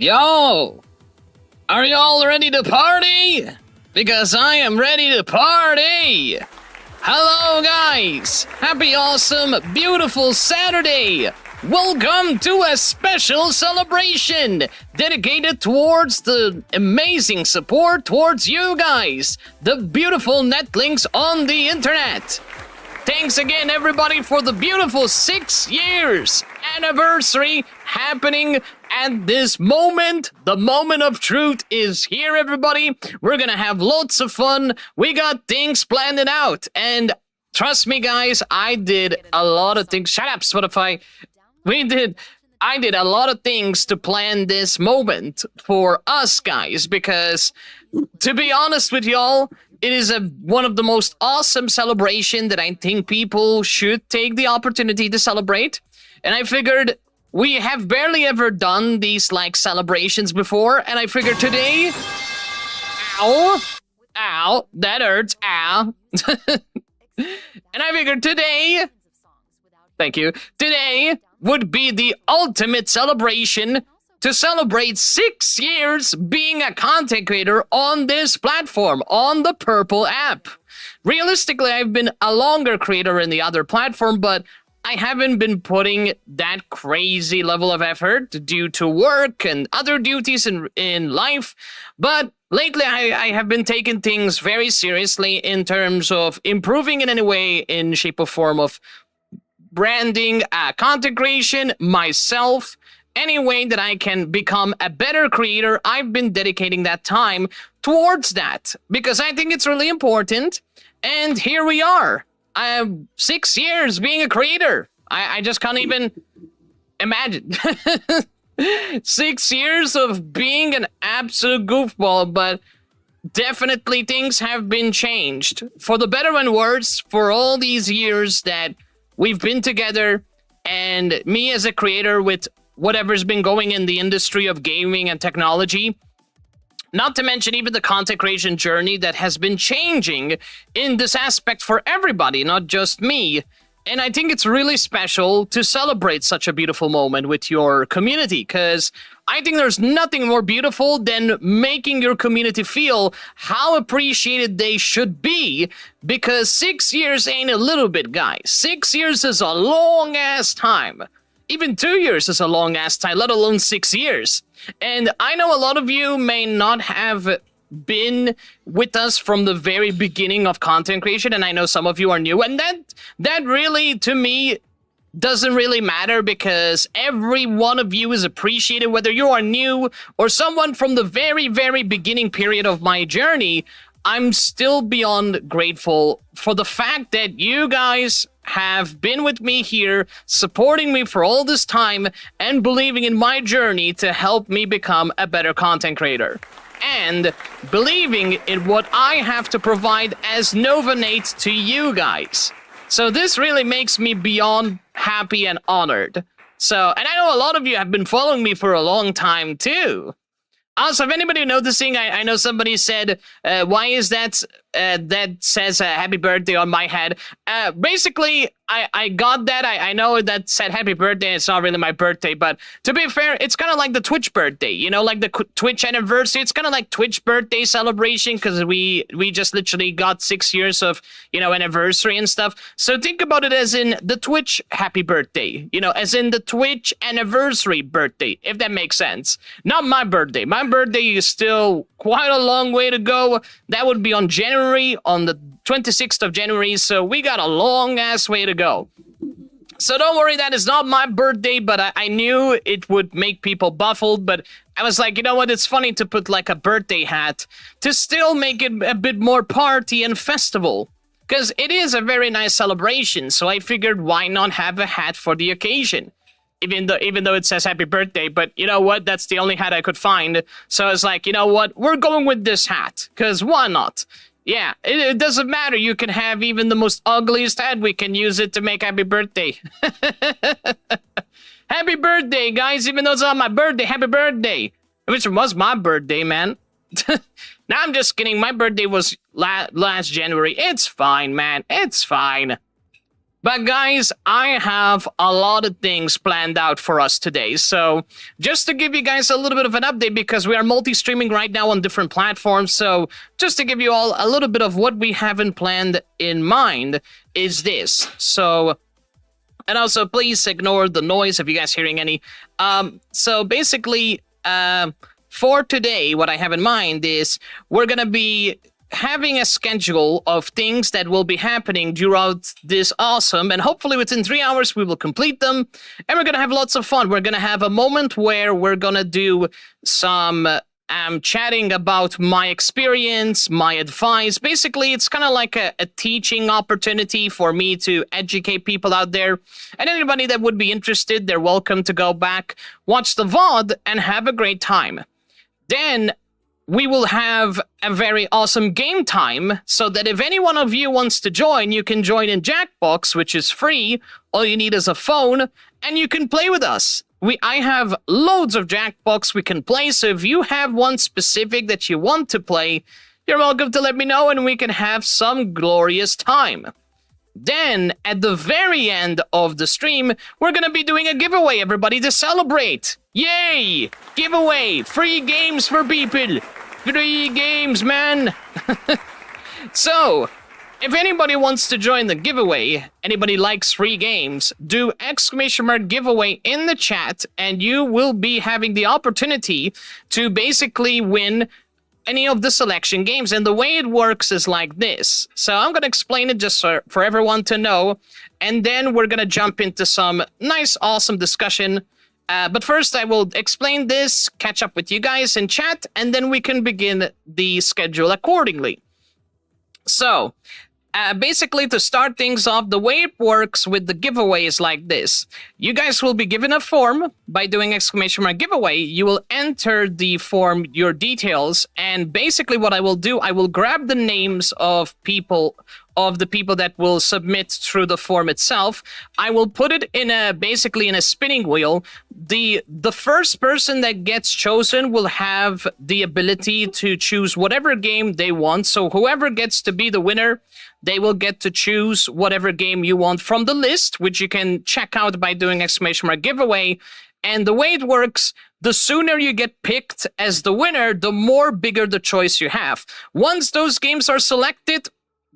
Yo! Are y'all ready to party? Because I am ready to party! Hello guys! Happy, awesome, beautiful Saturday! Welcome to a special celebration dedicated towards the amazing support towards you guys, the beautiful netlinks on the internet. Thanks again everybody for the beautiful 6 years anniversary happening at this moment. The moment of truth is here, everybody. We're gonna have lots of fun. We got things planned out, and trust me guys, I did a lot of things. Shut up, Spotify. I did a lot of things to plan this moment for us guys, because to be honest with y'all, it is one of the most awesome celebration that I think people should take the opportunity to celebrate. And I figured we have barely ever done these like celebrations before, and I figured today, ow, that hurts, ow. And I figured today, thank you, today would be the ultimate celebration to celebrate 6 years being a content creator on this platform, on the Purple app. Realistically, I've been a longer creator in the other platform, but I haven't been putting that crazy level of effort due to work and other duties in life. But lately, I have been taking things very seriously in terms of improving in any way, in shape or form of branding, content creation, myself. Any way that I can become a better creator, I've been dedicating that time towards that because I think it's really important. And here we are. 6 years being a creator. I just can't even imagine. 6 years of being an absolute goofball, but definitely things have been changed for the better and worse for all these years that we've been together, and me as a creator with whatever's been going in the industry of gaming and technology. Not to mention even the content creation journey that has been changing in this aspect for everybody, not just me. And I think it's really special to celebrate such a beautiful moment with your community, because I think there's nothing more beautiful than making your community feel how appreciated they should be, because 6 years ain't a little bit, guys. 6 years is a long-ass time. Even 2 years is a long-ass time, let alone 6 years. And I know a lot of you may not have been with us from the very beginning of content creation, and I know some of you are new, and that really, to me, doesn't really matter, because every one of you is appreciated, whether you are new or someone from the very, very beginning period of my journey. I'm still beyond grateful for the fact that you guys have been with me here, supporting me for all this time, and believing in my journey to help me become a better content creator. And believing in what I have to provide as NovaNate to you guys. So this really makes me beyond happy and honored. So, and I know a lot of you have been following me for a long time too. Also, if anybody noticing, I know somebody said, why is that that says happy birthday on my head? Basically, I got that. I know that said happy birthday. It's not really my birthday, but to be fair, it's kind of like the Twitch birthday, you know, like the Twitch anniversary. It's kind of like Twitch birthday celebration, because we just literally got 6 years of, you know, anniversary and stuff. So think about it as in the Twitch happy birthday, you know, as in the Twitch anniversary birthday, if that makes sense. Not my birthday. My birthday is still quite a long way to go. That would be on January, on the 26th of January, so we got a long-ass way to go. So don't worry, that is not my birthday, but I knew it would make people baffled, but I was like, you know what, it's funny to put like a birthday hat to still make it a bit more party and festival, because it is a very nice celebration, so I figured why not have a hat for the occasion. Even though it says happy birthday, but you know what, that's the only hat I could find, so I was like, you know what, we're going with this hat, because why not? Yeah, it doesn't matter. You can have even the most ugliest hat. We can use it to make happy birthday. Happy birthday, guys. Even though it's not my birthday, happy birthday. Which was my birthday, man. Now I'm just kidding. My birthday was last January. It's fine, man. It's fine. But guys, I have a lot of things planned out for us today. So just to give you guys a little bit of an update, because we are multi-streaming right now on different platforms. So just to give you all a little bit of what we haven't planned in mind is this. So, and also please ignore the noise if you guys hearing any. So basically, for today, what I have in mind is we're going to be having a schedule of things that will be happening throughout this awesome, and hopefully within 3 hours we will complete them, and we're gonna have lots of fun. We're gonna have a moment where we're gonna do some chatting about my experience, my advice. Basically, it's kind of like a teaching opportunity for me to educate people out there, and anybody that would be interested, they're welcome to go back, watch the VOD, and have a great time. Then we will have a very awesome game time, so that if any one of you wants to join, you can join in Jackbox, which is free. All you need is a phone, and you can play with us. I have loads of Jackbox we can play, so if you have one specific that you want to play, you're welcome to let me know, and we can have some glorious time. Then, at the very end of the stream, we're gonna be doing a giveaway, everybody, to celebrate. Yay! Giveaway! Free games for people! Free games, man! So, if anybody wants to join the giveaway, anybody likes free games, do !giveaway in the chat, and you will be having the opportunity to basically win any of the selection games. And the way it works is like this. So I'm going to explain it just for everyone to know, and then we're going to jump into some nice, awesome discussion. But first, I will explain this, catch up with you guys in chat, and then we can begin the schedule accordingly. So, basically, to start things off, the way it works with the giveaway is like this. You guys will be given a form by doing !giveaway. You will enter the form, your details, and basically what I will do, I will grab the names of the people that will submit through the form itself. I will put it in basically in a spinning wheel. The first person that gets chosen will have the ability to choose whatever game they want. So whoever gets to be the winner, they will get to choose whatever game you want from the list, which you can check out by doing !giveaway. And the way it works, the sooner you get picked as the winner, the more bigger the choice you have. Once those games are selected,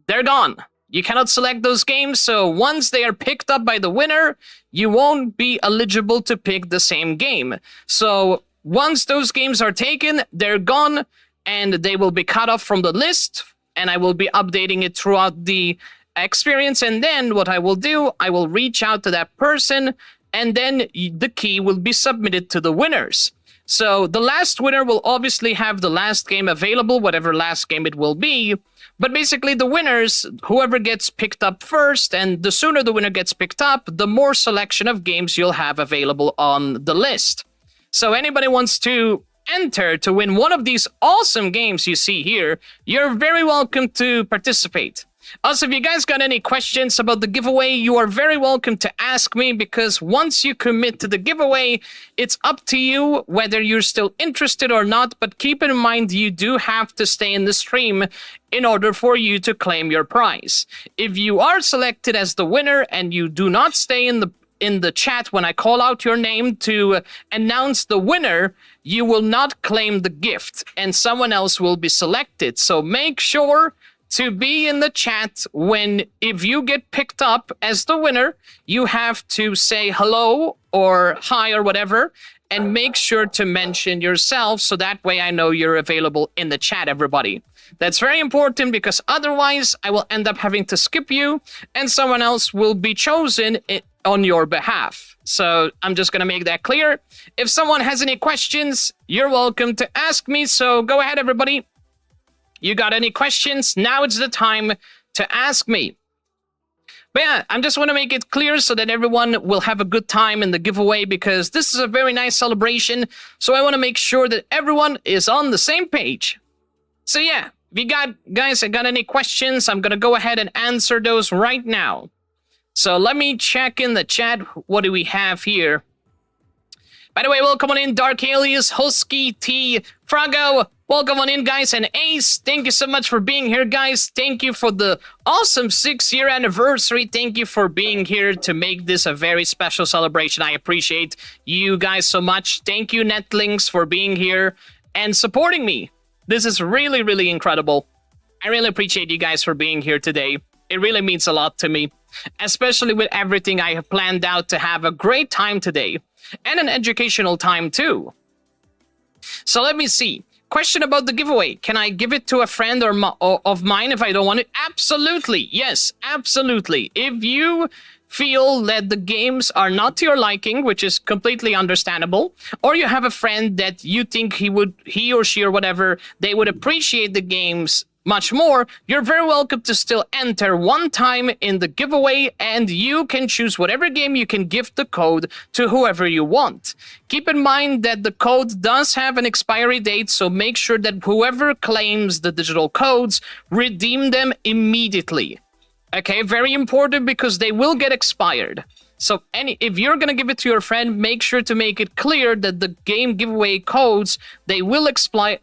they're gone. You cannot select those games, so once they are picked up by the winner, you won't be eligible to pick the same game. So once those games are taken, they're gone, and they will be cut off from the list, and I will be updating it throughout the experience. And then what I will do, I will reach out to that person, and then the key will be submitted to the winners. So the last winner will obviously have the last game available, whatever last game it will be. But basically the winners, whoever gets picked up first, and the sooner the winner gets picked up, the more selection of games you'll have available on the list. So anybody wants to enter to win one of these awesome games you see here, you're very welcome to participate. Also, if you guys got any questions about the giveaway, you are very welcome to ask me, because once you commit to the giveaway, it's up to you whether you're still interested or not. But keep in mind, you do have to stay in the stream in order for you to claim your prize. If you are selected as the winner and you do not stay in the chat when I call out your name to announce the winner, you will not claim the gift, and someone else will be selected. So make sure to be in the chat if you get picked up as the winner. You have to say hello or hi or whatever, and make sure to mention yourself, so that way I know you're available in the chat, everybody. That's very important, because otherwise I will end up having to skip you, and someone else will be chosen on your behalf. So I'm just going to make that clear. If someone has any questions, you're welcome to ask me, so go ahead, everybody. You got any questions? Now it's the time to ask me. But yeah, I just want to make it clear so that everyone will have a good time in the giveaway, because this is a very nice celebration. So I want to make sure that everyone is on the same page. So yeah, if you got any questions, I'm going to go ahead and answer those right now. So let me check in the chat. What do we have here? By the way, welcome on in, Dark Alias, Husky, T, Frago, Welcome on in, guys, and Ace, thank you so much for being here, guys. Thank you for the awesome 6-year anniversary. Thank you for being here to make this a very special celebration. I appreciate you guys so much. Thank you, Netlings, for being here and supporting me. This is really, really incredible. I really appreciate you guys for being here today. It really means a lot to me, especially with everything I have planned out to have a great time today and an educational time too. So let me see. Question about the giveaway. Can I give it to a friend or of mine if I don't want it? Absolutely. Yes, absolutely. If you feel that the games are not to your liking, which is completely understandable, or you have a friend that you think he or she or whatever, they would appreciate the games much more, you're very welcome to still enter one time in the giveaway, and you can choose whatever game. You can gift the code to whoever you want. Keep in mind that the code does have an expiry date, so make sure that whoever claims the digital codes, redeem them immediately. Okay, very important, because they will get expired. So if you're gonna give it to your friend, make sure to make it clear that the game giveaway codes, they will expire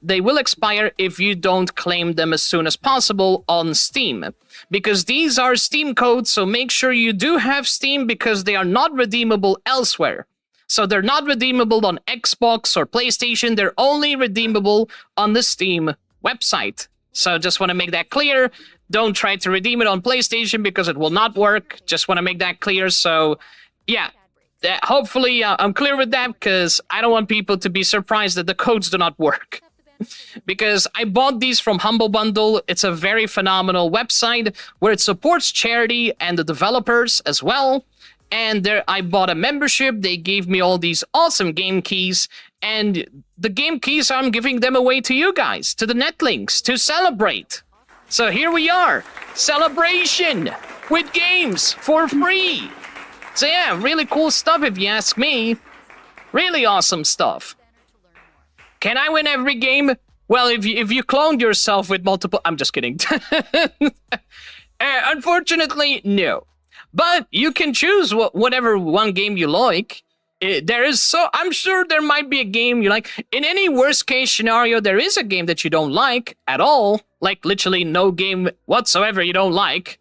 if you don't claim them as soon as possible on Steam. Because these are Steam codes, so make sure you do have Steam, because they are not redeemable elsewhere. So they're not redeemable on Xbox or PlayStation, they're only redeemable on the Steam website. So just want to make that clear. Don't try to redeem it on PlayStation because it will not work. Just want to make that clear. So, yeah, hopefully I'm clear with that, because I don't want people to be surprised that the codes do not work. Because I bought these from Humble Bundle. It's a very phenomenal website where it supports charity and the developers as well. And there, I bought a membership. They gave me all these awesome game keys. And the game keys, I'm giving them away to you guys, to the Netlinks, to celebrate. So here we are, celebration with games for free. So yeah, really cool stuff if you ask me. Really awesome stuff. Can I win every game? Well, if you cloned yourself with multiple... I'm just kidding. Unfortunately, no. But you can choose whatever one game you like. I'm sure there might be a game you like. In any worst case scenario, there is a game that you don't like at all. Like literally no game whatsoever you don't like.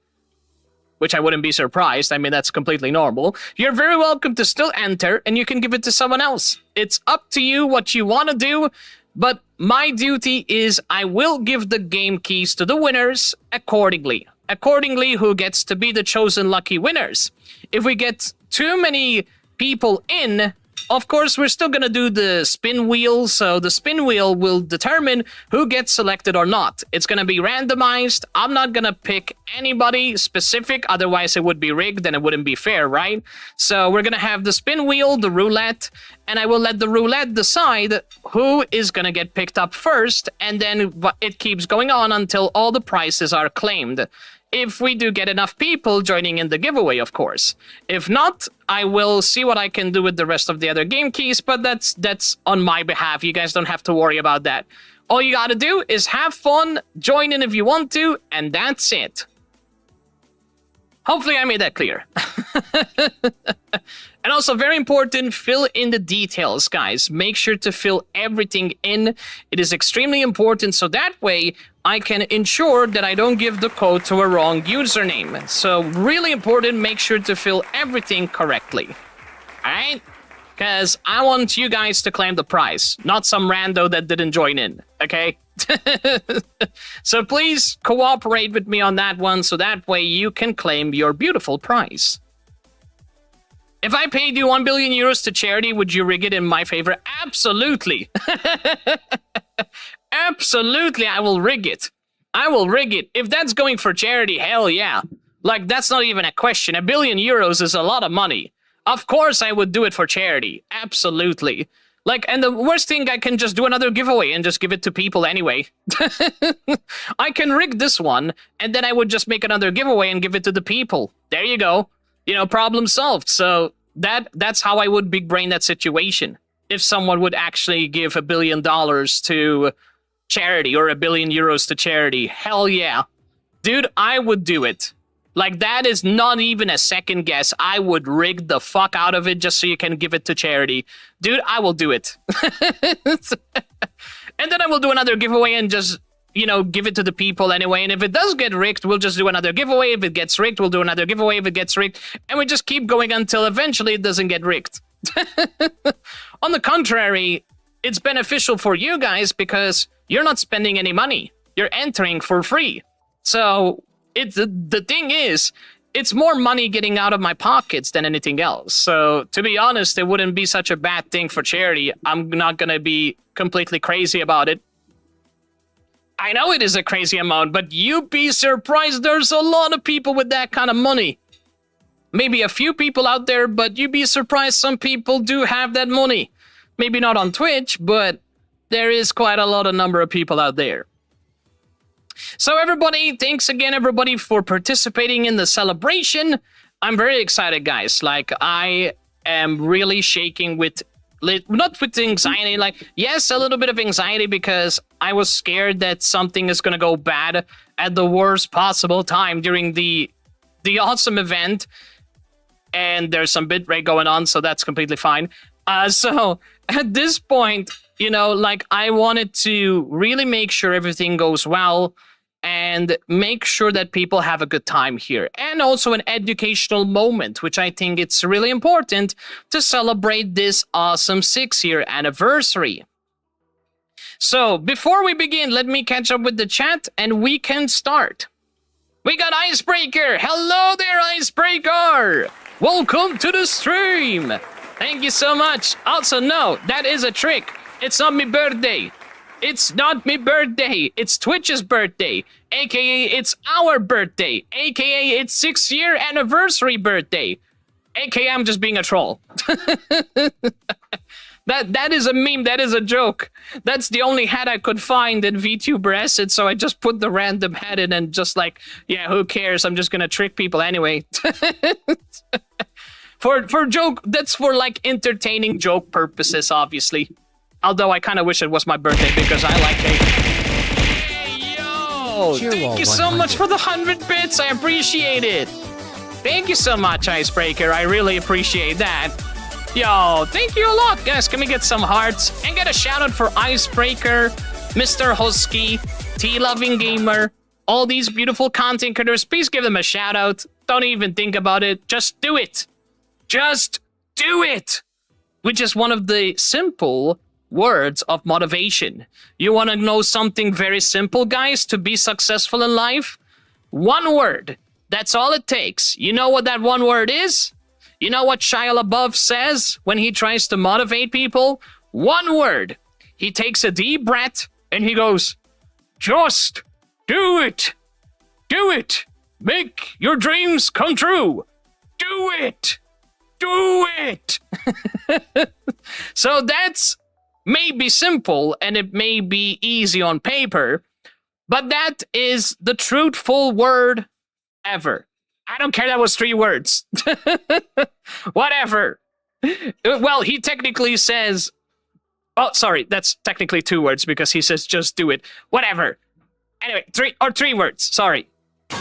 Which I wouldn't be surprised. I mean, that's completely normal. You're very welcome to still enter, and you can give it to someone else. It's up to you what you want to do. But my duty is I will give the game keys to the winners accordingly. Accordingly, who gets to be the chosen lucky winners. If we get too many people in, of course, we're still gonna do the spin wheel, so the spin wheel will determine who gets selected or not. It's gonna be randomized. I'm not gonna pick anybody specific, otherwise it would be rigged and it wouldn't be fair, right? So we're gonna have the spin wheel, the roulette, and I will let the roulette decide who is gonna get picked up first, and then it keeps going on until all the prizes are claimed. If we do get enough people joining in the giveaway, of course. If not, I will see what I can do with the rest of the other game keys, but that's on my behalf. You guys don't have to worry about that. All you gotta do is have fun, join in if you want to, and that's it. Hopefully I made that clear. And also, very important, fill in the details, guys. Make sure to fill everything in. It is extremely important, so that way I can ensure that I don't give the code to a wrong username. So really important, make sure to fill everything correctly. Alright? Because I want you guys to claim the prize, not some rando that didn't join in, okay? So please cooperate with me on that one, so that way you can claim your beautiful prize. If I paid you 1 billion euros to charity, would you rig it in my favor? Absolutely. Absolutely, I will rig it. I will rig it. If that's going for charity, hell yeah. Like, that's not even a question. 1 billion euros is a lot of money. Of course I would do it for charity. Absolutely. Like, and the worst thing, I can just do another giveaway and just give it to people anyway. I can rig this one, and then I would just make another giveaway and give it to the people. There you go. You know, problem solved. So that's how I would big brain that situation. If someone would actually give $1 billion to charity or 1 billion euros to charity, hell yeah. Dude, I would do it. Like, that is not even a second guess. I would rig the fuck out of it just so you can give it to charity. Dude, I will do it. And then I will do another giveaway and just, you know, give it to the people anyway. And if it does get rigged, we'll just do another giveaway. If it gets rigged, we'll do another giveaway. If it gets rigged, and we just keep going until eventually it doesn't get rigged. On the contrary, it's beneficial for you guys because you're not spending any money. You're entering for free. So the thing is, it's more money getting out of my pockets than anything else. So to be honest, it wouldn't be such a bad thing for charity. I'm not gonna be completely crazy about it. I know it is a crazy amount, but you'd be surprised there's a lot of people with that kind of money. Maybe a few people out there, but you'd be surprised some people do have that money. Maybe not on Twitch, but there is quite a lot of number of people out there. So everybody, thanks again everybody for participating in the celebration. I'm very excited, guys. Like, I am really shaking with, not with anxiety, like, yes, a little bit of anxiety because I was scared that something is gonna go bad at the worst possible time during the awesome event. And there's some bitrate going on, so that's completely fine. So at this point, you know, like, I wanted to really make sure everything goes well and make sure that people have a good time here. And also an educational moment, which I think it's really important to celebrate this awesome 6-year anniversary. So before we begin, let me catch up with the chat and we can start. We got Icebreaker. Hello there, Icebreaker. Welcome to the stream. Thank you so much. Also, no, that is a trick. It's not my birthday. It's not my birthday. It's Twitch's birthday. AKA, it's our birthday. AKA, it's 6-year anniversary birthday. AKA, I'm just being a troll. That is a meme. That is a joke. That's the only hat I could find in VTuber Asset, so I just put the random hat in and just like, yeah, who cares? I'm just gonna trick people anyway. For joke, that's for like entertaining joke purposes, obviously. Although I kind of wish it was my birthday because I like cake. Hey, yo! Thank you so much for the 100 bits. I appreciate it. Thank you so much, Icebreaker. I really appreciate that. Yo, thank you a lot, guys. Can we get some hearts? And get a shout out for Icebreaker, Mr. Husky, T-Loving Gamer, all these beautiful content creators. Please give them a shout out. Don't even think about it. Just do it. Just do it. Which is one of the simple words of motivation. You want to know something very simple, guys, to be successful in life? One word. That's all it takes. You know what that one word is? You know what Shia LaBeouf says when he tries to motivate people? One word. He takes a deep breath and he goes, just do it. Do it. Make your dreams come true. Do it. Do it. So that's maybe simple and it may be easy on paper, but that is the truthful word ever. I don't care that was 3 words. Whatever. Well, he technically says... Oh, sorry, that's technically 2 words because he says just do it. Whatever. Anyway, 3 words, sorry.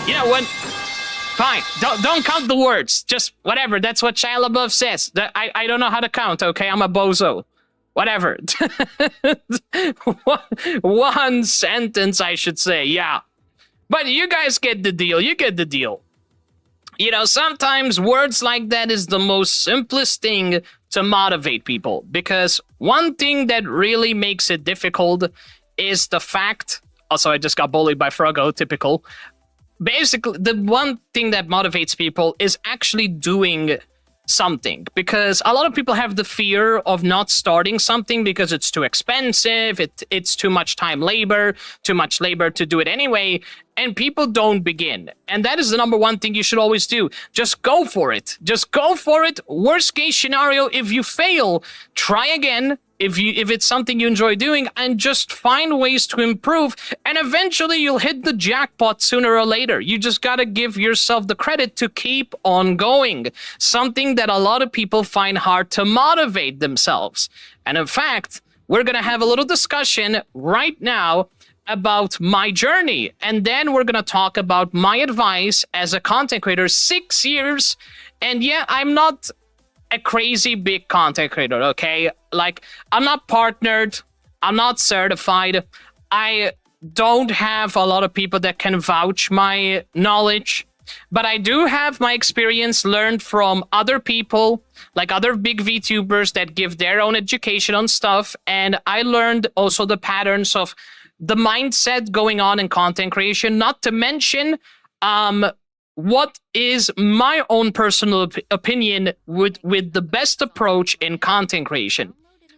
You know what? Fine, don't count the words. Just whatever, that's what Shia LaBeouf says. I don't know how to count, okay? I'm a bozo. Whatever. One sentence, I should say, yeah. But you guys get the deal, you get the deal. You know, sometimes words like that is the most simplest thing to motivate people. Because one thing that really makes it difficult is the fact... Also, I just got bullied by Froggo, typical. Basically, the one thing that motivates people is actually doing something. Because a lot of people have the fear of not starting something because it's too expensive, it's too much too much labor to do it anyway, and people don't begin. And that is the number one thing you should always do. Just go for it. Just go for it. Worst case scenario, if you fail, try again. If it's something you enjoy doing, and just find ways to improve, and eventually you'll hit the jackpot sooner or later. You just gotta give yourself the credit to keep on going. Something that a lot of people find hard to motivate themselves. And in fact, we're gonna have a little discussion right now about my journey, and then we're gonna talk about my advice as a content creator, 6 years, and yeah, I'm not a crazy big content creator, okay? Like, I'm not partnered, I'm not certified. I don't have a lot of people that can vouch my knowledge, but I do have my experience learned from other people, like other big VTubers that give their own education on stuff. And I learned also the patterns of the mindset going on in content creation, not to mention what is my own personal opinion with the best approach in content creation.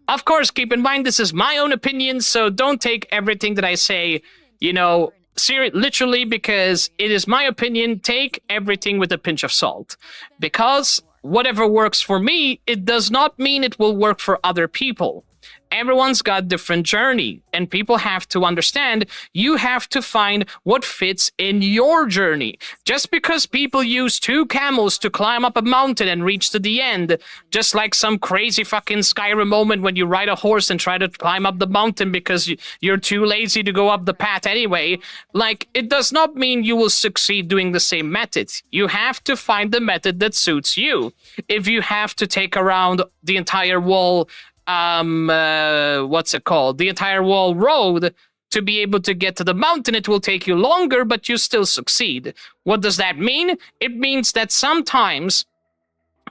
Of course, keep in mind, this is my own opinion, so don't take everything that I say, you know, literally, because it is my opinion. Take everything with a pinch of salt. Because whatever works for me, it does not mean it will work for other people. Everyone's got different journey, and people have to understand you have to find what fits in your journey. Just because people use 2 camels to climb up a mountain and reach to the end, just like some crazy fucking Skyrim moment when you ride a horse and try to climb up the mountain because you're too lazy to go up the path anyway, like, it does not mean you will succeed doing the same method. You have to find the method that suits you. If you have to take around the entire wall, the entire wall road to be able to get to the mountain, it will take you longer, but you still succeed. What does that mean? It means that sometimes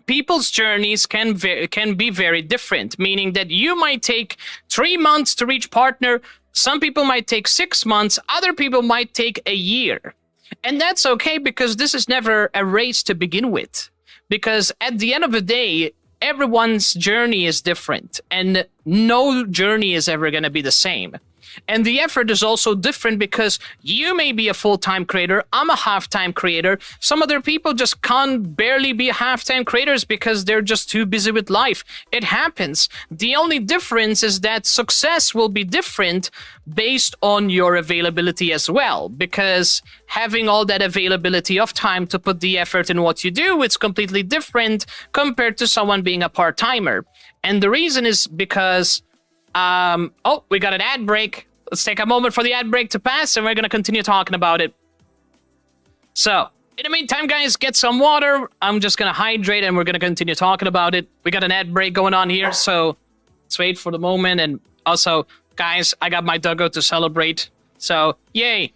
people's journeys can be very different, meaning that you might take 3 months to reach partner, some people might take 6 months, other people might take a year. And that's okay, because this is never a race to begin with. Because at the end of the day, everyone's journey is different, and no journey is ever going to be the same. And the effort is also different, because you may be a full-time creator, I'm a half-time creator. Some other people just can't barely be half-time creators because they're just too busy with life. It happens. The only difference is that success will be different based on your availability as well, because having all that availability of time to put the effort in what you do, it's completely different compared to someone being a part-timer. And the reason is because oh, we got an ad break. Let's take a moment for the ad break to pass, and we're going to continue talking about it. So, in the meantime, guys, get some water. I'm just going to hydrate, and we're going to continue talking about it. We got an ad break going on here, so let's wait for the moment. And also, guys, I got my doggo to celebrate. So, yay.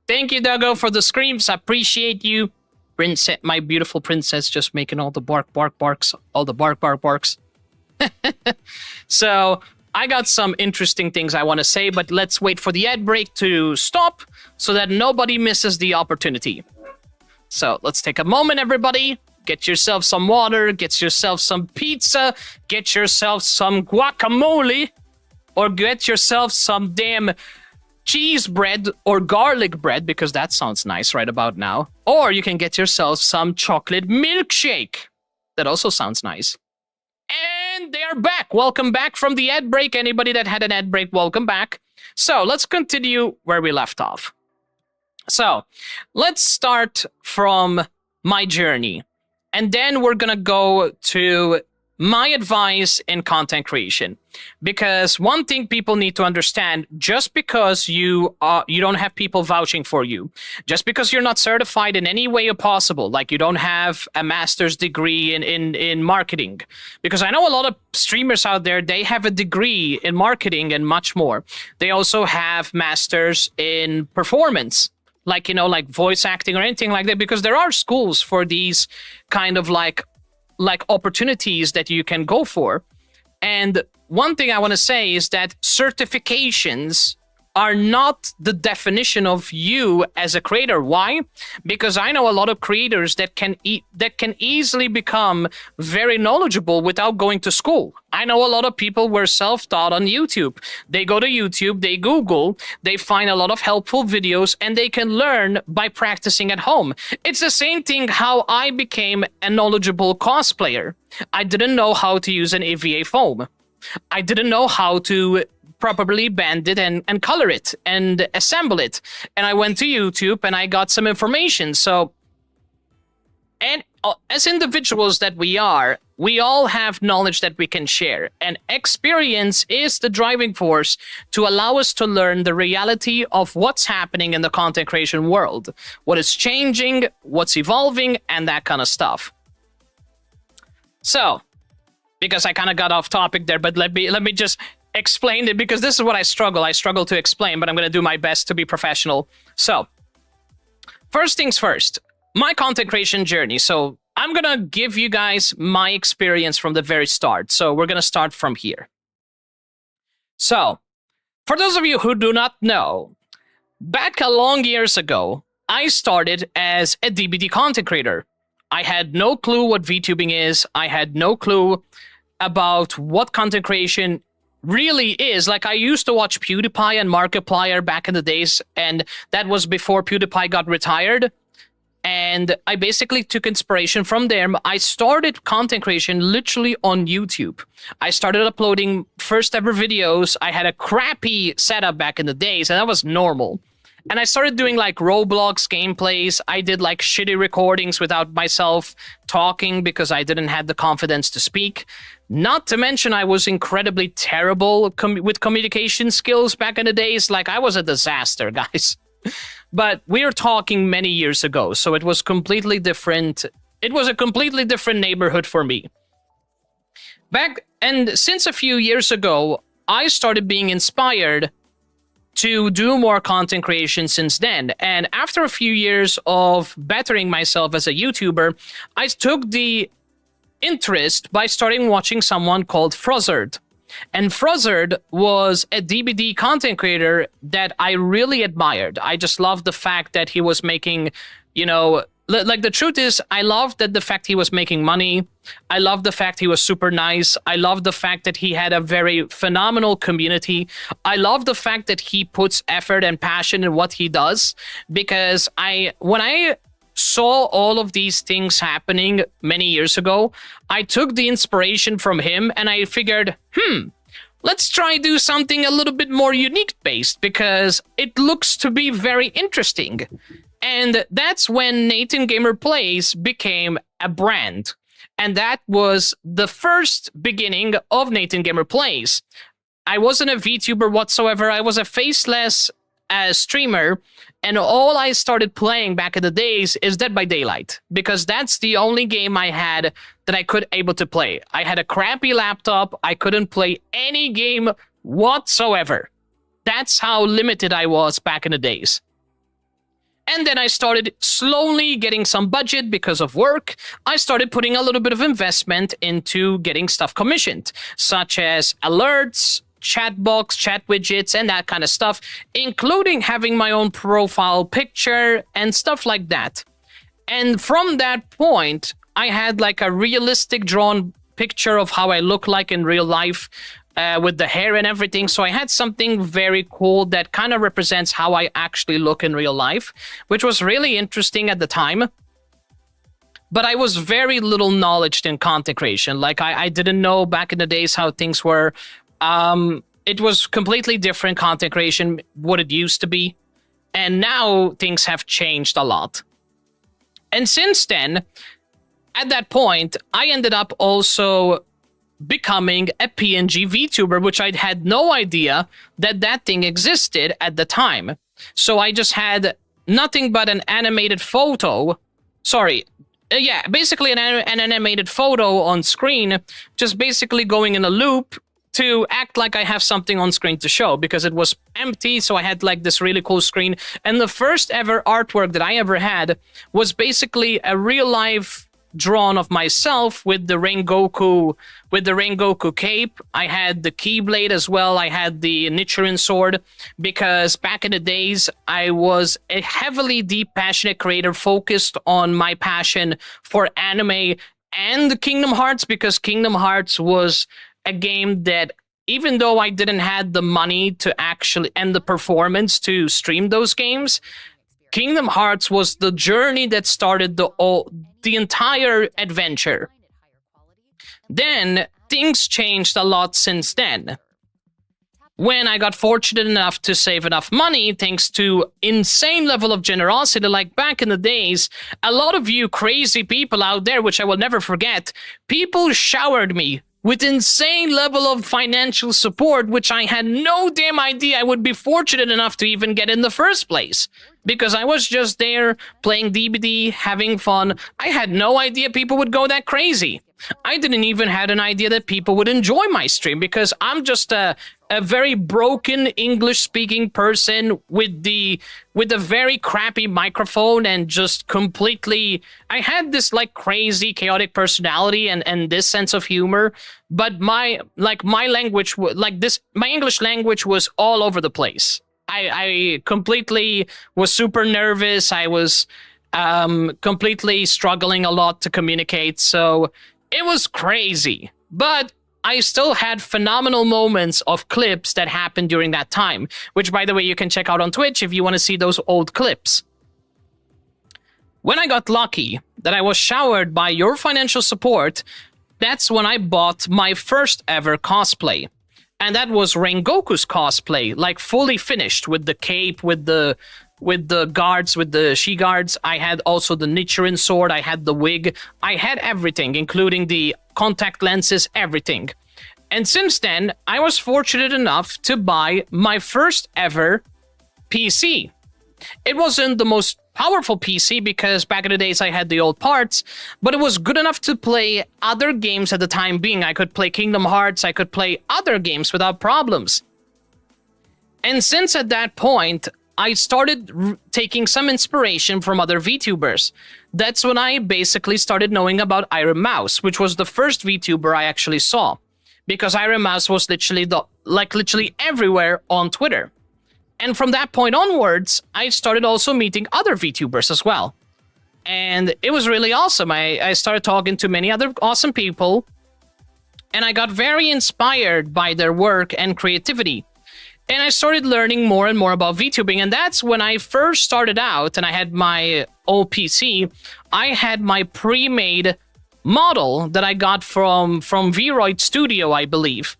Thank you, doggo, for the screams. I appreciate you. Princess, my beautiful princess, just making all the barks. All the barks. So, I got some interesting things I want to say, but let's wait for the ad break to stop so that nobody misses the opportunity. So let's take a moment, everybody. Get yourself some water, get yourself some pizza, get yourself some guacamole, or get yourself some damn cheese bread or garlic bread, because that sounds nice right about now. Or you can get yourself some chocolate milkshake. That also sounds nice. And they're back. Welcome back from the ad break. Anybody that had an ad break, welcome back. So let's continue where we left off. So let's start from my journey. And then we're going to go to my advice in content creation. Because one thing people need to understand, just because you don't have people vouching for you, just because you're not certified in any way possible, like you don't have a master's degree in marketing, because I know a lot of streamers out there, they have a degree in marketing and much more. They also have masters in performance, like, you know, like voice acting or anything like that, because there are schools for these kind of like opportunities that you can go for. And one thing I want to say is that certifications are not the definition of you as a creator. Why? Because I know a lot of creators that can easily become very knowledgeable without going to school. I know a lot of people were self-taught on YouTube. They go to YouTube, they Google, they find a lot of helpful videos, and they can learn by practicing at home. It's the same thing how I became a knowledgeable cosplayer. I didn't know how to use an EVA foam. I didn't know how to properly band it and color it and assemble it. And I went to YouTube and I got some information. So, and as individuals that we are, we all have knowledge that we can share. And experience is the driving force to allow us to learn the reality of what's happening in the content creation world, what is changing, what's evolving, and that kind of stuff. So, because I kind of got off topic there, but let me just explain it because this is what I struggle. I struggle to explain, but I'm going to do my best to be professional. So, first things first, my content creation journey. So, I'm going to give you guys my experience from the very start. So, we're going to start from here. So, for those of you who do not know, back a long years ago, I started as a DBD content creator. I had no clue what VTubing is. I had no clue about what content creation really is. Like, I used to watch PewDiePie and Markiplier back in the days, and that was before PewDiePie got retired. And I basically took inspiration from them. I started content creation literally on YouTube. I started uploading first ever videos. I had a crappy setup back in the days, and that was normal. And I started doing like Roblox gameplays. I did like shitty recordings without myself talking because I didn't have the confidence to speak. Not to mention I was incredibly terrible with communication skills back in the days. Like, I was a disaster, guys. But we're talking many years ago, so it was completely different. It was a completely different neighborhood for me. And since a few years ago, I started being inspired to do more content creation since then. And after a few years of bettering myself as a YouTuber, I took the interest by starting watching someone called Frozzard. And Frozzard was a DBD content creator that I really admired. I just loved the fact that he was making, you know, like, the truth is, I loved that the fact he was making money. I loved the fact he was super nice. I loved the fact that he had a very phenomenal community. I love the fact that he puts effort and passion in what he does, because when I saw all of these things happening many years ago, I took the inspiration from him and I figured, let's try do something a little bit more unique based, because it looks to be very interesting. And that's when Nathan Gamer Plays became a brand. And that was the first beginning of Nathan Gamer Plays. I wasn't a VTuber whatsoever. I was a faceless streamer. And all I started playing back in the days is Dead by Daylight, because that's the only game I had that I could able to play. I had a crappy laptop. I couldn't play any game whatsoever. That's how limited I was back in the days. And then I started slowly getting some budget because of work. I started putting a little bit of investment into getting stuff commissioned, such as alerts, chat box, chat widgets, and that kind of stuff, including having my own profile picture and stuff like that. And from that point, I had like a realistic drawn picture of how I look like in real life, with the hair and everything. So I had something very cool that kind of represents how I actually look in real life, which was really interesting at the time. But I was very little knowledge in content creation. Like, I didn't know back in the days how things were. It was completely different content creation, what it used to be. And now things have changed a lot. And since then, at that point, I ended up also becoming a PNG VTuber, which I had no idea that that thing existed at the time. So I just had nothing but an animated photo. Basically an animated photo on screen, just basically going in a loop to act like I have something on screen to show, because it was empty, so I had like this really cool screen. And the first ever artwork that I ever had was basically a real life drawn of myself with the Rengoku cape. I had the Keyblade as well. I had the Nichiren sword, because back in the days I was a heavily deep passionate creator focused on my passion for anime and Kingdom Hearts, because Kingdom Hearts was a game that, even though I didn't have the money to actually and the performance to stream those games, Kingdom Hearts was the journey that started the entire adventure. Then things changed a lot since then. When I got fortunate enough to save enough money, thanks to insane level of generosity, like back in the days, a lot of you crazy people out there, which I will never forget, people showered me with insane level of financial support, which I had no damn idea I would be fortunate enough to even get in the first place. Because I was just there playing DBD, having fun. I had no idea people would go that crazy. I didn't even have an idea that people would enjoy my stream, because I'm just a a very broken English-speaking person with a very crappy microphone and just completely. I had this like crazy, chaotic personality and this sense of humor, but my language, my English language was all over the place. I completely was super nervous. I was completely struggling a lot to communicate, so it was crazy. But I still had phenomenal moments of clips that happened during that time, which, by the way, you can check out on Twitch if you want to see those old clips. When I got lucky that I was showered by your financial support, that's when I bought my first ever cosplay. And that was Rengoku's cosplay, like fully finished with the cape, with the guards, with the she-guards. I had also the Nichiren sword, I had the wig, I had everything, including the contact lenses, everything. And since then, I was fortunate enough to buy my first ever PC. It wasn't the most powerful PC because back in the days I had the old parts, but it was good enough to play other games at the time being. I could play Kingdom Hearts, I could play other games without problems. And since at that point, I started taking some inspiration from other VTubers. That's when I basically started knowing about Iron Mouse, which was the first VTuber I actually saw. Because Iron Mouse was literally everywhere on Twitter. And from that point onwards, I started also meeting other VTubers as well. And it was really awesome. I started talking to many other awesome people. And I got very inspired by their work and creativity. And I started learning more and more about VTubing. And that's when I first started out and I had my old PC. I had my pre-made model that I got from Vroid Studio, I believe.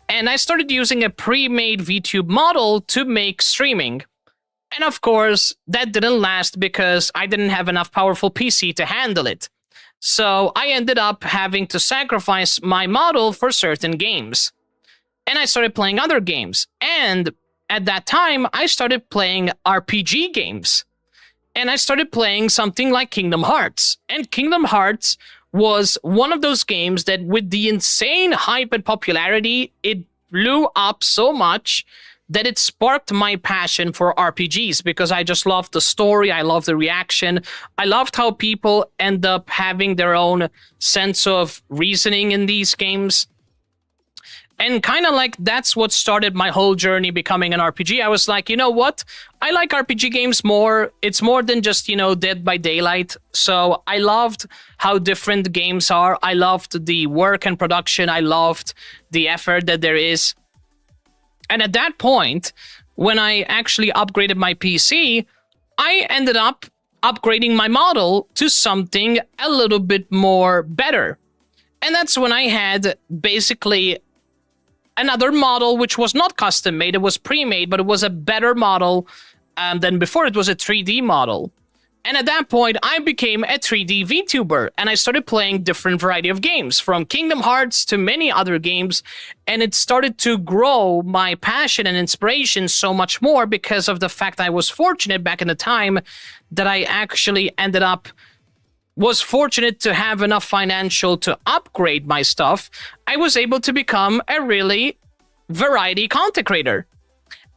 And I started using a pre-made VTube model to make streaming. And of course, that didn't last because I didn't have enough powerful PC to handle it. So I ended up having to sacrifice my model for certain games. And I started playing other games. And at that time, I started playing RPG games. And I started playing something like Kingdom Hearts. And Kingdom Hearts was one of those games that with the insane hype and popularity, it blew up so much that it sparked my passion for RPGs because I just loved the story, I loved the reaction, I loved how people end up having their own sense of reasoning in these games. And kind of like that's what started my whole journey becoming an RPG. I was like, you know what? I like RPG games more. It's more than just, Dead by Daylight. So I loved how different the games are. I loved the work and production. I loved the effort that there is. And at that point, when I actually upgraded my PC, I ended up upgrading my model to something a little bit more better. And that's when I had basically another model, which was not custom made, it was pre-made, but it was a better model than before. It was a 3D model. And at that point, I became a 3D VTuber, and I started playing different variety of games, from Kingdom Hearts to many other games, and it started to grow my passion and inspiration so much more because of the fact I was fortunate back in the time that I actually was fortunate to have enough financial to upgrade my stuff. I was able to become a really variety content creator.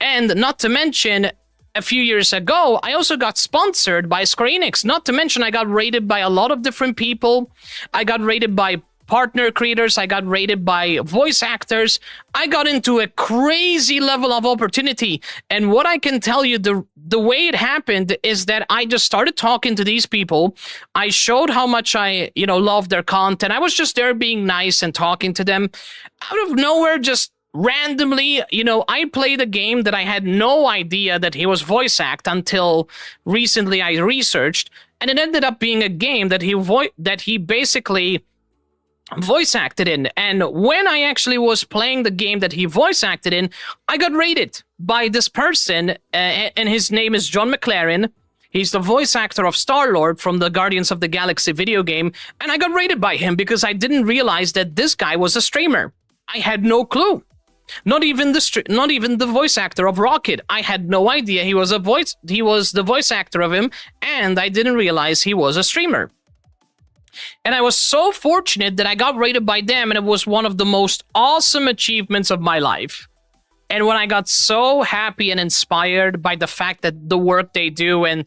And not to mention, a few years ago, I also got sponsored by Square Enix. Not to mention, I got rated by a lot of different people. I got rated by partner creators. I got rated by voice actors. I got into a crazy level of opportunity. And what I can tell you, the way it happened is that I just started talking to these people. I showed how much I, love their content. I was just there being nice and talking to them. Out of nowhere, just randomly, I played a game that I had no idea that he was voice act until recently I researched. And it ended up being a game that he basically voice acted in. And when I actually was playing the game that he voice acted in, I got rated by this person, and his name is John McLaren. He's the voice actor of Star-Lord from the Guardians of the Galaxy video game, and I got rated by him because I didn't realize that this guy was a streamer. I had no clue. Not even the voice actor of Rocket. I had no idea he was the voice actor of him, and I didn't realize he was a streamer. And I was so fortunate that I got rated by them, and it was one of the most awesome achievements of my life. And when I got so happy and inspired by the fact that the work they do and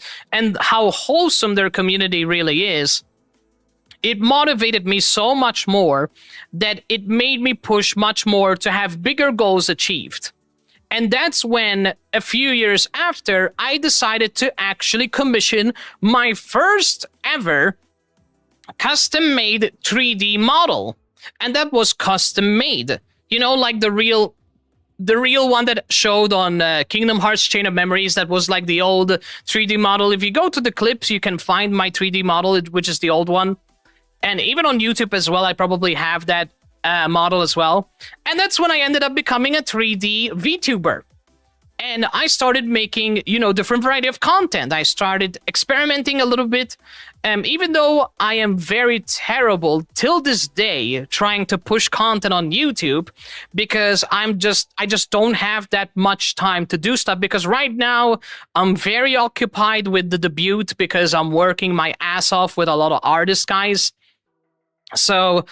how wholesome their community really is, it motivated me so much more that it made me push much more to have bigger goals achieved. And that's when, a few years after, I decided to actually commission my first ever custom-made 3D model. And that was custom-made. You know, like the real one that showed on Kingdom Hearts Chain of Memories, that was like the old 3D model. If you go to the clips, you can find my 3D model, which is the old one. And even on YouTube as well, I probably have that model as well. And that's when I ended up becoming a 3D VTuber. And I started making, you know, different variety of content. I started experimenting a little bit. Even though I am very terrible till this day trying to push content on YouTube, because I just don't have that much time to do stuff, because right now I'm very occupied with the debut, because I'm working my ass off with a lot of artist guys. So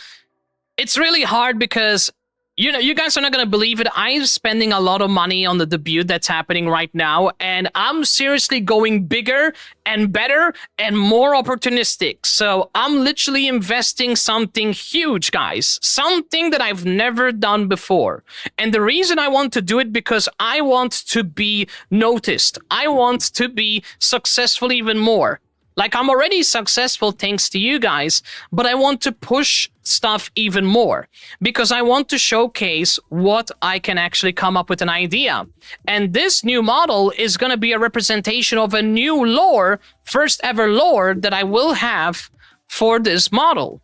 it's really hard because, you know, you guys are not going to believe it. I'm spending a lot of money on the debut that's happening right now, and I'm seriously going bigger and better and more opportunistic. So I'm literally investing something huge, guys, something that I've never done before. And the reason I want to do it, because I want to be noticed. I want to be successful even more. Like, I'm already successful thanks to you guys, but I want to push stuff even more, because I want to showcase what I can actually come up with an idea. And this new model is going to be a representation of a new lore, first ever lore that I will have for this model.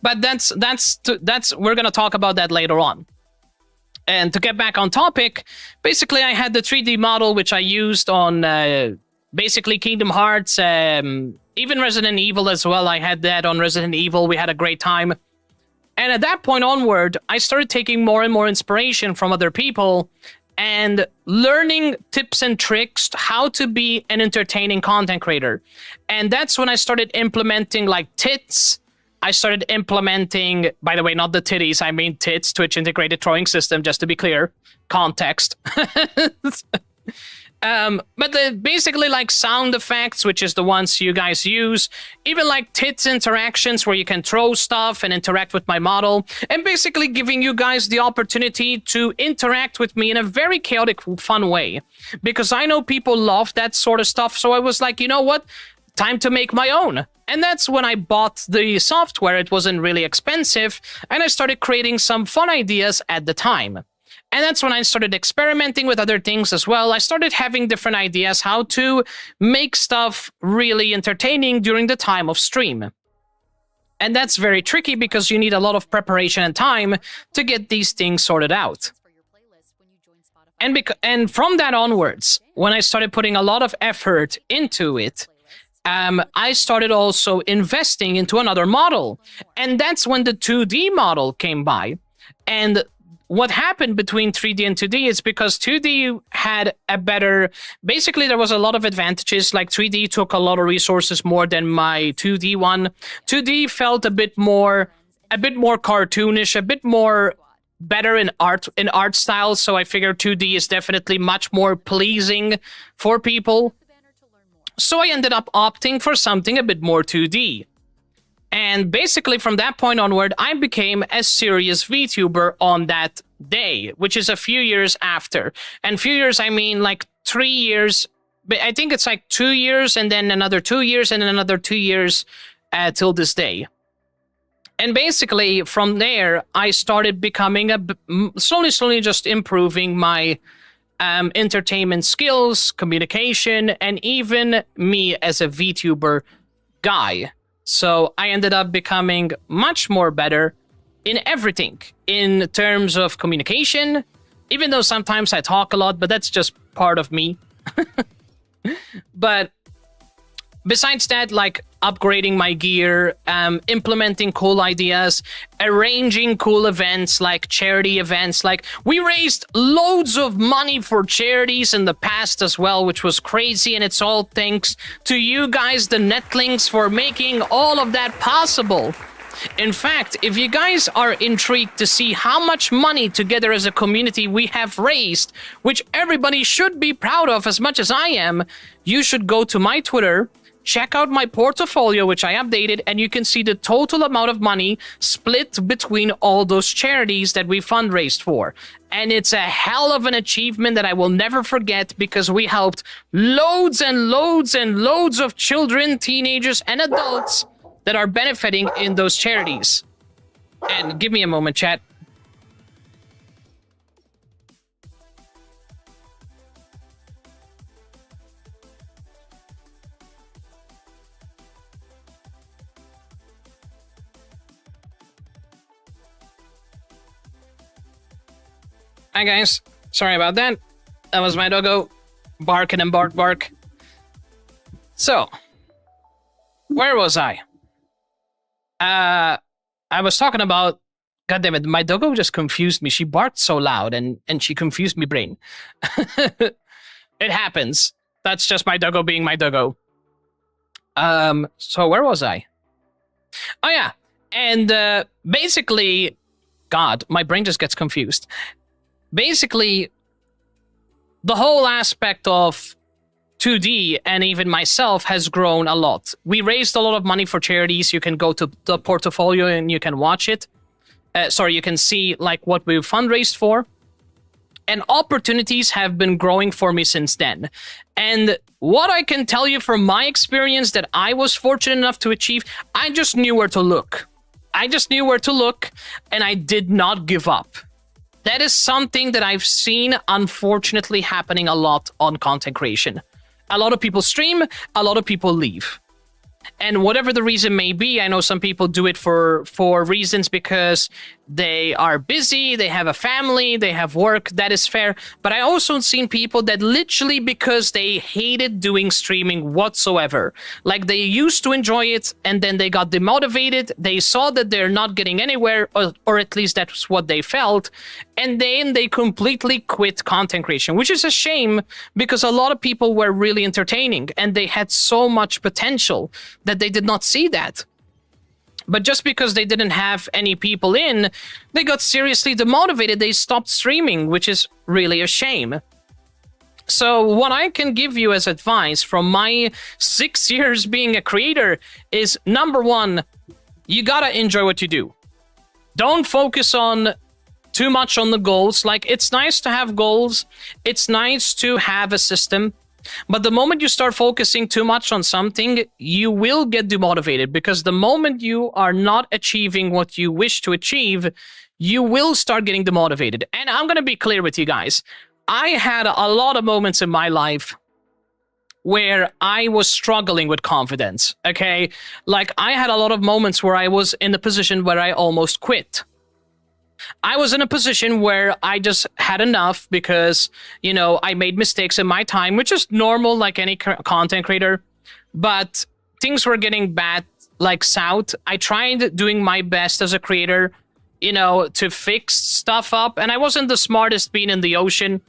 But that's we're going to talk about that later on. And to get back on topic, basically I had the 3D model, which I used on basically Kingdom Hearts, even Resident Evil as well. I had that on Resident Evil. We had a great time. And at that point onward, I started taking more and more inspiration from other people and learning tips and tricks how to be an entertaining content creator. And that's when I started implementing like tits. I started implementing, by the way, not the titties, I mean tits, Twitch integrated throwing system, just to be clear. Context. But basically like sound effects, which is the ones you guys use, even like tits interactions where you can throw stuff and interact with my model, and basically giving you guys the opportunity to interact with me in a very chaotic, fun way. Because I know people love that sort of stuff, so I was like, you know what? Time to make my own. And that's when I bought the software. It wasn't really expensive, and I started creating some fun ideas at the time. And that's when I started experimenting with other things as well. I started having different ideas how to make stuff really entertaining during the time of stream. And that's very tricky because you need a lot of preparation and time to get these things sorted out. And from that onwards, when I started putting a lot of effort into it, I started also investing into another model. And that's when the 2D model came by. And what happened between 3D and 2D is because 2D had a better... Basically, there was a lot of advantages. Like 3D took a lot of resources more than my 2D one. 2D felt a bit more cartoonish, a bit more better in art style. So I figured 2D is definitely much more pleasing for people. So I ended up opting for something a bit more 2D. And basically from that point onward, I became a serious VTuber on that day, which is a few years after. And few years, I mean like 3 years. I think it's like 2 years and then another 2 years and then another 2 years till this day. And basically from there, I started becoming slowly just improving my entertainment skills, communication, and even me as a VTuber guy. So I ended up becoming much more better in everything, in terms of communication, even though sometimes I talk a lot, but that's just part of me. But besides that, like upgrading my gear, implementing cool ideas, arranging cool events like charity events. Like we raised loads of money for charities in the past as well, which was crazy. And it's all thanks to you guys, the netlings, for making all of that possible. In fact, if you guys are intrigued to see how much money together as a community we have raised, which everybody should be proud of as much as I am, you should go to my Twitter, check out my portfolio, which I updated, and you can see the total amount of money split between all those charities that we fundraised for. And it's a hell of an achievement that I will never forget, because we helped loads and loads and loads of children, teenagers, and adults that are benefiting in those charities. And give me a moment, chat. Hi guys, sorry about that. That was my doggo barking and bark. So, where was I? I was talking about, God damn it, my doggo just confused me. She barked so loud and she confused me brain. It happens. That's just my doggo being my doggo. So where was I? Oh yeah, and basically, God, my brain just gets confused. Basically, the whole aspect of 2D and even myself has grown a lot. We raised a lot of money for charities. You can go to the portfolio and you can watch it. You can see like what we've fundraised for. And opportunities have been growing for me since then. And what I can tell you from my experience that I was fortunate enough to achieve, I just knew where to look. And I did not give up. That is something that I've seen, unfortunately, happening a lot on content creation. A lot of people stream, a lot of people leave. And whatever the reason may be, I know some people do it for reasons because they are busy, they have a family, they have work, that is fair. But I also seen people that literally because they hated doing streaming whatsoever. Like they used to enjoy it and then they got demotivated. They saw that they're not getting anywhere, or at least that's what they felt. And then they completely quit content creation, which is a shame because a lot of people were really entertaining and they had so much potential that they did not see that. But just because they didn't have any people in, they got seriously demotivated. They stopped streaming, which is really a shame. So what I can give you as advice from my 6 years being a creator is, number one, you gotta enjoy what you do. Don't focus on too much on the goals. Like, it's nice to have goals. It's nice to have a system. But the moment you start focusing too much on something, you will get demotivated, because the moment you are not achieving what you wish to achieve, you will start getting demotivated. And I'm going to be clear with you guys. I had a lot of moments in my life where I was struggling with confidence, okay? Like, I had a lot of moments where I was in a position where I almost quit. I was in a position where I just had enough because, you know, I made mistakes in my time, which is normal like any content creator. But things were getting bad, like south. I tried doing my best as a creator, you know, to fix stuff up. And I wasn't the smartest bean in the ocean.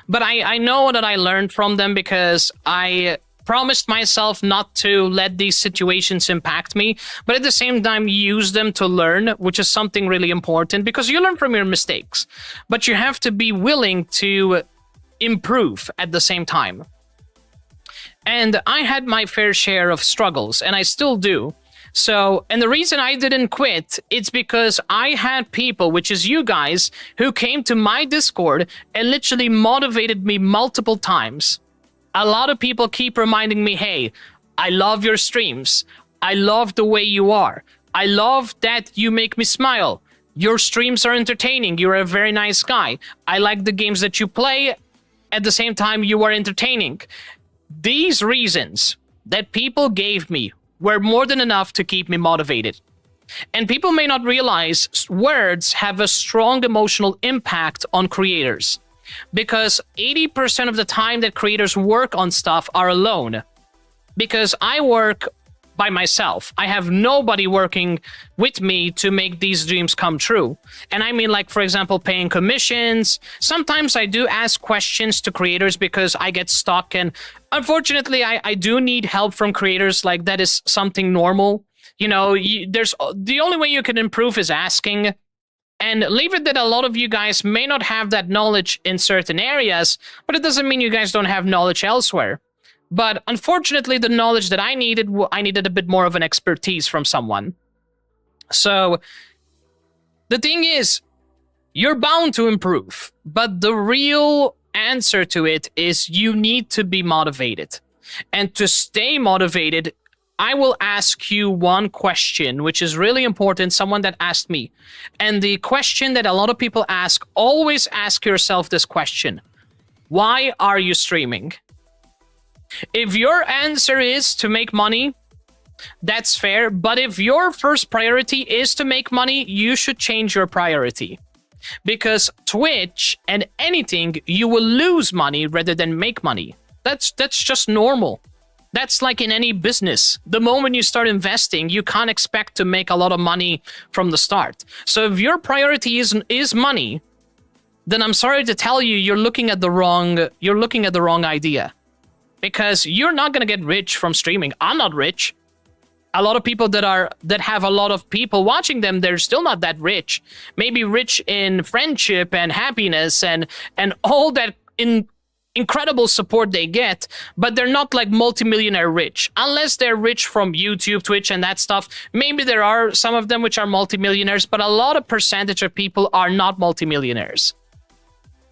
But I know that I learned from them because I promised myself not to let these situations impact me, but at the same time use them to learn, which is something really important, because you learn from your mistakes, but you have to be willing to improve at the same time. And I had my fair share of struggles, and I still do. So, and the reason I didn't quit, it's because I had people, which is you guys, who came to my Discord and literally motivated me multiple times. A lot of people keep reminding me, hey, I love your streams. I love the way you are. I love that you make me smile. Your streams are entertaining. You're a very nice guy. I like the games that you play. At the same time, you are entertaining. These reasons that people gave me were more than enough to keep me motivated. And people may not realize words have a strong emotional impact on creators. Because 80% of the time that creators work on stuff are alone. Because I work by myself. I have nobody working with me to make these dreams come true. And I mean, like, for example, paying commissions. Sometimes I do ask questions to creators because I get stuck. And unfortunately, I do need help from creators. Like, that is something normal. You know, there's the only way you can improve is asking. And leave it that a lot of you guys may not have that knowledge in certain areas, but it doesn't mean you guys don't have knowledge elsewhere. But unfortunately, the knowledge that I needed a bit more of an expertise from someone. So the thing is, you're bound to improve, but the real answer to it is you need to be motivated. And to stay motivated, I will ask you one question, which is really important, someone that asked me. And the question that a lot of people ask, always ask yourself this question. Why are you streaming? If your answer is to make money, that's fair. But if your first priority is to make money, you should change your priority. Because Twitch and anything, you will lose money rather than make money. That's just normal. That's like in any business. The moment you start investing, you can't expect to make a lot of money from the start. So if your priority is money, then I'm sorry to tell you, you're looking at the wrong idea. Because you're not gonna get rich from streaming. I'm not rich. A lot of people that have a lot of people watching them, they're still not that rich. Maybe rich in friendship and happiness and all that incredible support they get, but they're not like multimillionaire rich. Unless they're rich from YouTube, Twitch, and that stuff. Maybe there are some of them which are multimillionaires, but a lot of percentage of people are not multimillionaires.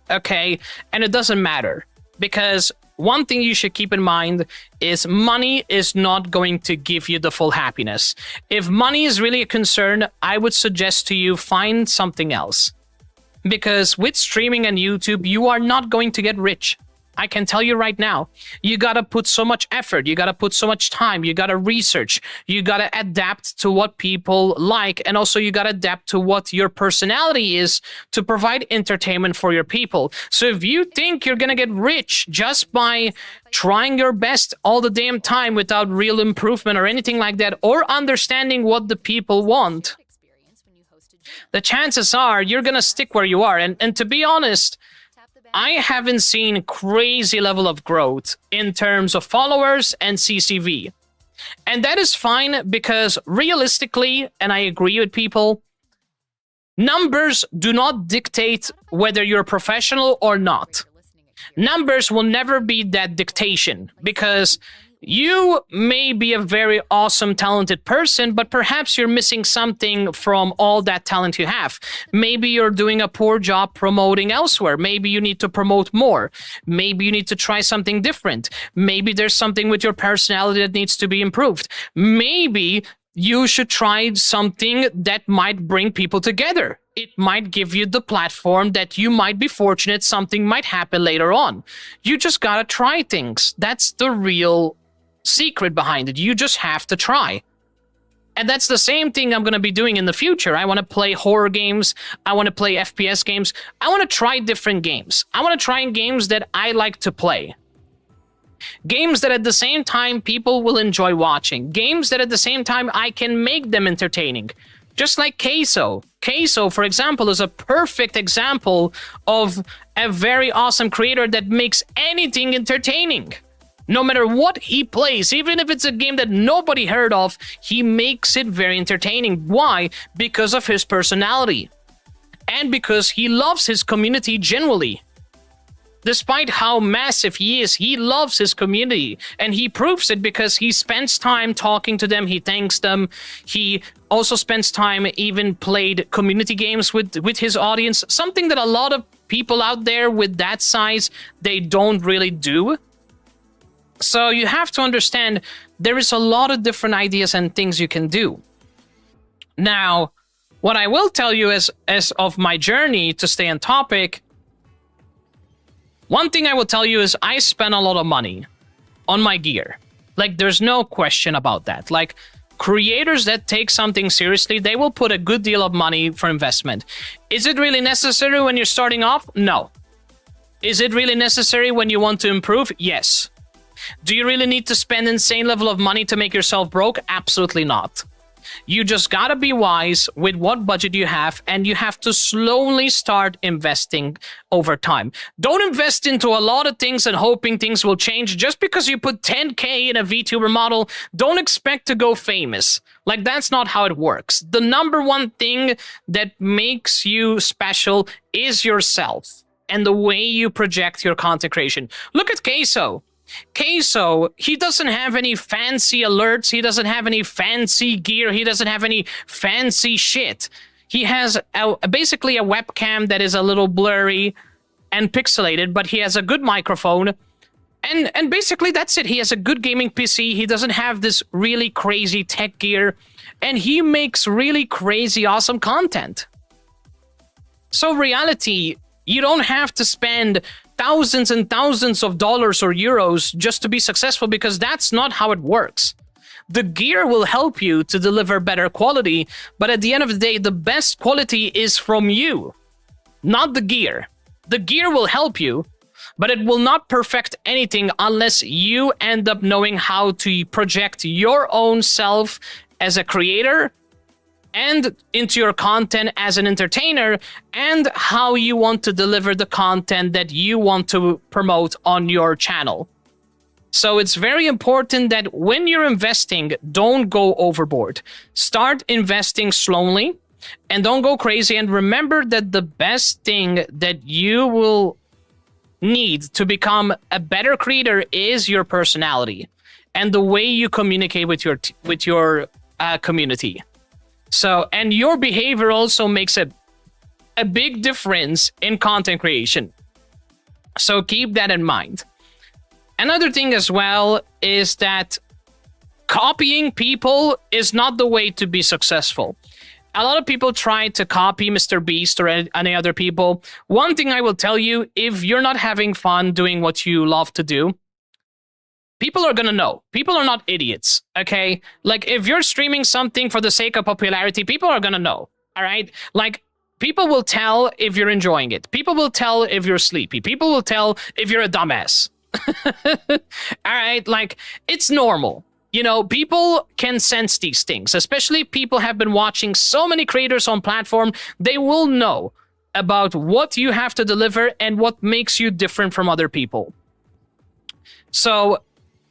Okay, and it doesn't matter. Because one thing you should keep in mind is money is not going to give you the full happiness. If money is really a concern, I would suggest to you find something else. Because with streaming and YouTube, you are not going to get rich. I can tell you right now, you gotta put so much effort, you gotta put so much time, you gotta research, you gotta adapt to what people like, and also you gotta adapt to what your personality is to provide entertainment for your people. So if you think you're gonna get rich just by trying your best all the damn time without real improvement or anything like that, or understanding what the people want, the chances are you're gonna stick where you are. And to be honest, I haven't seen crazy level of growth in terms of followers and CCV. And that is fine because realistically, and I agree with people, numbers do not dictate whether you're a professional or not. Numbers will never be that dictation because you may be a very awesome, talented person, but perhaps you're missing something from all that talent you have. Maybe you're doing a poor job promoting elsewhere. Maybe you need to promote more. Maybe you need to try something different. Maybe there's something with your personality that needs to be improved. Maybe you should try something that might bring people together. It might give you the platform that you might be fortunate something might happen later on. You just gotta try things. That's the real secret behind it. You just have to try. And that's the same thing I'm going to be doing in the future. I want to play horror games. I want to play FPS games. I want to try different games. I want to try games that I like to play. Games that at the same time people will enjoy watching. Games that at the same time I can make them entertaining. Just like Queso. Queso, for example, is a perfect example of a very awesome creator that makes anything entertaining. No matter what he plays, even if it's a game that nobody heard of, he makes it very entertaining. Why? Because of his personality. And because he loves his community genuinely. Despite how massive he is, he loves his community. And he proves it because he spends time talking to them, he thanks them. He also spends time, even played community games with his audience. Something that a lot of people out there with that size, they don't really do. So you have to understand there is a lot of different ideas and things you can do. Now, what I will tell you as of my journey to stay on topic, one thing I will tell you is I spend a lot of money on my gear. Like, there's no question about that. Like, creators that take something seriously, they will put a good deal of money for investment. Is it really necessary when you're starting off? No. Is it really necessary when you want to improve? Yes. Do you really need to spend insane level of money to make yourself broke? Absolutely not. You just gotta be wise with what budget you have, and you have to slowly start investing over time. Don't invest into a lot of things and hoping things will change. Just because you put 10K in a VTuber model, don't expect to go famous. Like, that's not how it works. The number one thing that makes you special is yourself and the way you project your content creation. Look at Queso. Queso, he doesn't have any fancy alerts, he doesn't have any fancy gear, he doesn't have any fancy shit. He has basically a webcam that is a little blurry and pixelated, but he has a good microphone. And basically that's it. He has a good gaming PC, he doesn't have this really crazy tech gear, and he makes really crazy awesome content. So reality, you don't have to spend thousands and thousands of dollars or euros just to be successful, because that's not how it works. The gear will help you to deliver better quality, but at the end of the day, the best quality is from you, not the gear. The gear will help you, but it will not perfect anything unless you end up knowing how to project your own self as a creator and into your content as an entertainer, and how you want to deliver the content that you want to promote on your channel. So it's very important that when you're investing, don't go overboard. Start investing slowly and don't go crazy. And remember that the best thing that you will need to become a better creator is your personality and the way you communicate with your community. So, and your behavior also makes a big difference in content creation. So keep that in mind. Another thing as well is that copying people is not the way to be successful. A lot of people try to copy Mr. Beast or any other people. One thing I will tell you, if you're not having fun doing what you love to do, people are gonna know. People are not idiots, okay? Like, if you're streaming something for the sake of popularity, people are gonna know, all right? Like, people will tell if you're enjoying it. People will tell if you're sleepy. People will tell if you're a dumbass. All right? Like, it's normal. You know, people can sense these things, especially people have been watching so many creators on platform. They will know about what you have to deliver and what makes you different from other people. So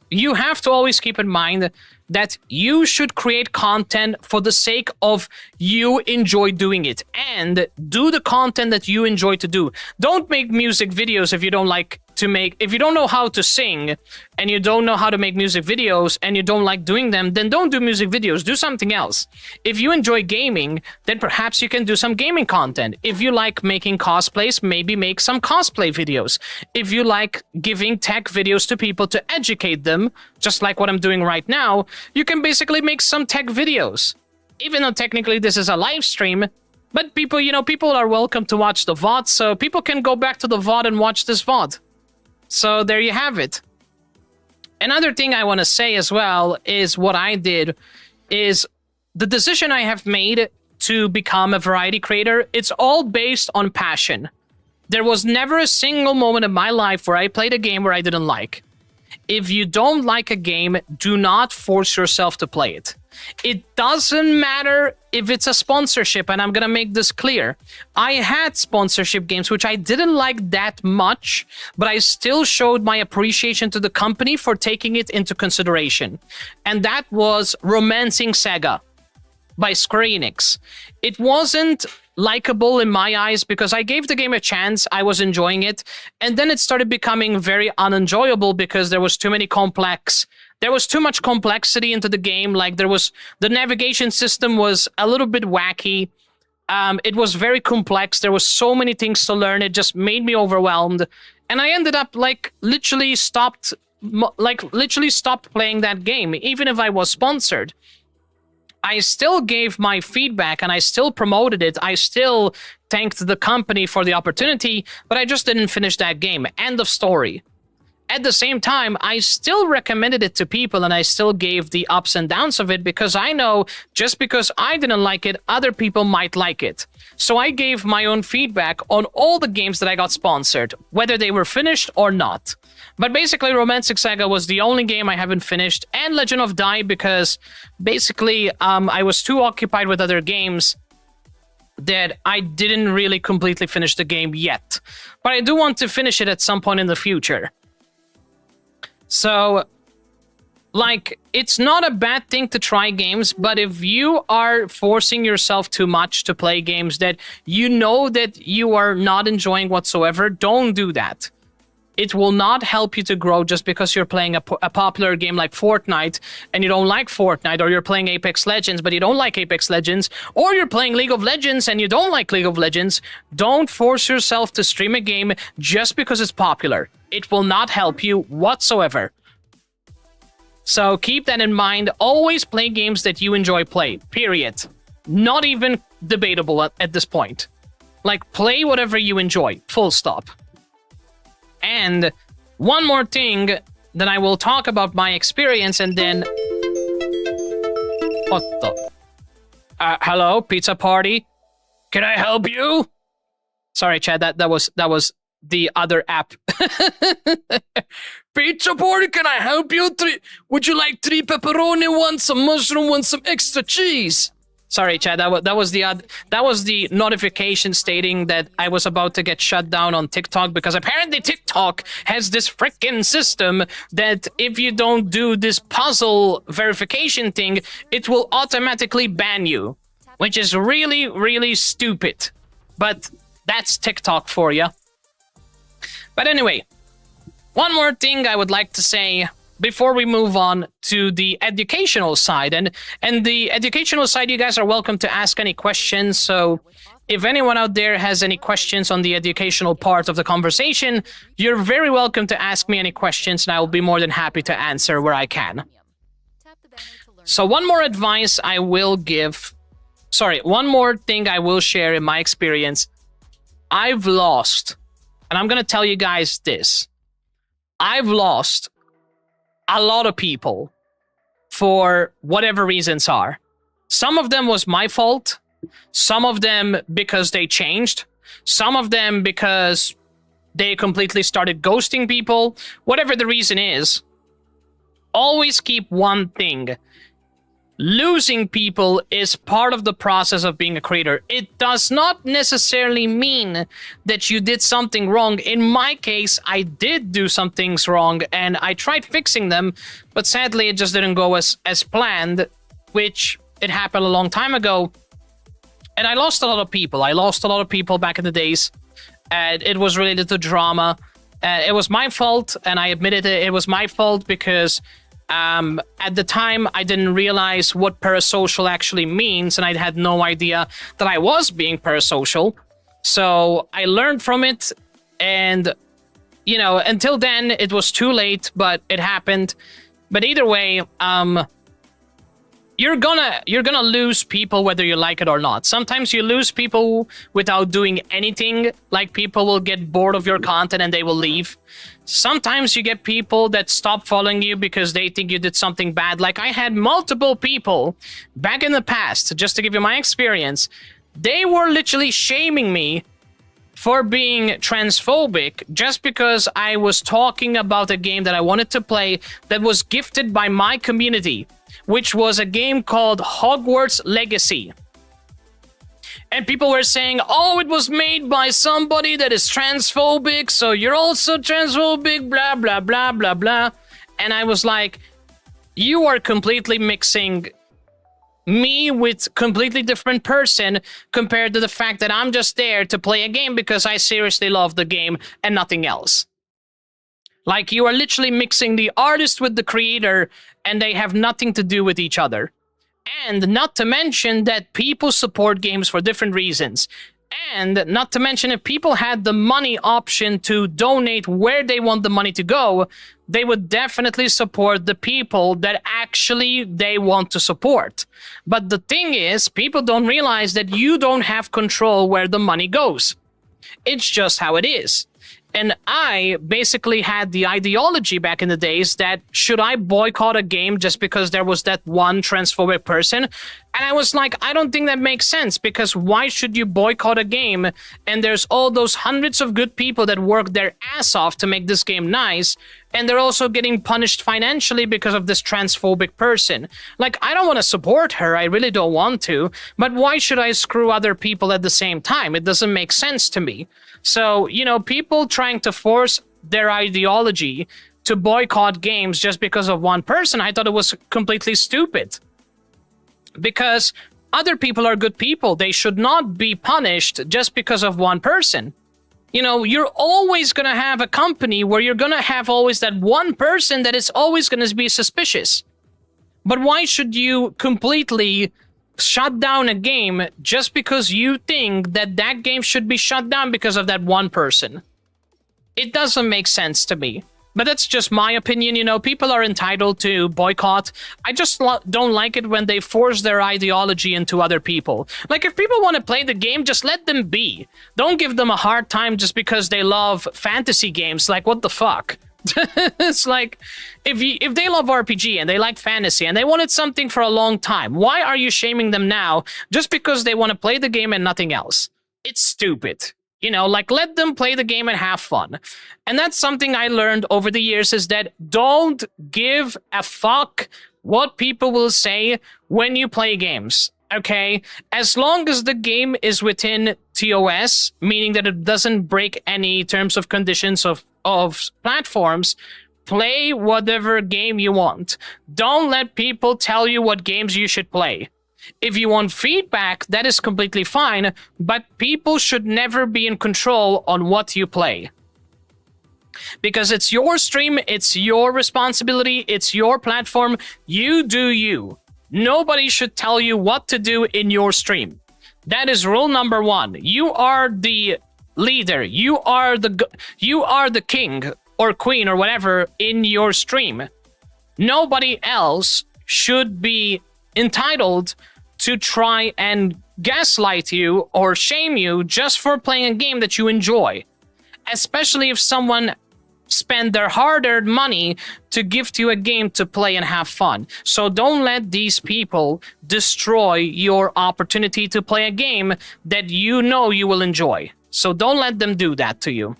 you have to always keep in mind that you should create content for the sake of you enjoy doing it, and do the content that you enjoy to do. Don't make music videos if you don't like to make, if you don't know how to sing and you don't know how to make music videos and you don't like doing them, then don't do music videos, do something else. If you enjoy gaming, then perhaps you can do some gaming content. If you like making cosplays, maybe make some cosplay videos. If you like giving tech videos to people to educate them, just like what I'm doing right now, you can basically make some tech videos. Even though technically this is a live stream, but people, you know, people are welcome to watch the VOD, so people can go back to the VOD and watch this VOD. So there you have it. Another thing I want to say as well is what I did is the decision I have made to become a variety creator. It's all based on passion. There was never a single moment in my life where I played a game where I didn't like. If you don't like a game, do not force yourself to play it. It doesn't matter if it's a sponsorship, and I'm gonna make this clear. I had sponsorship games which I didn't like that much, but I still showed my appreciation to the company for taking it into consideration. And that was Romancing Saga by Square Enix. It wasn't likable in my eyes because I gave the game a chance, I was enjoying it, and then it started becoming very unenjoyable because there was too much complexity into the game. Like, the navigation system was a little bit wacky. It was very complex. There was so many things to learn. It just made me overwhelmed. And I ended up literally stopped playing that game, even if I was sponsored. I still gave my feedback and I still promoted it. I still thanked the company for the opportunity, but I just didn't finish that game. End of story. At the same time, I still recommended it to people and I still gave the ups and downs of it because I know just because I didn't like it, other people might like it. So I gave my own feedback on all the games that I got sponsored, whether they were finished or not. But basically, Romantic Saga was the only game I haven't finished, and Legend of Dai, because basically I was too occupied with other games that I didn't really completely finish the game yet. But I do want to finish it at some point in the future. So, like, it's not a bad thing to try games, but if you are forcing yourself too much to play games that you know that you are not enjoying whatsoever, don't do that. It will not help you to grow just because you're playing a popular game like Fortnite and you don't like Fortnite, or you're playing Apex Legends but you don't like Apex Legends, or you're playing League of Legends and you don't like League of Legends. Don't force yourself to stream a game just because it's popular. It will not help you whatsoever. So keep that in mind. Always play games that you enjoy play, period. Not even debatable at this point. Like, play whatever you enjoy, full stop. And one more thing that I will talk about my experience, and then... What the... hello, pizza party? Can I help you? Sorry, Chad, that was the other app. Pizza party, can I help you? Would you like 3 pepperoni, 1 some mushroom, 1 some extra cheese? Sorry, Chad, that was the notification stating that I was about to get shut down on TikTok, because apparently TikTok has this freaking system that if you don't do this puzzle verification thing, it will automatically ban you, which is really, really stupid. But that's TikTok for you. But anyway, one more thing I would like to say before we move on to the educational side. And the educational side, you guys are welcome to ask any questions. So if anyone out there has any questions on the educational part of the conversation, you're very welcome to ask me any questions, and I will be more than happy to answer where I can. So one more advice I will give... Sorry, one more thing I will share in my experience. I've lost, and I'm going to tell you guys this. I've lost a lot of people for whatever reasons are. Some of them was my fault. Some of them because they changed. Some of them because they completely started ghosting people. Whatever the reason is, always keep one thing. Losing people is part of the process of being a creator. It does not necessarily mean that you did something wrong. In my case, I did do some things wrong, and I tried fixing them, but sadly it just didn't go as planned, which it happened a long time ago. And I lost a lot of people. I lost a lot of people back in the days, and it was related to drama. It was my fault, and I admitted it was my fault because... at the time, I didn't realize what parasocial actually means, and I had no idea that I was being parasocial. So I learned from it, and, you know, until then, it was too late, but it happened. But either way, you're gonna lose people whether you like it or not. Sometimes you lose people without doing anything, like people will get bored of your content and they will leave. Sometimes you get people that stop following you because they think you did something bad. Like, I had multiple people back in the past, just to give you my experience, they were literally shaming me for being transphobic just because I was talking about a game that I wanted to play that was gifted by my community, which was a game called Hogwarts Legacy. And people were saying, oh, it was made by somebody that is transphobic, so you're also transphobic, blah, blah, blah, blah, blah. And I was like, you are completely mixing me with completely different person compared to the fact that I'm just there to play a game because I seriously love the game and nothing else. Like, you are literally mixing the artist with the creator, and they have nothing to do with each other. And not to mention that people support games for different reasons. And not to mention, if people had the money option to donate where they want the money to go, they would definitely support the people that actually they want to support. But the thing is, people don't realize that you don't have control where the money goes. It's just how it is. And I basically had the ideology back in the days that should I boycott a game just because there was that one transphobic person? And I was like, I don't think that makes sense, because why should you boycott a game and there's all those hundreds of good people that work their ass off to make this game nice, and they're also getting punished financially because of this transphobic person? Like, I don't want to support her, I really don't want to, but why should I screw other people at the same time? It doesn't make sense to me. So, you know, people trying to force their ideology to boycott games just because of one person, I thought it was completely stupid. Because other people are good people. They should not be punished just because of one person. You know, you're always going to have a company where you're going to have always that one person that is always going to be suspicious. But why should you completely shut down a game just because you think that that game should be shut down because of that one person? It doesn't make sense to me. But that's just my opinion, you know, people are entitled to boycott. I just don't like it when they force their ideology into other people. Like, if people want to play the game, just let them be. Don't give them a hard time just because they love fantasy games. Like, what the fuck? It's like, if they love RPG and they like fantasy and they wanted something for a long time, why are you shaming them now just because they want to play the game and nothing else? It's stupid. You know, like, let them play the game and have fun. And that's something I learned over the years, is that don't give a fuck what people will say when you play games, okay? As long as the game is within TOS, meaning that it doesn't break any terms of conditions of platforms, play whatever game you want. Don't let people tell you what games you should play. If you want feedback, that is completely fine, but people should never be in control on what you play. Because it's your stream, it's your responsibility, it's your platform, you do you. Nobody should tell you what to do in your stream. That is rule number one. You are the leader, you are the king or queen or whatever in your stream. Nobody else should be entitled to try and gaslight you or shame you just for playing a game that you enjoy. Especially if someone spent their hard-earned money to gift you a game to play and have fun. So don't let these people destroy your opportunity to play a game that you know you will enjoy. So don't let them do that to you.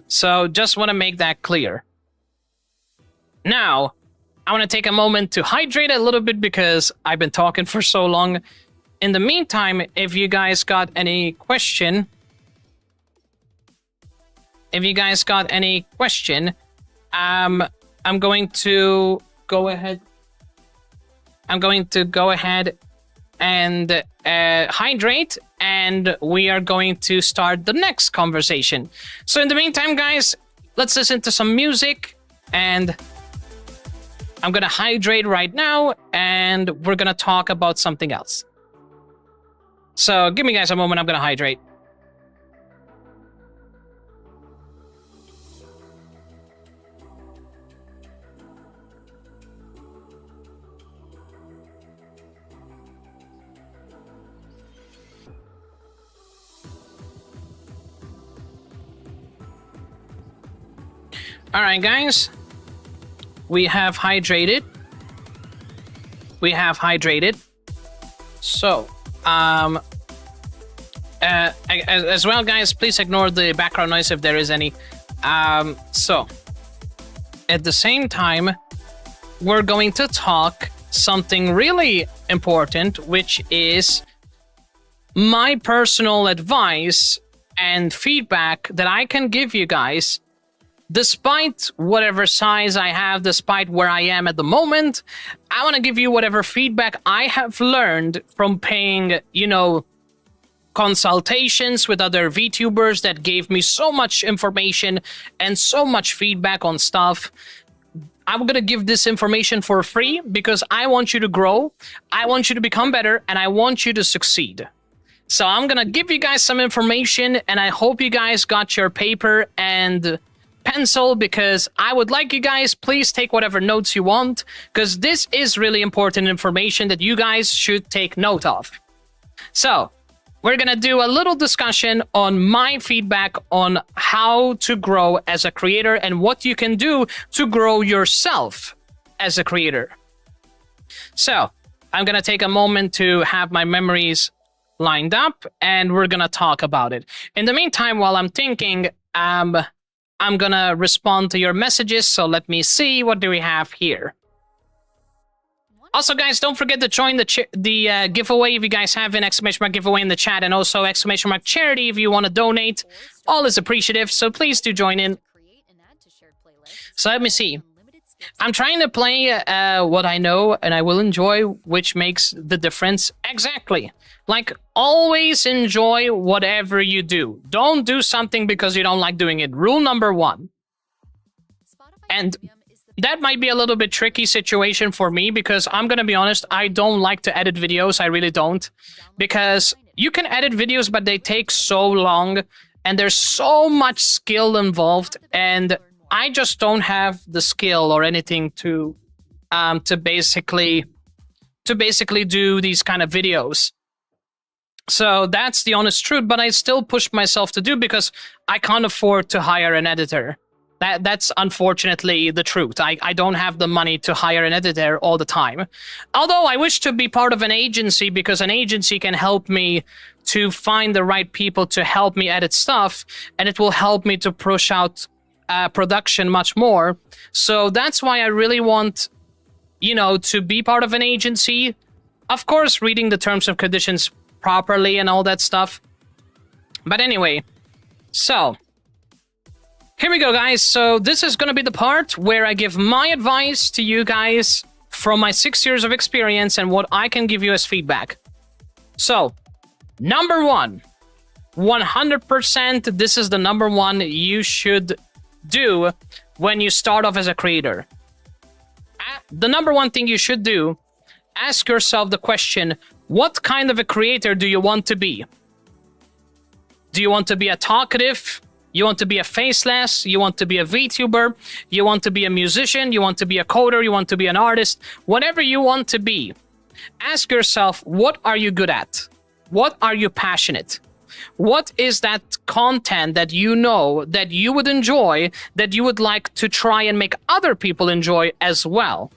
So just want to make that clear. Now, I want to take a moment to hydrate a little bit because I've been talking for so long. In the meantime, if you guys got any question, I'm going to go ahead. And hydrate, and we are going to start the next conversation. So in the meantime, guys, let's listen to some music, and I'm gonna hydrate right now, and we're gonna talk about something else. So give me guys a moment, I'm gonna hydrate. Alright guys, we have hydrated. So, as well guys, please ignore the background noise if there is any. So, at the same time, we're going to talk something really important, which is my personal advice and feedback that I can give you guys. Despite whatever size I have, despite where I am at the moment, I want to give you whatever feedback I have learned from paying, you know, consultations with other VTubers that gave me so much information and so much feedback on stuff. I'm going to give this information for free because I want you to grow, I want you to become better, and I want you to succeed. So I'm going to give you guys some information, and I hope you guys got your paper and pencil, because I would like you guys, please take whatever notes you want, because this is really important information that you guys should take note of. So, we're gonna do a little discussion on my feedback on how to grow as a creator and what you can do to grow yourself as a creator. So, I'm gonna take a moment to have my memories lined up, and we're gonna talk about it. In the meantime, while I'm thinking, I'm gonna respond to your messages, so let me see, what do we have here? Also, guys, don't forget to join the giveaway if you guys have an ! Giveaway in the chat, and also ! Charity if you want to donate. All is appreciative, so please do join in. So let me see. I'm trying to play what I know and I will enjoy, which makes the difference. Exactly. Like, always enjoy whatever you do. Don't do something because you don't like doing it. Rule number 1. And that might be a little bit tricky situation for me because I'm gonna be honest, I don't like to edit videos. I really don't. Because you can edit videos, but they take so long and there's so much skill involved, and I just don't have the skill or anything to basically do these kind of videos. So that's the honest truth, but I still push myself to do because I can't afford to hire an editor. That's unfortunately the truth. I don't have the money to hire an editor all the time. Although I wish to be part of an agency because an agency can help me to find the right people to help me edit stuff, and it will help me to push out production much more. So that's why I really want, to be part of an agency. Of course, reading the terms and conditions properly and all that stuff. But anyway, so here we go, guys. So this is going to be the part where I give my advice to you guys from my 6 years of experience and what I can give you as feedback. So, number 1, 100%, this is the number 1 you should do when you start off as a creator. The number 1 thing you should do, ask yourself the question, what kind of a creator do you want to be? Do you want to be a talkative? You want to be a faceless? You want to be a VTuber? You want to be a musician? You want to be a coder? You want to be an artist? Whatever you want to be, ask yourself, what are you good at? What are you passionate? What is that content that you know that you would enjoy, that you would like to try and make other people enjoy as well?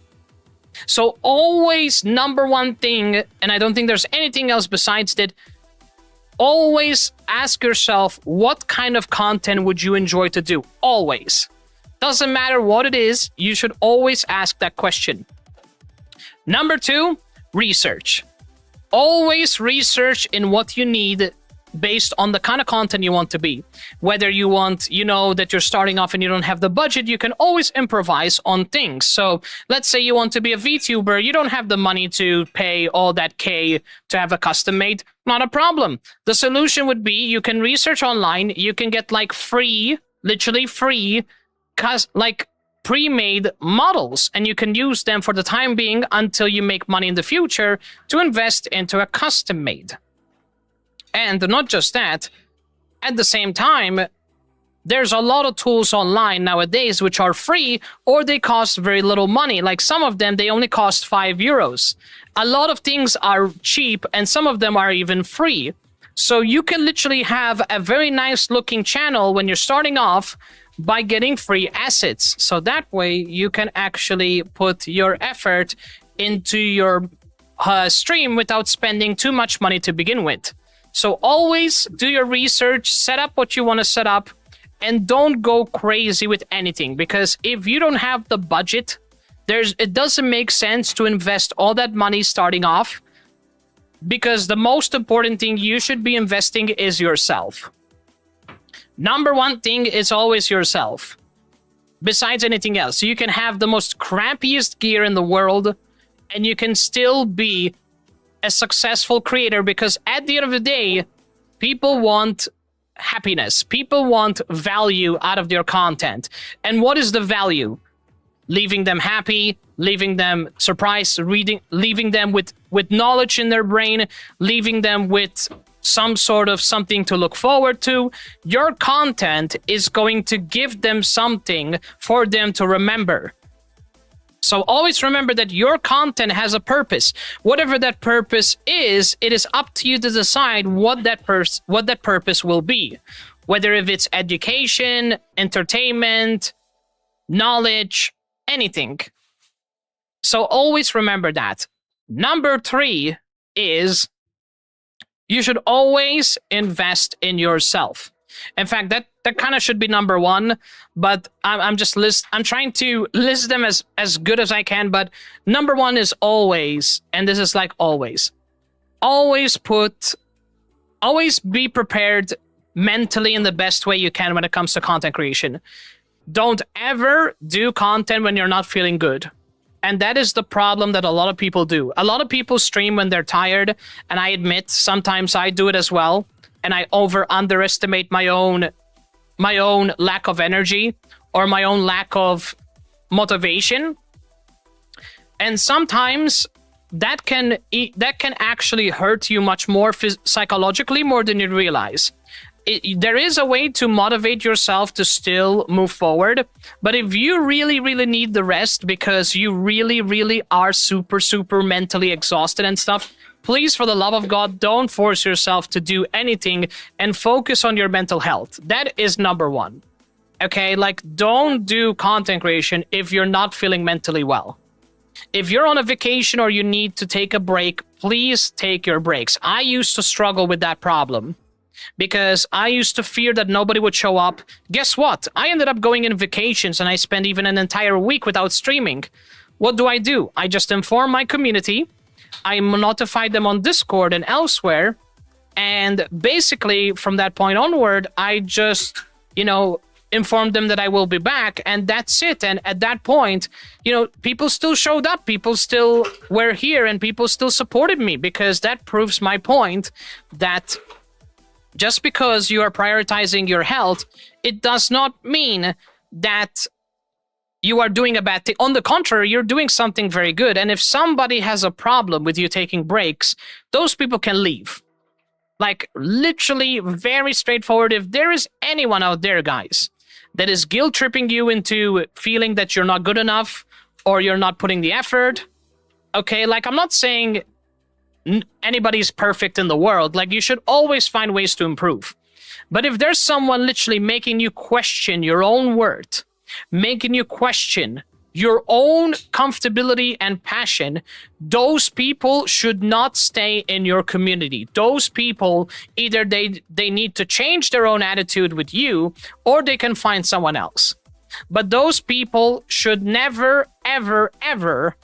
So always, number 1 thing, and I don't think there's anything else besides that, always ask yourself, what kind of content would you enjoy to do? Always. Doesn't matter what it is, you should always ask that question. Number 2, research. Always research in what you need based on the kind of content you want to be. Whether you want, that you're starting off and you don't have the budget, you can always improvise on things. So let's say you want to be a VTuber, you don't have the money to pay all that K to have a custom made, not a problem. The solution would be you can research online, you can get like free, literally free, pre-made models, and you can use them for the time being until you make money in the future to invest into a custom made. And not just that, at the same time, there's a lot of tools online nowadays which are free or they cost very little money. Like some of them, they only cost 5 euros. A lot of things are cheap and some of them are even free. So you can literally have a very nice looking channel when you're starting off by getting free assets. So that way you can actually put your effort into your stream without spending too much money to begin with. So always do your research, set up what you want to set up, and don't go crazy with anything. Because if you don't have the budget, it doesn't make sense to invest all that money starting off. Because the most important thing you should be investing is yourself. Number 1 thing is always yourself. Besides anything else. You can have the most crappiest gear in the world, and you can still be a successful creator, because at the end of the day, people want happiness. People want value out of their content. And what is the value? Leaving them happy, leaving them surprised, leaving them with knowledge in their brain, leaving them with some sort of something to look forward to. Your content is going to give them something for them to remember. So always remember that your content has a purpose. Whatever that purpose is, it is up to you to decide what that purpose will be. Whether if it's education, entertainment, knowledge, anything. So always remember that. Number 3 is you should always invest in yourself. In fact, that kind of should be number 1, but I'm trying to list them as good as I can. But number 1 is always, and this is like always be prepared mentally in the best way you can when it comes to content creation. Don't ever do content when you're not feeling good. And that is the problem that a lot of people do. A lot of people stream when they're tired, and I admit sometimes I do it as well, and I underestimate my own lack of energy or my own lack of motivation. And sometimes that can actually hurt you much more psychologically more than you realize. There is a way to motivate yourself to still move forward, but if you really, really need the rest because you really, really are super, super mentally exhausted and stuff, please, for the love of God, don't force yourself to do anything and focus on your mental health. That is number 1. Okay, like, don't do content creation if you're not feeling mentally well. If you're on a vacation or you need to take a break, please take your breaks. I used to struggle with that problem because I used to fear that nobody would show up. Guess what? I ended up going in vacations and I spent even an entire week without streaming. What do? I just inform my community. I notified them on Discord and elsewhere. And basically, from that point onward, I just, informed them that I will be back, and that's it. And at that point, people still showed up, people still were here, and people still supported me, because that proves my point that just because you are prioritizing your health, it does not mean that you are doing a bad thing. On the contrary, you're doing something very good. And if somebody has a problem with you taking breaks, those people can leave. Like, literally, very straightforward. If there is anyone out there, guys, that is guilt-tripping you into feeling that you're not good enough or you're not putting the effort, okay, like, I'm not saying anybody's perfect in the world. Like, you should always find ways to improve. But if there's someone literally making you question your own worth, making you question your own comfortability and passion, those people should not stay in your community. Those people, either they need to change their own attitude with you, or they can find someone else. But those people should never, ever, ever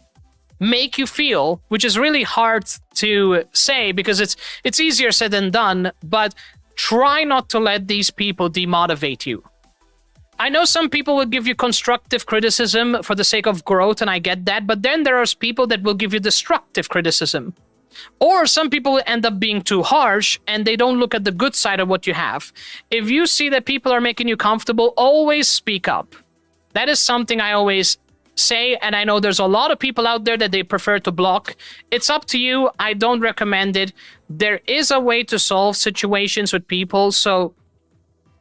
make you feel, which is really hard to say because it's easier said than done, but try not to let these people demotivate you. I know some people will give you constructive criticism for the sake of growth, and I get that, but then there are people that will give you destructive criticism. Or some people will end up being too harsh, and they don't look at the good side of what you have. If you see that people are making you comfortable, always speak up. That is something I always say, and I know there's a lot of people out there that they prefer to block. It's up to you. I don't recommend it. There is a way to solve situations with people, so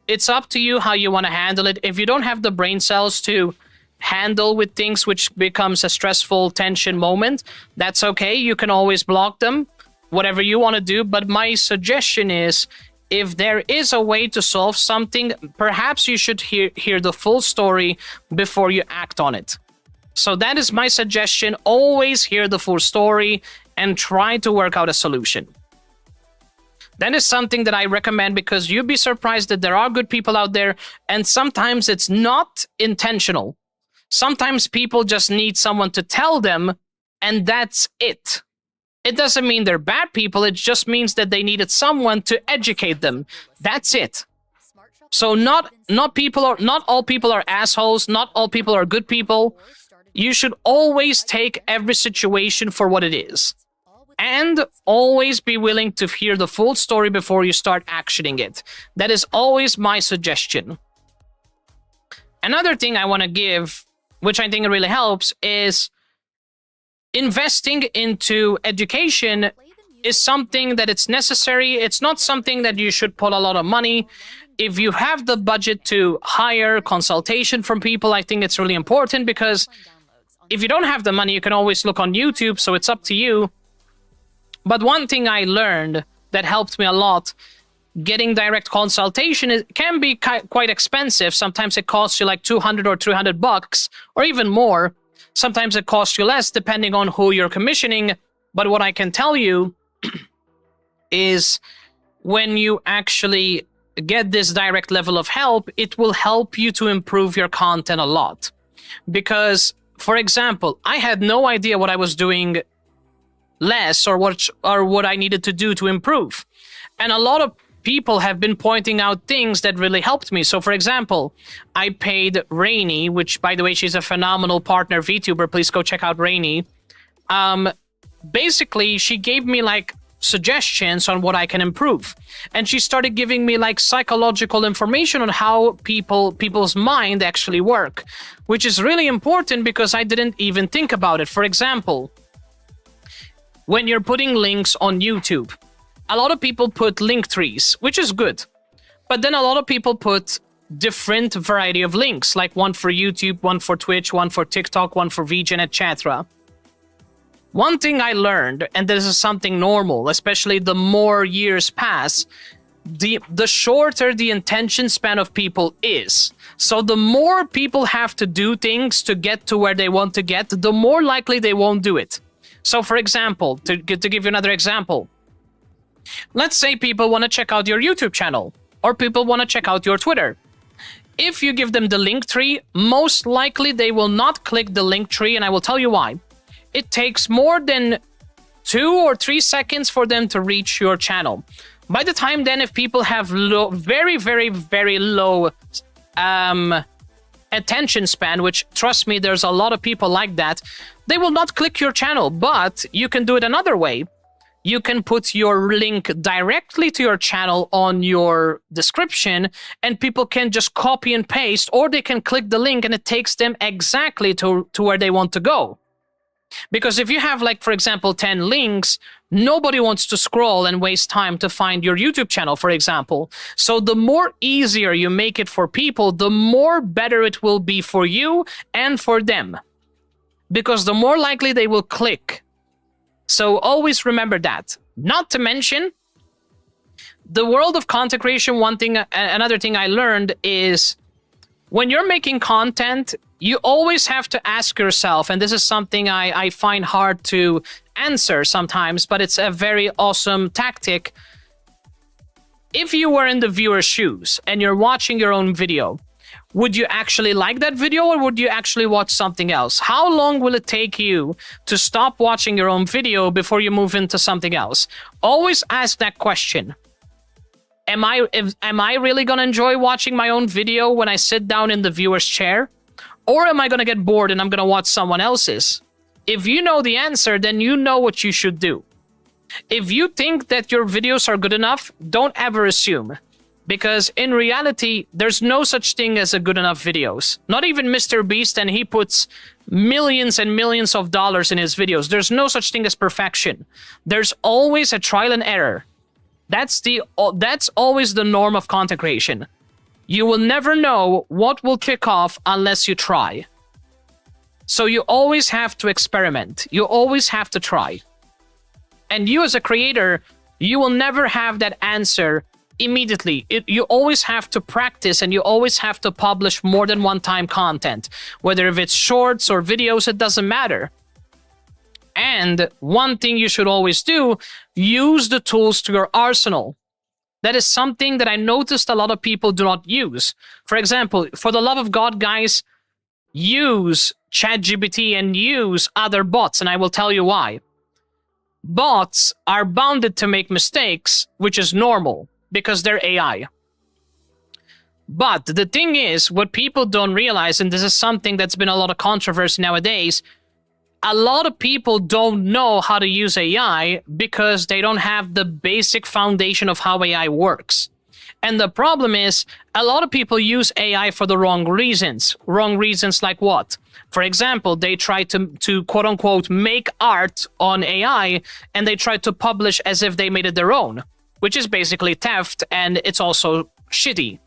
it's up to you how you want to handle it. If you don't have the brain cells to handle with things which becomes a stressful tension moment, that's okay. You can always block them, whatever you want to do. But my suggestion is, if there is a way to solve something, perhaps you should hear the full story before you act on it. So that is my suggestion. Always hear the full story and try to work out a solution. That is something that I recommend, because you'd be surprised that there are good people out there, and sometimes it's not intentional. Sometimes people just need someone to tell them, and that's it. It doesn't mean they're bad people, it just means that they needed someone to educate them. That's it. So not all people are assholes, not all people are good people. You should always take every situation for what it is. And always be willing to hear the full story before you start actioning it. That is always my suggestion. Another thing I want to give, which I think really helps, is investing into education is something that it's necessary. It's not something that you should put a lot of money. If you have the budget to hire consultation from people, I think it's really important, because if you don't have the money, you can always look on YouTube, so it's up to you. But one thing I learned that helped me a lot, getting direct consultation can be quite expensive. Sometimes it costs you like $200 or $300 or even more. Sometimes it costs you less depending on who you're commissioning. But what I can tell you is when you actually get this direct level of help, it will help you to improve your content a lot. Because, for example, I had no idea what I was doing less or what I needed to do to improve. And a lot of people have been pointing out things that really helped me. So, for example, I paid Rainy, which, by the way, she's a phenomenal partner VTuber. Please go check out Rainy. Basically, she gave me like suggestions on what I can improve. And she started giving me like psychological information on how people's mind actually work, which is really important because I didn't even think about it. For example, when you're putting links on YouTube, a lot of people put link trees, which is good. But then a lot of people put different variety of links, like one for YouTube, one for Twitch, one for TikTok, one for VGen, etc. One thing I learned, and this is something normal, especially the more years pass, the shorter the attention span of people is. So the more people have to do things to get to where they want to get, the more likely they won't do it. So for example, to give you another example, let's say people want to check out your YouTube channel, or people want to check out your Twitter. If you give them the link tree, most likely they will not click the link tree, and I will tell you why. It takes more than 2 or 3 seconds for them to reach your channel. By the time then, if people have very, very, very low attention span, which, trust me, there's a lot of people like that, they will not click your channel. But you can do it another way. You can put your link directly to your channel on your description, and people can just copy and paste, or they can click the link and it takes them exactly to where they want to go. Because if you have, like, for example, 10 links, nobody wants to scroll and waste time to find your YouTube channel, for example. So the more easier you make it for people, the more better it will be for you and for them. Because the more likely they will click. So always remember that. Not to mention, the world of content creation, another thing I learned is when you're making content, you always have to ask yourself, and this is something I find hard to answer sometimes, but it's a very awesome tactic. If you were in the viewer's shoes and you're watching your own video, would you actually like that video, or would you actually watch something else? How long will it take you to stop watching your own video before you move into something else? Always ask that question. Am I really gonna enjoy watching my own video when I sit down in the viewer's chair? Or am I gonna get bored and I'm gonna watch someone else's? If you know the answer, then you know what you should do. If you think that your videos are good enough, don't ever assume. Because in reality, there's no such thing as a good enough videos. Not even Mr. Beast, and he puts millions and millions of dollars in his videos. There's no such thing as perfection. There's always a trial and error. That's always the norm of content creation. You will never know what will kick off unless you try. So you always have to experiment. You always have to try. And you as a creator, you will never have that answer immediately. You always have to practice, and you always have to publish more than one time content. Whether if it's shorts or videos, it doesn't matter. And one thing you should always do, use the tools to your arsenal. That is something that I noticed a lot of people do not use. For example, for the love of God, guys, use ChatGPT and use other bots, and I will tell you why. Bots are bounded to make mistakes, which is normal, because they're AI. But the thing is, what people don't realize, and this is something that's been a lot of controversy nowadays, a lot of people don't know how to use AI because they don't have the basic foundation of how AI works. And the problem is, a lot of people use AI for the wrong reasons. Wrong reasons like what? For example, they try to quote-unquote make art on AI, and they try to publish as if they made it their own, which is basically theft, and it's also shitty,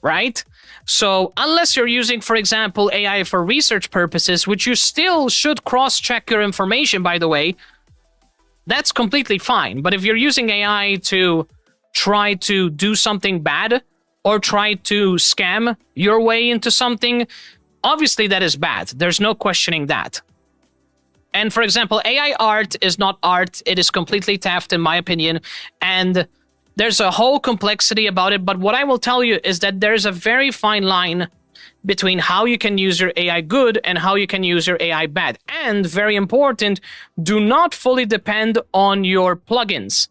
right? So unless you're using, for example, AI for research purposes, which you still should cross-check your information, by the way, that's completely fine. But if you're using AI to try to do something bad or try to scam your way into something, obviously that is bad. There's no questioning that. And for example, AI art is not art. It is completely theft, in my opinion. And there's a whole complexity about it. But what I will tell you is that there's a very fine line between how you can use your AI good and how you can use your AI bad. And very important, do not fully depend on your plugins.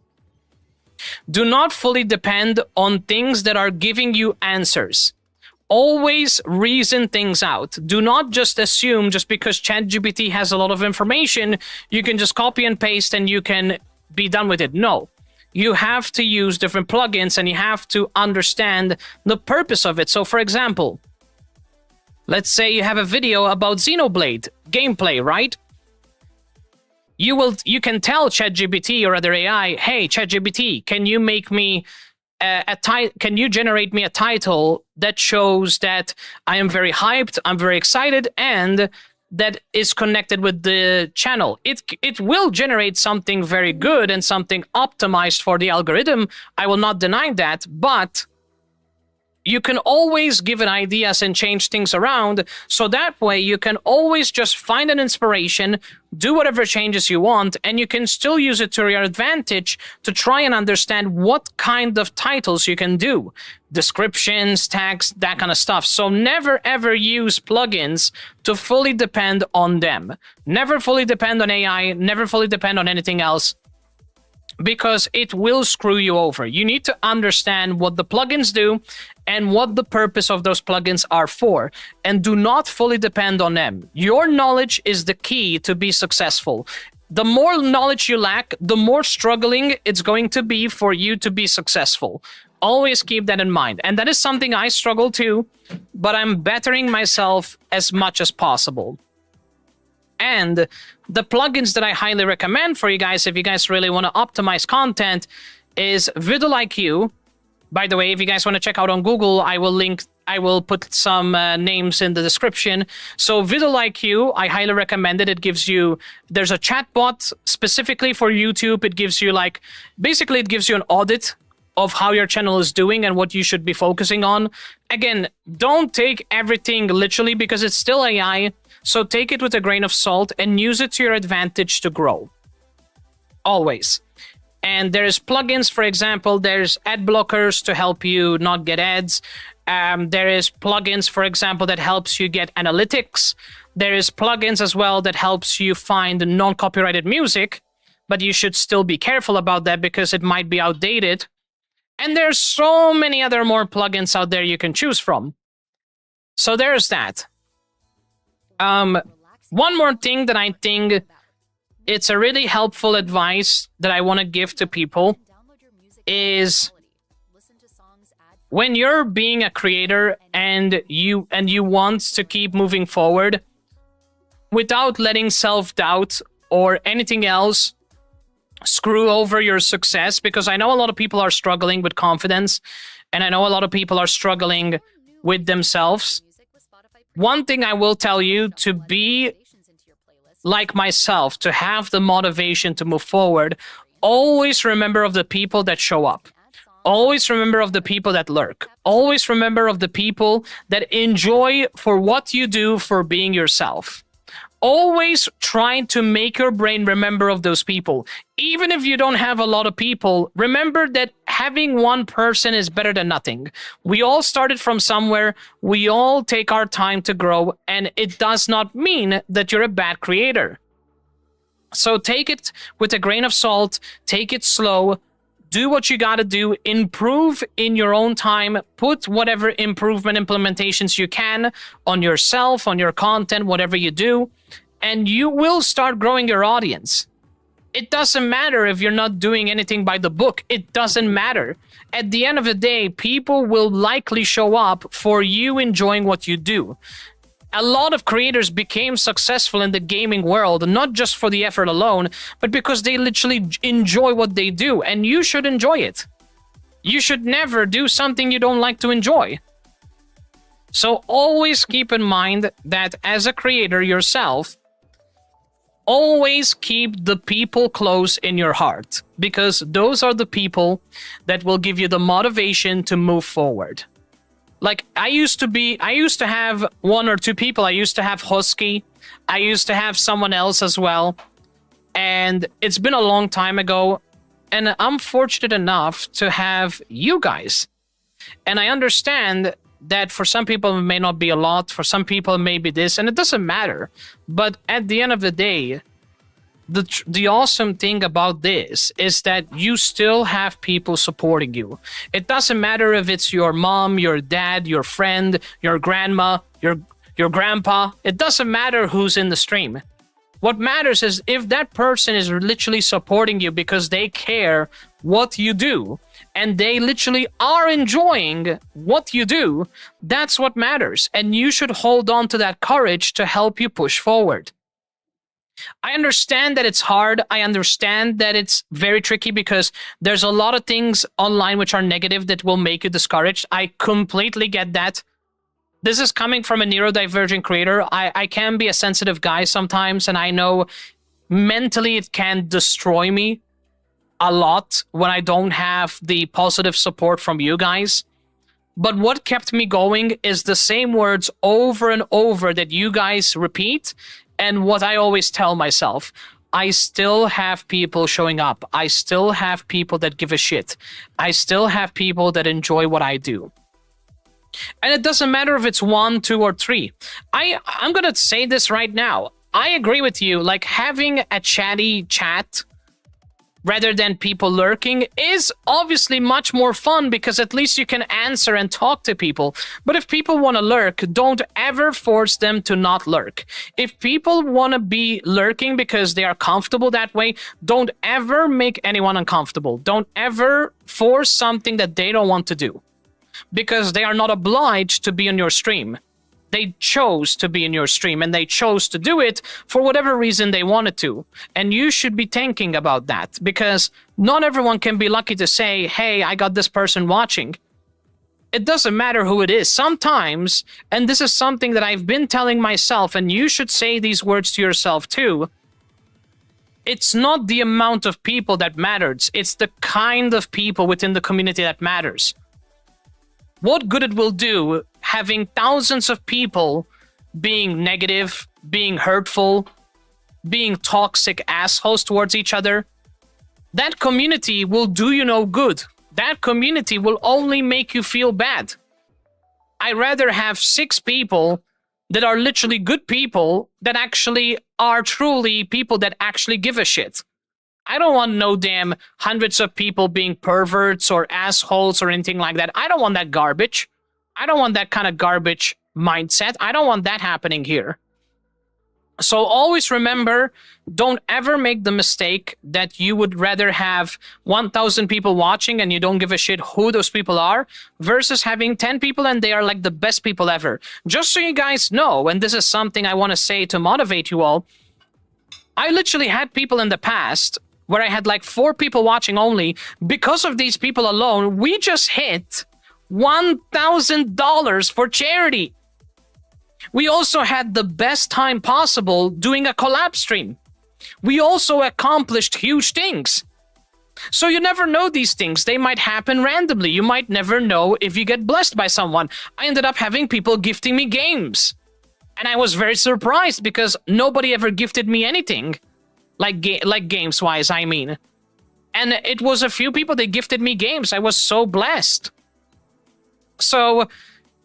Do not fully depend on things that are giving you answers. Always reason things out. Do not just assume just because ChatGPT has a lot of information, you can just copy and paste and you can be done with it. No. You have to use different plugins and you have to understand the purpose of it. So for example, let's say you have a video about Xenoblade gameplay, right? You can tell ChatGPT or other AI, hey, ChatGPT, can you make me can you generate me a title that shows that I am very hyped, I'm very excited, and that is connected with the channel? It will generate something very good and something optimized for the algorithm. I will not deny that, but you can always give it ideas and change things around, so that way you can always just find an inspiration, do whatever changes you want, and you can still use it to your advantage to try and understand what kind of titles you can do. Descriptions, tags, that kind of stuff. So never ever use plugins to fully depend on them. Never fully depend on AI, never fully depend on anything else, because it will screw you over. You need to understand what the plugins do and what the purpose of those plugins are for, and do not fully depend on them. Your knowledge is the key to be successful. The more knowledge you lack, the more struggling it's going to be for you to be successful. Always keep that in mind. And that is something I struggle too, but I'm bettering myself as much as possible. And the plugins that I highly recommend for you guys, if you guys really want to optimize content, is VidIQ. By the way, if you guys want to check out on Google, I will put some names in the description. So VidIQ, I highly recommend it. It gives you, there's a chatbot specifically for YouTube. It gives you basically it gives you an audit of how your channel is doing and what you should be focusing on. Again, don't take everything literally because it's still AI. So take it with a grain of salt and use it to your advantage to grow. Always. And there's plugins, for example, there's ad blockers to help you not get ads. There is plugins, for example, that helps you get analytics. There is plugins as well that helps you find non-copyrighted music, but you should still be careful about that because it might be outdated. And there's so many other more plugins out there you can choose from. So there's that. One more thing that I think it's a really helpful advice that I want to give to people is when you're being a creator and you want to keep moving forward without letting self-doubt or anything else screw over your success, because I know a lot of people are struggling with confidence and I know a lot of people are struggling with themselves. One thing I will tell you, to be like myself, to have the motivation to move forward, always remember of the people that show up. Always remember of the people that lurk. Always remember of the people that enjoy for what you do, for being yourself. Always try to make your brain remember of those people. Even if you don't have a lot of people, remember that having one person is better than nothing. We all started from somewhere. We all take our time to grow, and it does not mean that you're a bad creator. So take it with a grain of salt, take it slow, do what you gotta do, improve in your own time, put whatever improvement implementations you can on yourself, on your content, whatever you do, and you will start growing your audience. It doesn't matter if you're not doing anything by the book. It doesn't matter. At the end of the day, people will likely show up for you enjoying what you do. A lot of creators became successful in the gaming world, not just for the effort alone, but because they literally enjoy what they do, and you should enjoy it. You should never do something you don't like to enjoy. So always keep in mind that as a creator yourself, always keep the people close in your heart, because those are the people that will give you the motivation to move forward. Like, I used to have 1 or 2 people. I used to have Husky. I used to have someone else as well. And it's been a long time ago. And I'm fortunate enough to have you guys. And I understand that for some people it may not be a lot. For some people it may be this. And it doesn't matter. But at the end of the day, the awesome thing about this is that you still have people supporting you. It doesn't matter if it's your mom, your dad, your friend, your grandma, your grandpa. It doesn't matter who's in the stream. What matters is if that person is literally supporting you because they care what you do and they literally are enjoying what you do, that's what matters. And you should hold on to that courage to help you push forward. I understand that it's hard. I understand that it's very tricky because there's a lot of things online which are negative that will make you discouraged. I completely get that. This is coming from a neurodivergent creator. I can be a sensitive guy sometimes, and I know mentally it can destroy me a lot when I don't have the positive support from you guys. But what kept me going is the same words over and over that you guys repeat. And what I always tell myself, I still have people showing up. I still have people that give a shit. I still have people that enjoy what I do. And it doesn't matter if it's 1, 2, or 3. I'm going to say this right now. I agree with you. Like, having a chatty chat rather than people lurking is obviously much more fun because at least you can answer and talk to people. But if people want to lurk, don't ever force them to not lurk. If people want to be lurking because they are comfortable that way, don't ever make anyone uncomfortable. Don't ever force something that they don't want to do because they are not obliged to be on your stream. They chose to be in your stream and they chose to do it for whatever reason they wanted to. And you should be thinking about that because not everyone can be lucky to say, hey, I got this person watching. It doesn't matter who it is. Sometimes, and this is something that I've been telling myself, and you should say these words to yourself too, it's not the amount of people that matters. It's the kind of people within the community that matters. What good it will do having thousands of people being negative, being hurtful, being toxic assholes towards each other? That community will do you no good. That community will only make you feel bad. I'd rather have 6 people that are literally good people that actually are truly people that actually give a shit. I don't want no damn hundreds of people being perverts or assholes or anything like that. I don't want that garbage. I don't want that kind of garbage mindset. I don't want that happening here. So always remember, don't ever make the mistake that you would rather have 1,000 people watching and you don't give a shit who those people are versus having 10 people and they are like the best people ever. Just so you guys know, and this is something I want to say to motivate you all, I literally had people in the past where I had like 4 people watching only. Because of these people alone, we just hit $1,000 for charity. We also had the best time possible doing a collab stream. We also accomplished huge things. So you never know these things. They might happen randomly. You might never know if you get blessed by someone. I ended up having people gifting me games. And I was very surprised because nobody ever gifted me anything. Like games-wise, I mean. And it was a few people that gifted me games. I was so blessed. So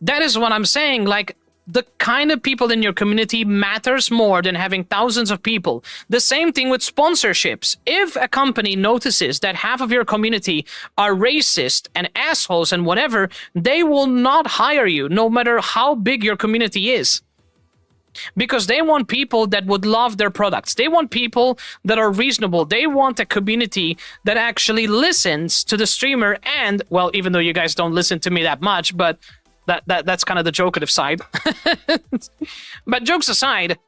that is what I'm saying. Like, the kind of people in your community matters more than having thousands of people. The same thing with sponsorships. If a company notices that half of your community are racist and assholes and whatever, they will not hire you, no matter how big your community is. Because they want people that would love their products. They want people that are reasonable. They want a community that actually listens to the streamer and, well, even though you guys don't listen to me that much, but that's kind of the jokative side. But jokes aside,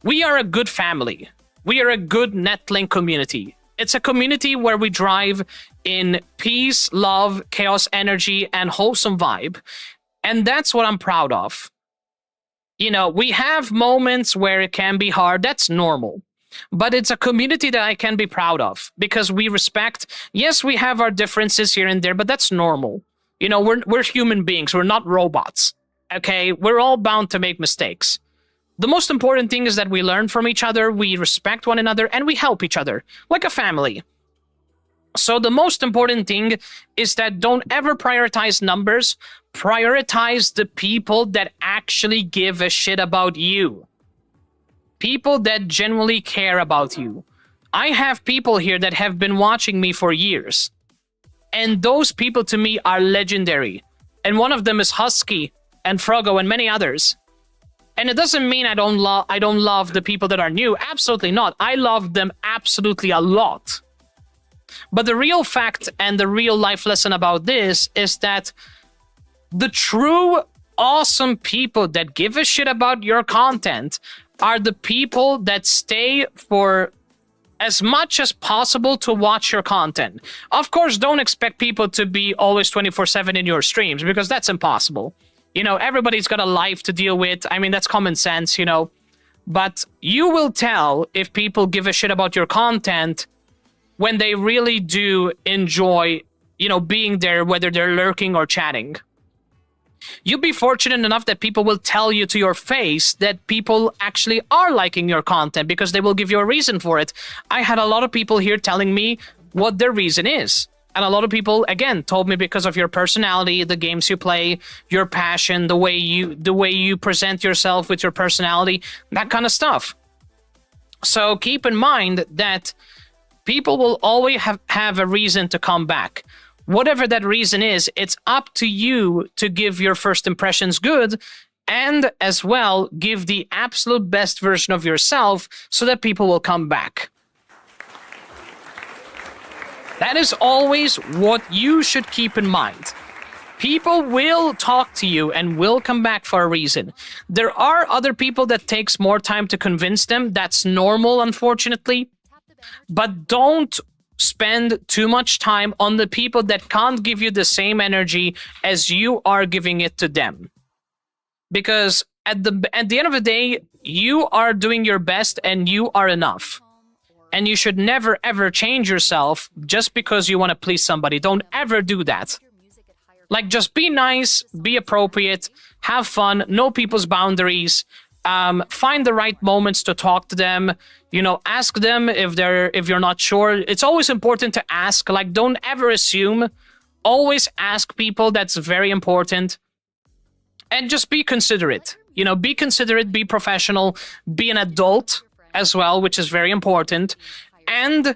we are a good family. We are a good Netlink community. It's a community where we drive in peace, love, chaos energy, and wholesome vibe. And that's what I'm proud of. You know, we have moments where it can be hard. That's normal. But it's a community that I can be proud of because we respect. Yes, we have our differences here and there, but that's normal. You know, we're human beings. We're not robots. Okay? We're all bound to make mistakes. The most important thing is that we learn from each other, we respect one another, and we help each other, like a family. So the most important thing is that don't ever prioritize numbers. Prioritize the people that actually give a shit about you. People that genuinely care about you. I have people here that have been watching me for years. And those people to me are legendary. And one of them is Husky and Frogo and many others. And it doesn't mean I don't love the people that are new. Absolutely not. I love them absolutely a lot. But the real fact and the real life lesson about this is that the true awesome people that give a shit about your content are the people that stay for as much as possible to watch your content. Of course, don't expect people to be always 24/7 in your streams, because that's impossible. You know, everybody's got a life to deal with. I mean, that's common sense, you know. But you will tell if people give a shit about your content when they really do enjoy, you know, being there, whether they're lurking or chatting. You'll be fortunate enough that people will tell you to your face that people actually are liking your content because they will give you a reason for it. I had a lot of people here telling me what their reason is. And a lot of people, again, told me because of your personality, the games you play, your passion, the way you present yourself with your personality, that kind of stuff. So keep in mind that people will always have a reason to come back. Whatever that reason is, it's up to you to give your first impressions good and as well give the absolute best version of yourself so that people will come back. That is always what you should keep in mind. People will talk to you and will come back for a reason. There are other people that takes more time to convince them. That's normal, unfortunately. But don't spend too much time on the people that can't give you the same energy as you are giving it to them. Because at the end of the day, you are doing your best and you are enough. And you should never, ever change yourself just because you want to please somebody. Don't ever do that. Like, just be nice, be appropriate, have fun, know people's boundaries, find the right moments to talk to them, you know, ask them if you're not sure. It's always important to ask. Like, don't ever assume. Always ask people. That's very important. And just be considerate. You know, be considerate, be professional, be an adult as well, which is very important, and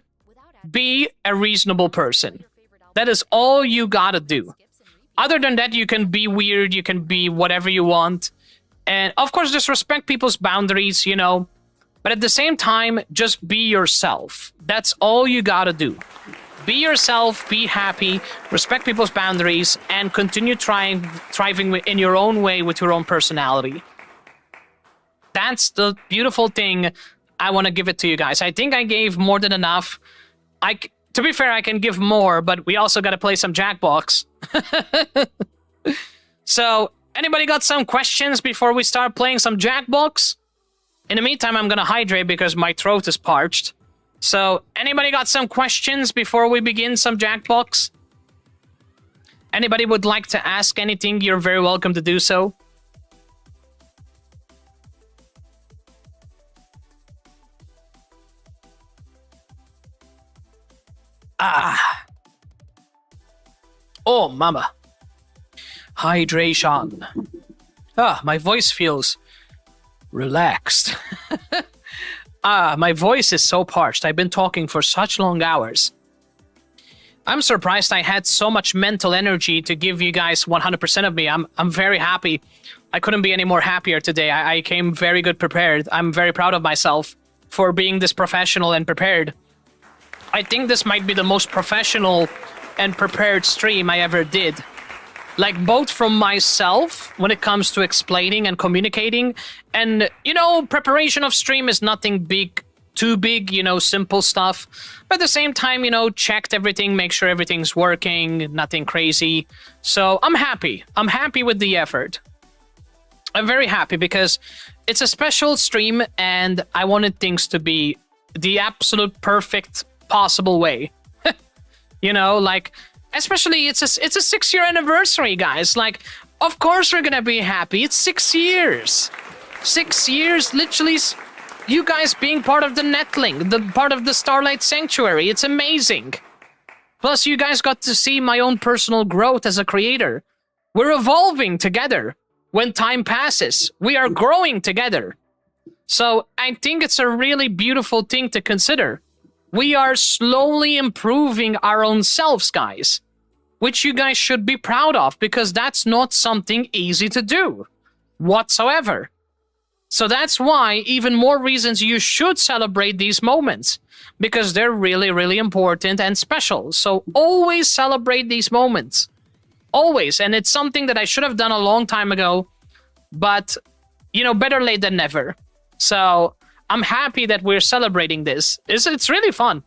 be a reasonable person. That is all you gotta do. Other than that, you can be weird, you can be whatever you want, and of course just respect people's boundaries, you know, but at the same time, just be yourself. That's all you gotta do. Be yourself, be happy, respect people's boundaries, and continue thriving in your own way with your own personality. That's the beautiful thing. I want to give it to you guys. I think I gave more than enough. To be fair, I can give more, but we also got to play some Jackbox. So, anybody got some questions before we start playing some Jackbox? In the meantime, I'm going to hydrate because my throat is parched. So, anybody got some questions before we begin some Jackbox? Anybody would like to ask anything, you're very welcome to do so. Oh, mama. Hydration. My voice feels relaxed. My voice is so parched. I've been talking for such long hours. I'm surprised I had so much mental energy to give you guys 100% of me. I'm very happy. I couldn't be any more happier today. I came very good prepared. I'm very proud of myself for being this professional and prepared. I think this might be the most professional and prepared stream I ever did. Like, both from myself when it comes to explaining and communicating, and, you know, preparation of stream is nothing too big, you know, simple stuff. But at the same time, you know, checked everything, make sure everything's working, nothing crazy. So I'm happy. I'm happy with the effort. I'm very happy because it's a special stream and I wanted things to be the absolute perfect possible way. You know, like, Especially it's a 6-year anniversary, guys. Like, of course we're gonna be happy. It's 6 years. 6 years, literally, you guys being part of the Netling, the part of the Starlight Sanctuary. It's amazing. Plus, you guys got to see my own personal growth as a creator. We're evolving together. When time passes, we are growing together. So I think it's a really beautiful thing to consider. We are slowly improving our own selves, guys. Which you guys should be proud of, because that's not something easy to do. Whatsoever. So that's why even more reasons you should celebrate these moments. Because they're really, really important and special. So always celebrate these moments. Always. And it's something that I should have done a long time ago. But, you know, better late than never. So I'm happy that we're celebrating this. It's really fun.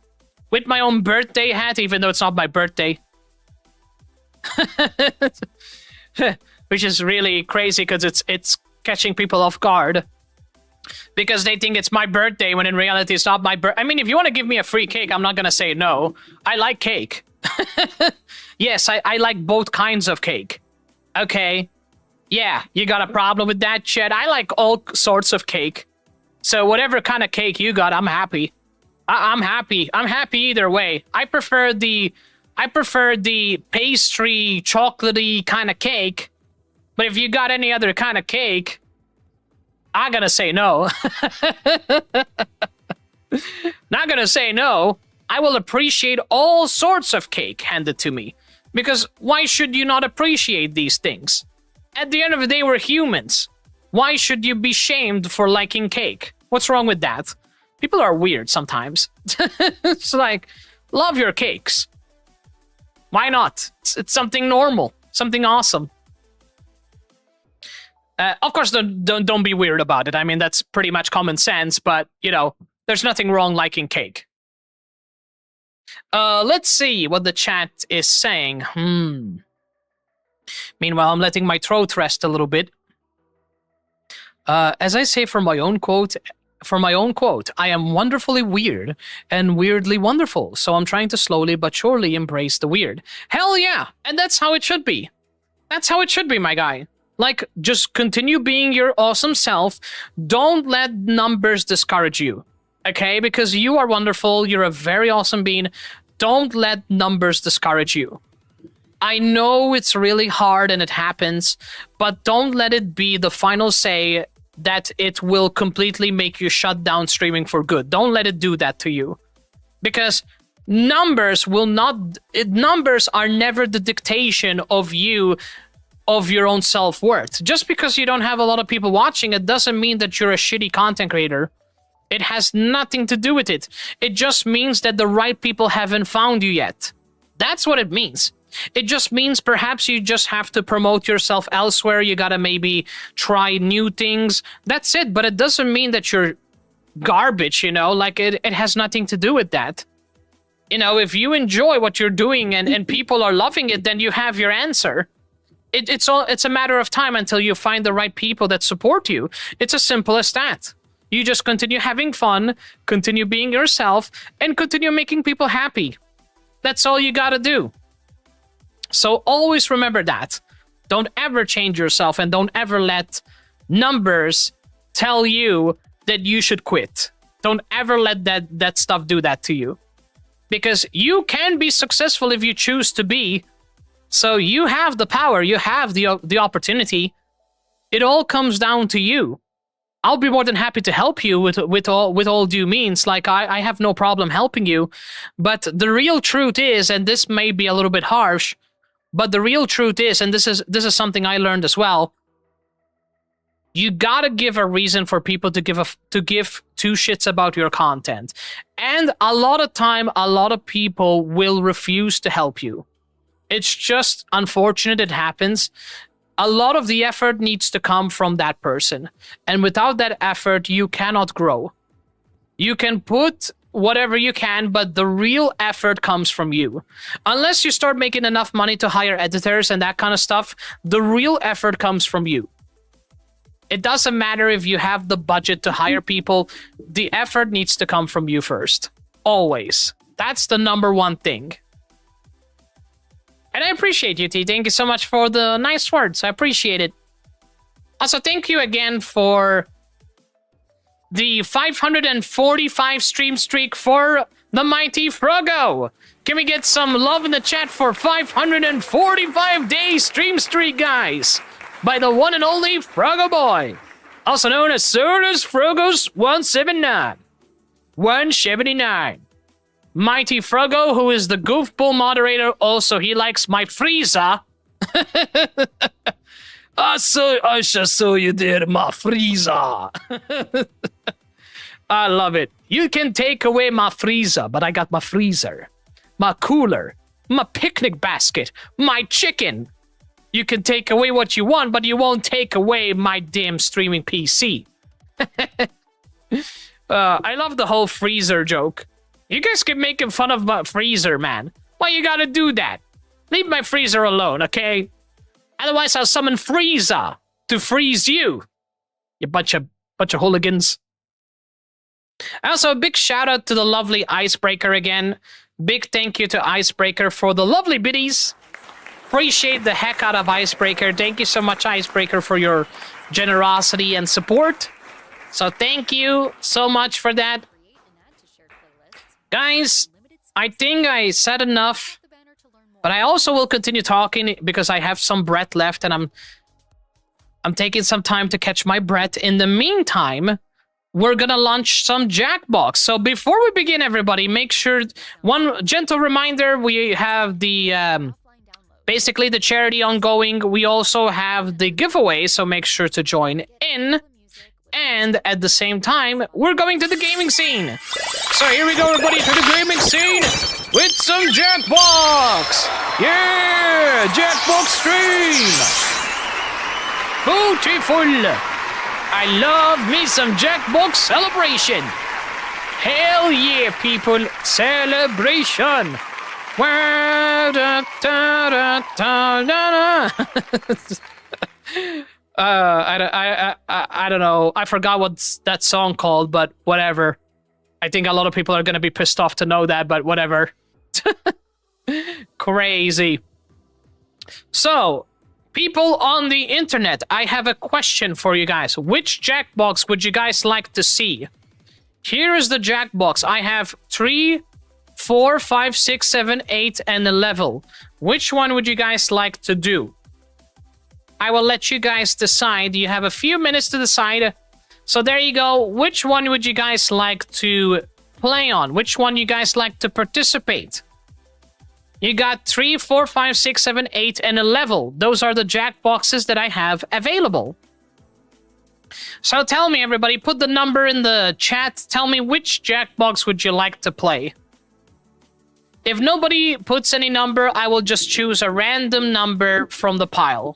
With my own birthday hat, even though it's not my birthday. Which is really crazy because it's catching people off guard. Because they think it's my birthday when in reality it's not my birthday. I mean, if you want to give me a free cake, I'm not going to say no. I like cake. Yes, I like both kinds of cake. Okay. Yeah, you got a problem with that, Chet? I like all sorts of cake. So whatever kind of cake you got, I'm happy. I'm happy. I'm happy either way. I prefer the pastry, chocolatey kind of cake. But if you got any other kind of cake, I'm gonna say no. Not gonna say no. I will appreciate all sorts of cake handed to me. Because why should you not appreciate these things? At the end of the day, we're humans. Why should you be shamed for liking cake? What's wrong with that? People are weird sometimes. It's like, love your cakes. Why not? It's something normal, something awesome. Of course, don't be weird about it. I mean, that's pretty much common sense, but, you know, there's nothing wrong liking cake. Let's see what the chat is saying. Meanwhile, I'm letting my throat rest a little bit. As I say for my own quote, I am wonderfully weird and weirdly wonderful, so I'm trying to slowly but surely embrace the weird. Hell yeah! And that's how it should be. That's how it should be, my guy. Like, just continue being your awesome self. Don't let numbers discourage you, okay? Because you are wonderful. You're a very awesome being. Don't let numbers discourage you. I know it's really hard and it happens, but don't let it be the final say that it will completely make you shut down streaming for good. Don't let it do that to you. Because numbers are never the dictation of you, of your own self-worth. Just because you don't have a lot of people watching, it doesn't mean that you're a shitty content creator. It has nothing to do with it. It just means that the right people haven't found you yet. That's what it means. It just means perhaps you just have to promote yourself elsewhere. You gotta maybe try new things. That's it, but it doesn't mean that you're garbage, you know? Like, it has nothing to do with that. You know, if you enjoy what you're doing and people are loving it, then you have your answer. It's a matter of time until you find the right people that support you. It's as simple as that. You just continue having fun, continue being yourself, and continue making people happy. That's all you gotta do. So always remember that. Don't ever change yourself and don't ever let numbers tell you that you should quit. Don't ever let that stuff do that to you. Because you can be successful if you choose to be. So you have the power, you have the opportunity. It all comes down to you. I'll be more than happy to help you with all due means. Like, I have no problem helping you. But the real truth is, and this may be a little bit harsh, but the real truth is, and this is something I learned as well, you gotta give a reason for people to give two shits about your content. And a lot of time, a lot of people will refuse to help you. It's just unfortunate it happens. A lot of the effort needs to come from that person. And without that effort, you cannot grow. You can put whatever you can, but the real effort comes from you. Unless you start making enough money to hire editors and that kind of stuff, the real effort comes from you. It doesn't matter if you have the budget to hire people. The effort needs to come from you first. Always. That's the number one thing. And I appreciate you, T. Thank you so much for the nice words. I appreciate it. Also, thank you again for the 545 stream streak for the mighty Froggo. Can we get some love in the chat for 545-day stream streak, guys? By the one and only Froggo Boy. Also known as Sirus Frogos 179. 179. Mighty Froggo, who is the goofball moderator. Also, he likes my Frieza. I shall show you there, my Frieza. I love it. You can take away my Frieza, but I got my freezer, my cooler, my picnic basket, my chicken. You can take away what you want, but you won't take away my damn streaming PC. I love the whole freezer joke. You guys keep making fun of my freezer, man. Why you gotta do that? Leave my freezer alone, okay? Otherwise, I'll summon Frieza to freeze you. You bunch of hooligans. Also, a big shout out to the lovely Icebreaker again. Big thank you to Icebreaker for the lovely biddies. Appreciate the heck out of Icebreaker. Thank you so much, Icebreaker, for your generosity and support. So thank you so much for that. Guys, I think I said enough. But I also will continue talking because I have some breath left and I'm taking some time to catch my breath. In the meantime, we're gonna launch some Jackbox. So before we begin, everybody, make sure, one gentle reminder, we have the, basically the charity ongoing. We also have the giveaway, so make sure to join in. And at the same time, we're going to the gaming scene. So here we go, everybody, to the gaming scene with some Jackbox. Yeah, Jackbox stream. Beautiful. I love me some Jackbox celebration. Hell yeah, people. Celebration. I don't know. I forgot what's that song called, but whatever. I think a lot of people are going to be pissed off to know that, but whatever. Crazy. So, people on the internet, I have a question for you guys. Which Jackbox would you guys like to see? Here is the Jackbox. I have 3, 4, 5, 6, 7, 8, and a level. Which one would you guys like to do? I will let you guys decide. You have a few minutes to decide. So there you go. Which one would you guys like to play on? Which one you guys like to participate? You got 3, 4, 5, 6, 7, 8, and a level. Those are the Jackboxes that I have available. So tell me, everybody, put the number in the chat. Tell me which Jackbox would you like to play. If nobody puts any number, I will just choose a random number from the pile.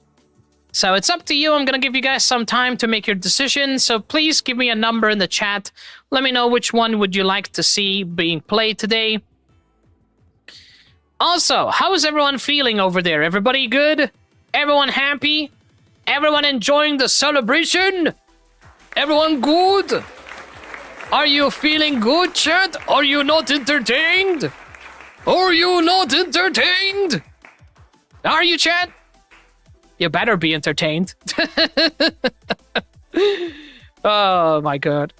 So it's up to you. I'm going to give you guys some time to make your decision. So please give me a number in the chat. Let me know which one would you like to see being played today. Also, how is everyone feeling over there? Everybody good? Everyone happy? Everyone enjoying the celebration? Everyone good? Are you feeling good, chat? Are you not entertained? Are you not entertained? Are you, chat? You better be entertained. Oh my god.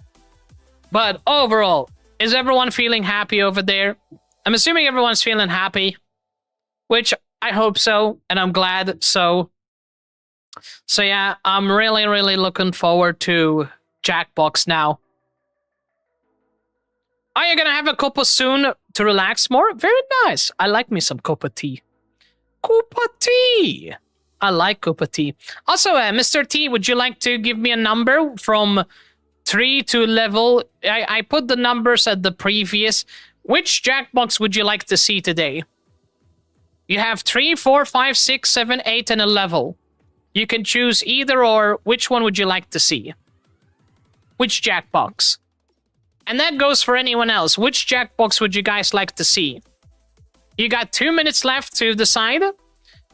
But overall, is everyone feeling happy over there? I'm assuming everyone's feeling happy, which I hope so, and I'm glad so. So yeah, I'm really, really looking forward to Jackbox now. Are you gonna have a cup of soon to relax more? Very nice. I like me some cup of tea. Cup of tea. I like cup of tea. Also, Mr. T, would you like to give me a number from 3 to level? I put the numbers at the previous. Which Jackbox would you like to see today? You have 3, 4, 5, 6, 7, 8, and a level. You can choose either or. Which one would you like to see? Which Jackbox? And that goes for anyone else. Which Jackbox would you guys like to see? You got 2 minutes left to decide.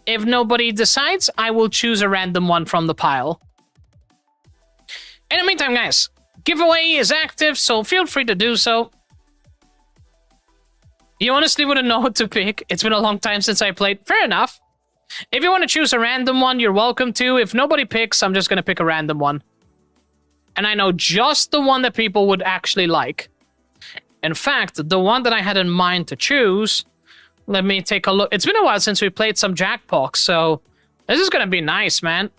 If nobody decides, I will choose a random one from the pile. In the meantime, guys, giveaway is active, so feel free to do so. You honestly wouldn't know what to pick. It's been a long time since I played. Fair enough. If you want to choose a random one, you're welcome to. If nobody picks, I'm just going to pick a random one. And I know just the one that people would actually like. In fact, the one that I had in mind to choose... Let me take a look. It's been a while since we played some Jackbox, so... This is going to be nice, man.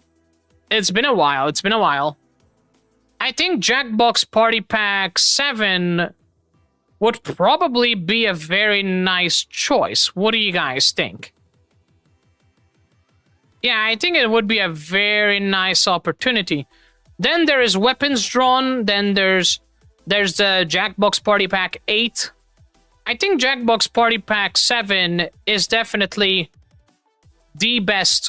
It's been a while. It's been a while. I think Jackbox Party Pack 7 would probably be a very nice choice. What do you guys think? Yeah, I think it would be a very nice opportunity. Then there is Weapons Drawn. Then there's the Jackbox Party Pack 8. I think Jackbox Party Pack 7 is definitely the best.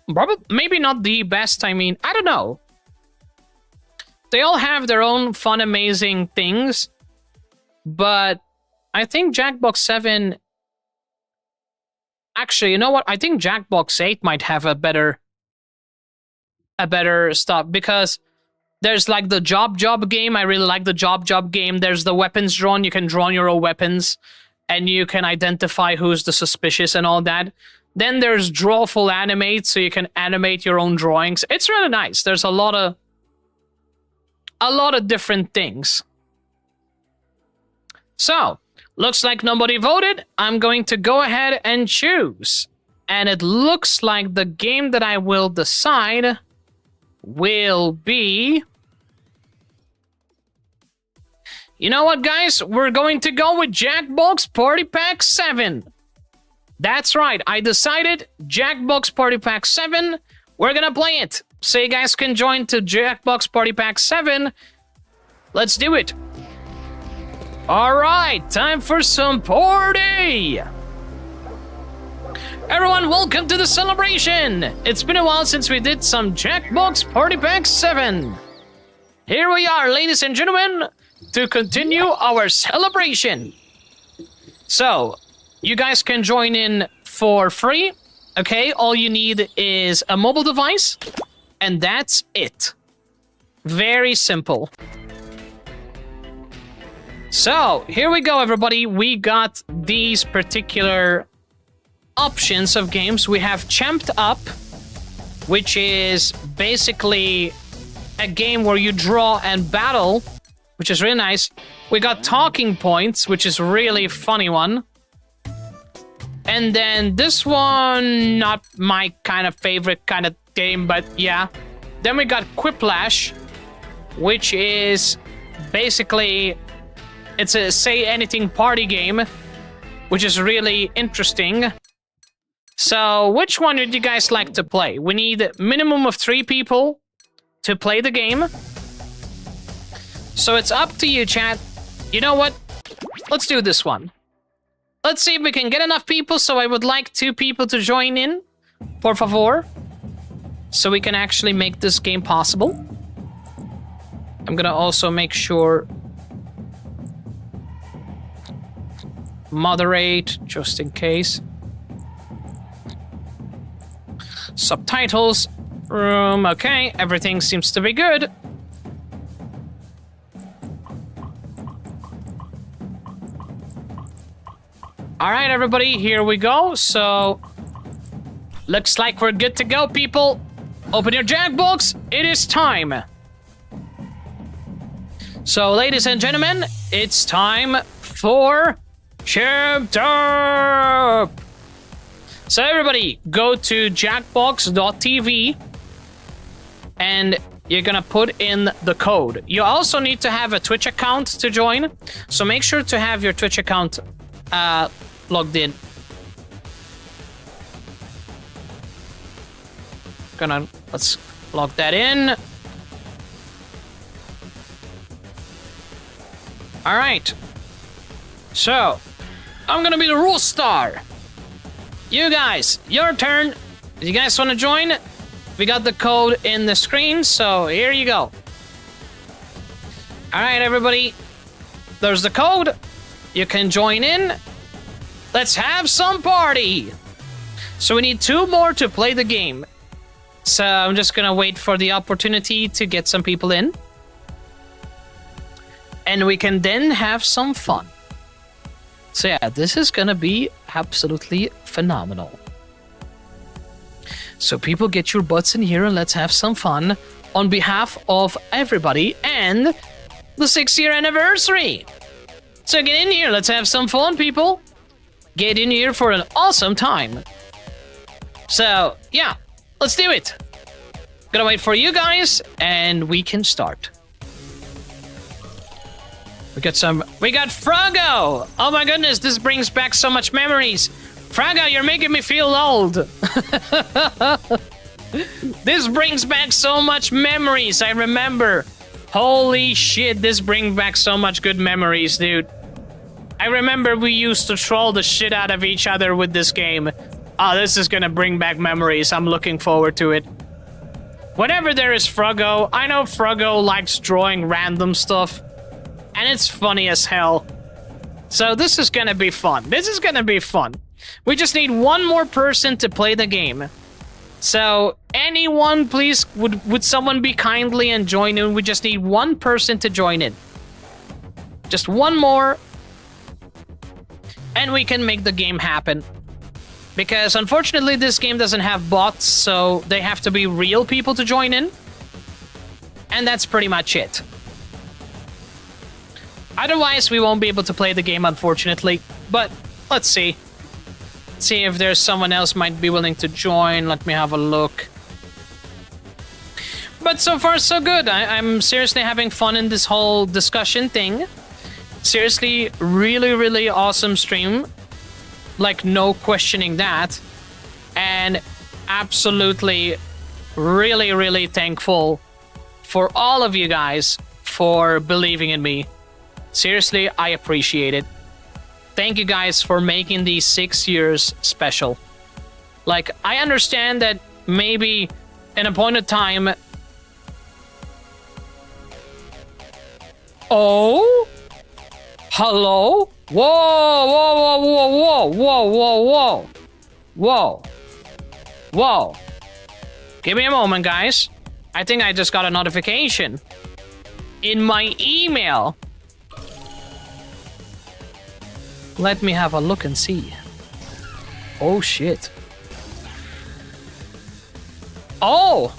Probably, maybe not the best, I mean, I don't know. They all have their own fun, amazing things. But I think Jackbox 7... Actually, you know what? I think Jackbox 8 might have a better stuff, because there's like the Job game. I really like the Job game. There's the Weapons Drawn. You can draw your own weapons, and you can identify who's the suspicious and all that. Then there's Drawful Animate, so you can animate your own drawings. It's really nice. There's a lot of different things. So, looks like nobody voted. I'm going to go ahead and choose. And it looks like the game that I will decide will be... You know what, guys? We're going to go with Jackbox Party Pack 7. That's right. I decided Jackbox Party Pack 7. We're gonna play it. So you guys can join to Jackbox Party Pack 7. Let's do it. Alright, time for some party! Everyone, welcome to the celebration! It's been a while since we did some Jackbox Party Pack 7. Here we are, ladies and gentlemen, to continue our celebration. So, you guys can join in for free, okay? All you need is a mobile device, and that's it. Very simple. So, here we go, everybody. We got these particular options of games. We have Champed Up, which is basically a game where you draw and battle, which is really nice. We got Talking Points, which is really funny one. And then this one, not my kind of favorite kind of game, but yeah. Then we got Quiplash, which is basically... It's a say anything party game, which is really interesting. So, which one would you guys like to play? We need a minimum of 3 people to play the game. So it's up to you, chat. You know what? Let's do this one. Let's see if we can get enough people, so I would like 2 people to join in. Por favor. So we can actually make this game possible. I'm gonna also make sure... Moderate, just in case. Subtitles. Room, okay. Everything seems to be good. Alright, everybody, here we go. So, looks like we're good to go, people. Open your Jackbox. It is time. So, ladies and gentlemen, it's time for... Champed Up! So everybody, go to jackbox.tv and you're gonna put in the code. You also need to have a Twitch account to join, so make sure to have your Twitch account logged in. Let's log that in. All right. So, I'm gonna be the rule star. You guys, your turn. You guys want to join? We got the code in the screen, so here you go. All right, everybody. There's the code. You can join in. Let's have some party. So we need 2 more to play the game. So I'm just gonna wait for the opportunity to get some people in. And we can then have some fun. So yeah, this is gonna be absolutely phenomenal. So people, get your butts in here and let's have some fun on behalf of everybody and the 6-year anniversary. So get in here, let's have some fun, people. Get in here for an awesome time. So yeah, let's do it. Gonna wait for you guys and we can start. We got Froggo! Oh my goodness, this brings back so much memories. Froggo, you're making me feel old. This brings back so much memories, I remember. Holy shit, this brings back so much good memories, dude. I remember we used to troll the shit out of each other with this game. Oh, this is gonna bring back memories. I'm looking forward to it. Whenever there is Froggo, I know Froggo likes drawing random stuff. And it's funny as hell. So this is gonna be fun. This is gonna be fun. We just need one more person to play the game. So anyone, please, would someone be kindly and join in? We just need one person to join in. Just one more. And we can make the game happen. Because unfortunately this game doesn't have bots, so they have to be real people to join in. And that's pretty much it. Otherwise, we won't be able to play the game, unfortunately. But let's see. See if there's someone else might be willing to join. Let me have a look. But so far, so good. I'm seriously having fun in this whole discussion thing. Seriously, really, really awesome stream. Like, no questioning that. And absolutely, really, really thankful for all of you guys for believing in me. Seriously, I appreciate it. Thank you guys for making these 6 years special. Like, I understand that maybe in a point of time... Oh? Hello? Whoa, whoa, whoa, whoa, whoa, whoa, whoa, whoa. Whoa. Give me a moment, guys. I think I just got a notification in my email. Let me have a look and see. Oh, shit. Oh!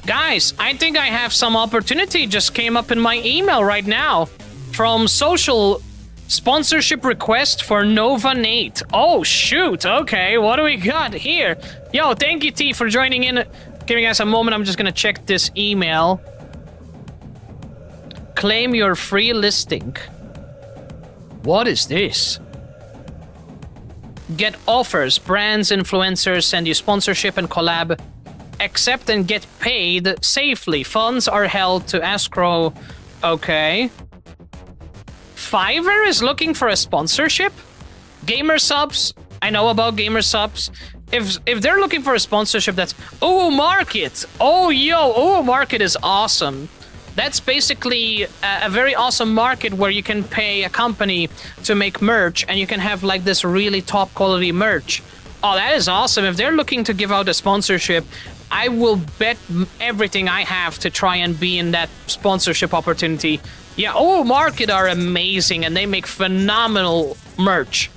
Guys, I think I have some opportunity just came up in my email right now. From social sponsorship request for NovaNate. Oh, shoot. Okay, what do we got here? Yo, thank you, T, for joining in. Giving us a moment. I'm just gonna check this email. Claim your free listing. What is this? Get offers. Brands, influencers send you sponsorship and collab. Accept and get paid safely. Funds are held to escrow. Okay. Fiverr is looking for a sponsorship? Gamer subs? I know about gamer subs. If they're looking for a sponsorship, that's... Oh, Market! Oh, yo! Oh, Market is awesome. That's basically a very awesome market where you can pay a company to make merch and you can have like this really top quality merch. Oh, that is awesome. If they're looking to give out a sponsorship, I will bet everything I have to try and be in that sponsorship opportunity. Yeah, oh, Market are amazing and they make phenomenal merch.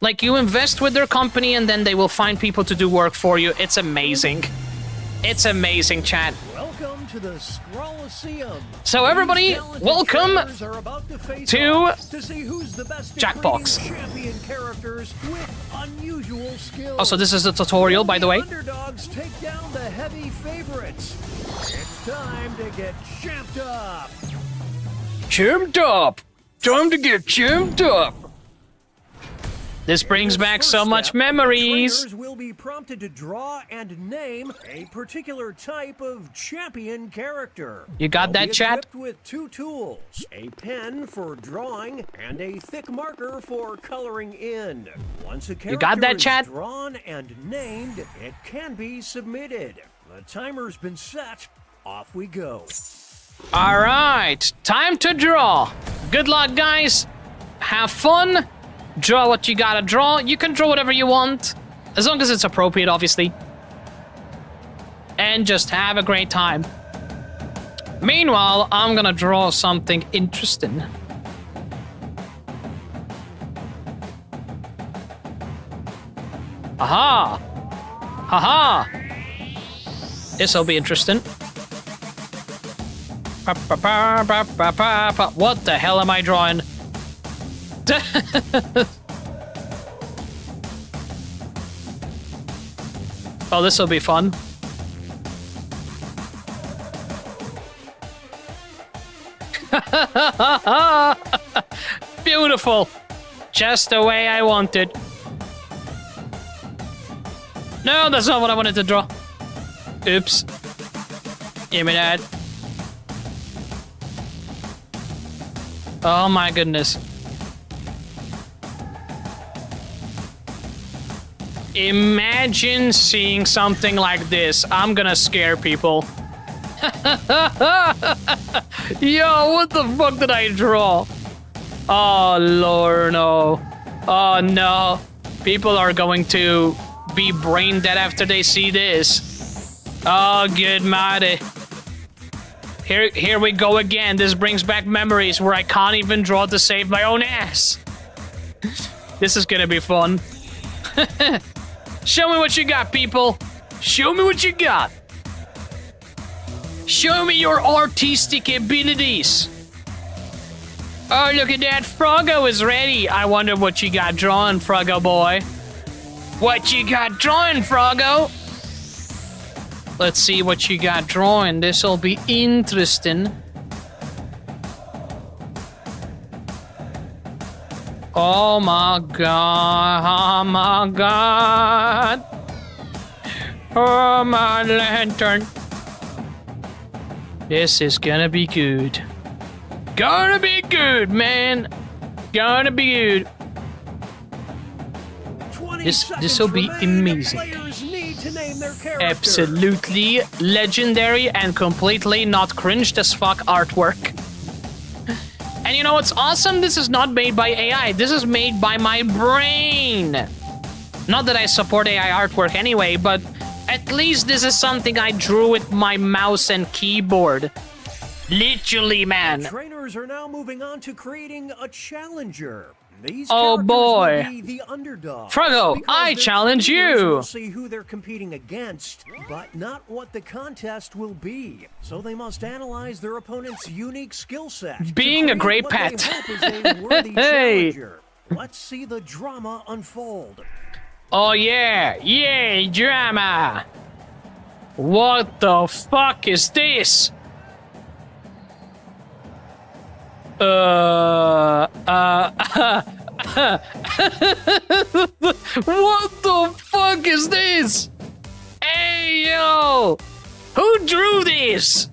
Like, you invest with their company and then they will find people to do work for you. It's amazing. It's amazing, chat. Welcome to the Scrollaceum. So everybody, welcome to Jackbox. Champion characters with unusual skills. Also, this is the tutorial, by the way. Underdogs take down the heavy favorites. It's time to get champed up. Champed up. Time to get champed up. This brings back so much memories. Trainers will be prompted to draw and name a particular type of champion character. You got that, chat? Equipped with two tools, a pen for drawing and a thick marker for coloring in. Once a character is drawn and named, it can be submitted. The timer's been set. Off we go. All right, time to draw. Good luck, guys. Have fun. Draw what you gotta draw. You can draw whatever you want, as long as it's appropriate, obviously. And just have a great time. Meanwhile, I'm gonna draw something interesting. Aha! Haha! This'll be interesting. What the hell am I drawing? Oh, this'll be fun. Beautiful. Just the way I wanted. No, that's not what I wanted to draw. Oops. Give me that. Oh my goodness. Imagine seeing something like this. I'm gonna scare people. Yo, what the fuck did I draw? Oh, Lord, no. Oh, no. People are going to be brain dead after they see this. Oh, good mighty. Here we go again. This brings back memories where I can't even draw to save my own ass. This is gonna be fun. Show me what you got, people. Show me what you got. Show me your artistic abilities. Oh, look at that. Froggo is ready. I wonder what you got drawn, Froggo boy. What you got drawn, Froggo? Let's see what you got drawn. This'll be interesting. Oh my god. Oh my god. Oh my lantern. This is gonna be good. Gonna be good, man. Gonna be good. This'll be amazing. Absolutely legendary and completely not cringed as fuck artwork. And you know what's awesome? This is not made by AI. This is made by my brain. Not that I support AI artwork anyway, but at least this is something I drew with my mouse and keyboard. Literally, man. Trainers are now moving on to creating a challenger. These oh boy. will be the underdog. Froggo, I challenge you. We'll see who they're competing against, but not what the contest will be. So they must analyze their opponent's unique skill set. Being a great pet. Hey. Let's see the drama unfold. Oh yeah, yay, drama. What the fuck is this? What the fuck is this? Hey, yo! Who drew this?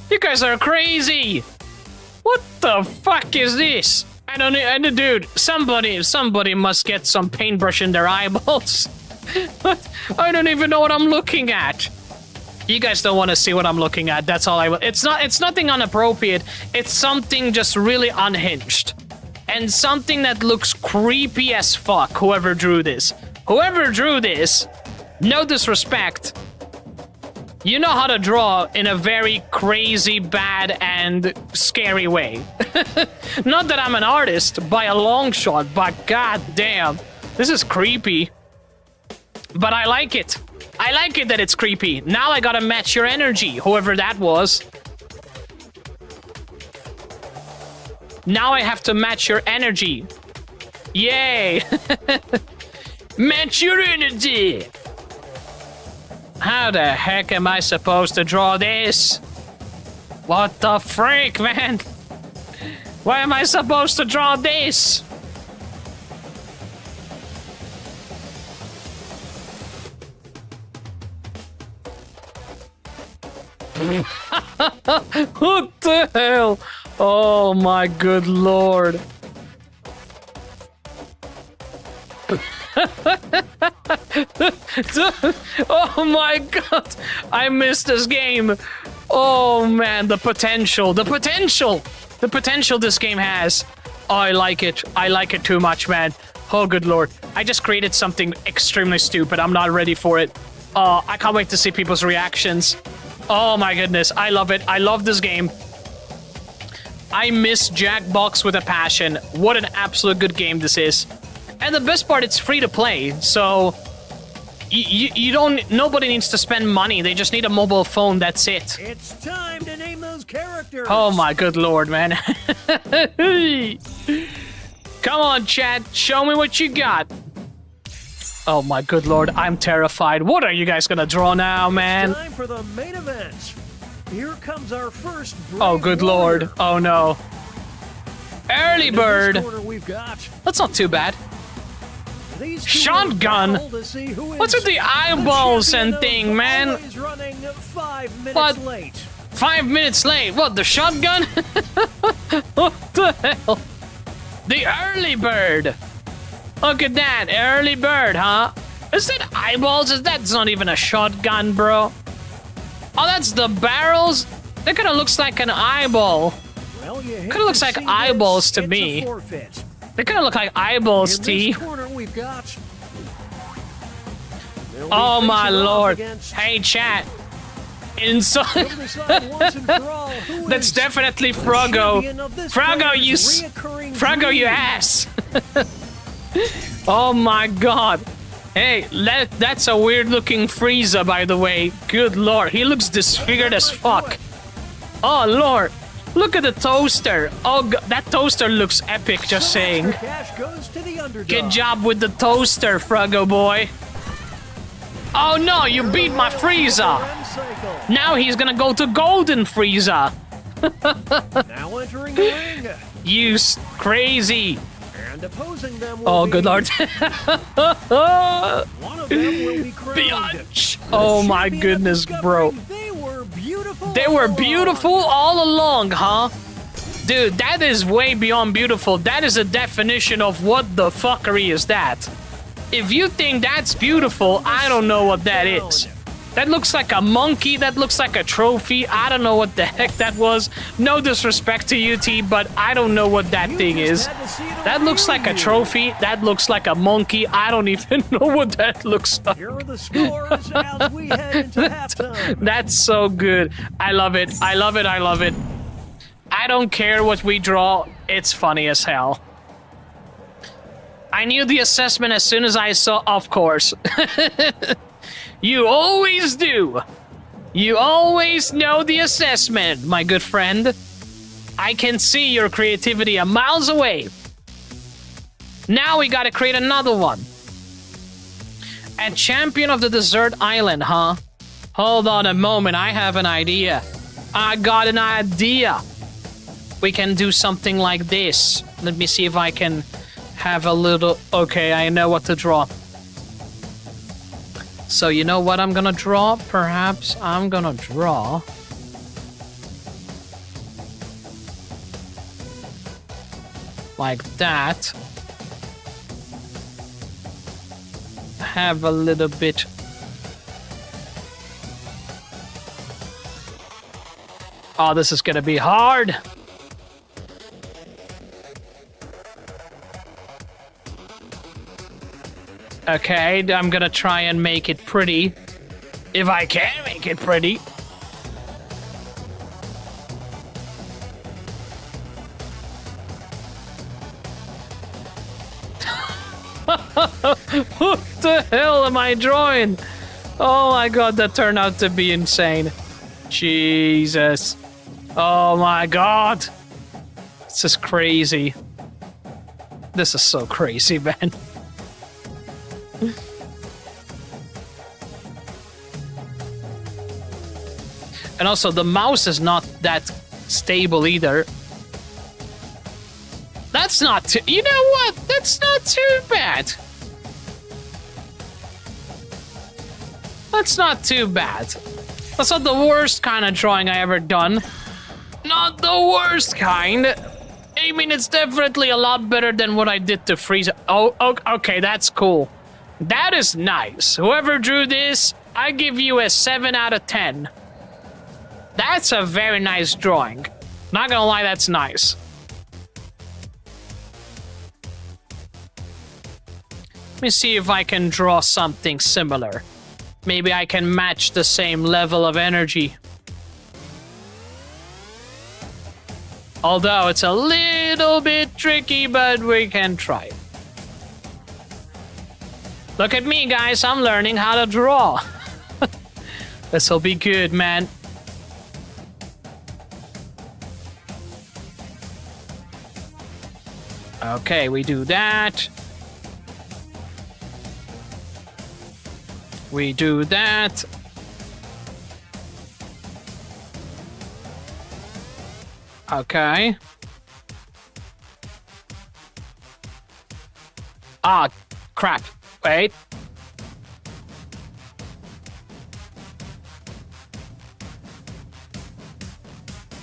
You guys are crazy! What the fuck is this? I don't know, dude, somebody must get some paintbrush in their eyeballs. I don't even know what I'm looking at. You guys don't want to see what I'm looking at. That's all I will. It's nothing inappropriate. It's something just really unhinged. And something that looks creepy as fuck, whoever drew this. Whoever drew this, no disrespect. You know how to draw in a very crazy, bad, and scary way. Not that I'm an artist by a long shot, but god damn. This is creepy. But I like it. I like it that it's creepy. Now I gotta match your energy, whoever that was. Now I have to match your energy. Yay! Match your energy! How the heck am I supposed to draw this? What the freak, man? Why am I supposed to draw this? What the hell? Oh my good lord. Oh my god. I missed this game. Oh man, the potential this game has. Oh, I like it. I like it too much, man. Oh good lord. I just created something extremely stupid. I'm not ready for it. I can't wait to see people's reactions. Oh my goodness, I love it. I love this game. I miss Jackbox with a passion. What an absolute good game this is. And the best part, it's free to play. So You don't. Nobody needs to spend money. They just need a mobile phone. That's it. It's time to name those characters. Oh my good lord, man. Come on, chat. Show me what you got. Oh my good lord, I'm terrified. What are you guys gonna draw now, man? It's time for the main event. Here comes our first. Oh good lord. Oh no. Early bird. We've got That's not too bad. Shotgun. What's with the eyeballs and thing, man? 5 minutes What? late. 5 minutes late. What, the shotgun? What the hell? The early bird. Look at that, early bird, huh? Is that eyeballs? That's not even a shotgun, bro. Oh, that's the barrels? That kind of looks like an eyeball. Well, Kind of looks like eyeballs to me. They kind of look like eyeballs, T. Oh my lord. Hey, chat. Inside. That's definitely Froggo. Froggo, you ass. Oh my god. Hey, that's a weird looking Frieza, by the way. Good lord, he looks disfigured as fuck. Oh lord, look at the toaster. Oh, that toaster looks epic, just saying. Good job with the toaster, Froggo boy. Oh no, you beat my Frieza. Now he's gonna go to Golden Frieza. Now entering the ring. You crazy. And opposing them Oh, good lord. one of them will be crowned. Oh my goodness, bro. They were beautiful all along, huh? Dude, that is way beyond beautiful. That is a definition of what the fuckery is that. If you think that's beautiful, I don't know what that is. That looks like a monkey. That looks like a trophy. I don't know what the heck that was. No disrespect to you, T, but I don't know what that thing is. That looks like a trophy. That looks like a monkey. I don't even know what that looks like. Here are the scores as we head into halftime. That's so good. I love it. I love it. I love it. I don't care what we draw. It's funny as hell. I knew the assessment as soon as I saw, of course. You always do. You always know the assessment, my good friend. I can see your creativity a miles away. Now we gotta create another one. A champion of the desert island, huh? Hold on a moment, I have an idea. I got an idea. We can do something like this. Let me see if I can have a little... Okay, I know what to draw. So you know what I'm gonna draw? Perhaps I'm gonna draw... like that. Have a little bit... Oh, this is gonna be hard! Okay, I'm gonna try and make it pretty. If I can make it pretty. What the hell am I drawing? Oh my god, that turned out to be insane. Jesus. Oh my god. This is crazy. This is so crazy, man. And also, the mouse is not that stable either. That's not too... You know what? That's not too bad. That's not too bad. That's not the worst kind of drawing I ever done. Not the worst kind. I mean, it's definitely a lot better than what I did to Frieza. Oh, okay, that's cool. That is nice. Whoever drew this, I give you a 7 out of 10. That's a very nice drawing. Not gonna lie, that's nice. Let me see if I can draw something similar. Maybe I can match the same level of energy. Although it's a little bit tricky, but we can try. Look at me, guys. I'm learning how to draw. This'll be good, man. Okay, we do that. We do that. Okay. Ah, crap. Wait.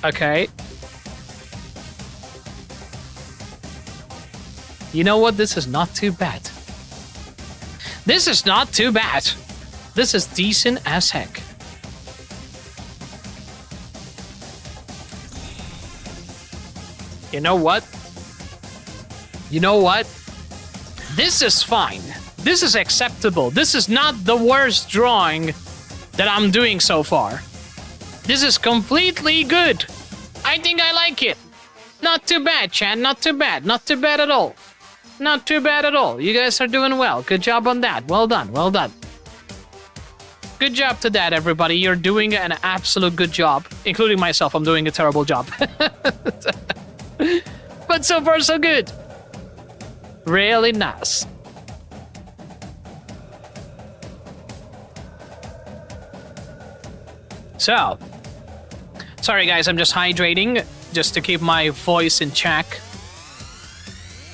Okay. You know what? This is not too bad. This is not too bad. This is decent as heck. You know what? You know what? This is fine. This is acceptable. This is not the worst drawing that I'm doing so far. This is completely good. I think I like it. Not too bad, Chad. Not too bad. Not too bad at all. Not too bad at all. You guys are doing well. Good job on that. Well done. Well done. Good job to that, everybody. You're doing an absolute good job. Including myself. I'm doing a terrible job. But so far, so good. Really nice. So, sorry guys, I'm just hydrating just to keep my voice in check.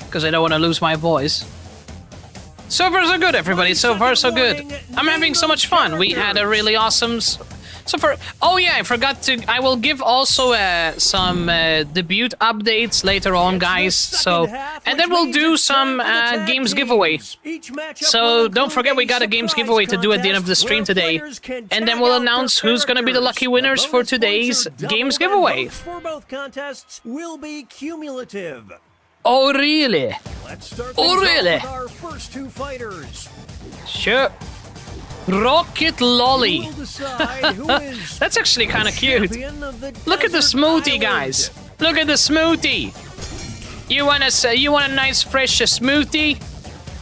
Because I don't want to lose my voice. So far, so good, everybody. So far, so good. I'm having so much fun. We had a really awesome... Oh yeah, I forgot to... I will give also some debut updates later on, guys. So, and then we'll do some games giveaway. So don't forget we got a games giveaway to do at the end of the stream today. And then we'll announce who's going to be the lucky winners for today's games giveaway. For both contests will be cumulative. Oh really? Let's start oh really? with our first two fighters. Sure. Rocket Lolly. Who is That's actually kind of cute. Look at the smoothie, guys. Look at the smoothie. You want a nice fresh smoothie?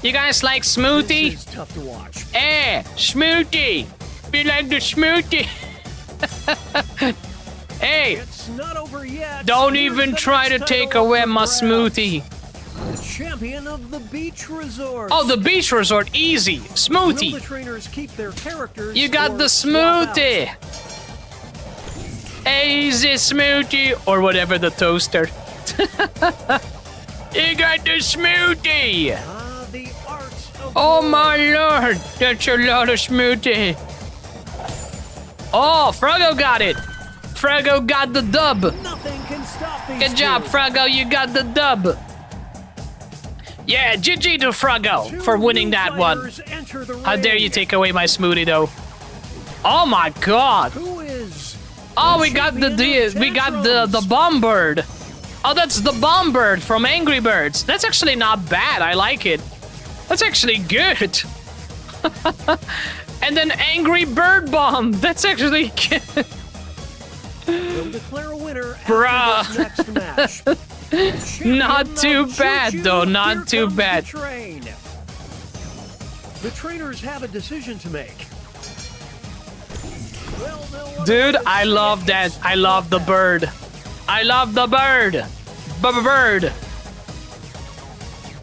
You guys like smoothie? This is tough to watch. Smoothie. We like the smoothie. Hey, It's not over yet. don't Here's even the try to next take title away for my grabs. smoothie. The champion of the beach resort. Oh, the beach resort, easy. Will the Smoothie. trainers keep their characters? You got or the swap out? smoothie. Easy smoothie, or whatever the toaster. You got the smoothie. The art of Oh my lord, that's a lot of smoothie. Oh, Froggo got it. Froggo got the dub. Nothing can stop these Good job, two. Froggo, you got the dub. Yeah, GG to Froggo Two for winning new that one. fighters enter the How dare ring. you take away my smoothie, though? Oh my god. Who is? Oh, we got the bomb bird. Oh, that's the bomb bird from Angry Birds. That's actually not bad. I like it. That's actually good. And then Angry Bird Bomb. That's actually good. We'll declare a winner Bruh. after this next match. Not Champion too of bad, Choo-Choo, though. Not here too comes bad. The train. The trainers have a decision to make. Well, no Dude, other I way to love say that. it. I love the bird. I love the bird. Bird.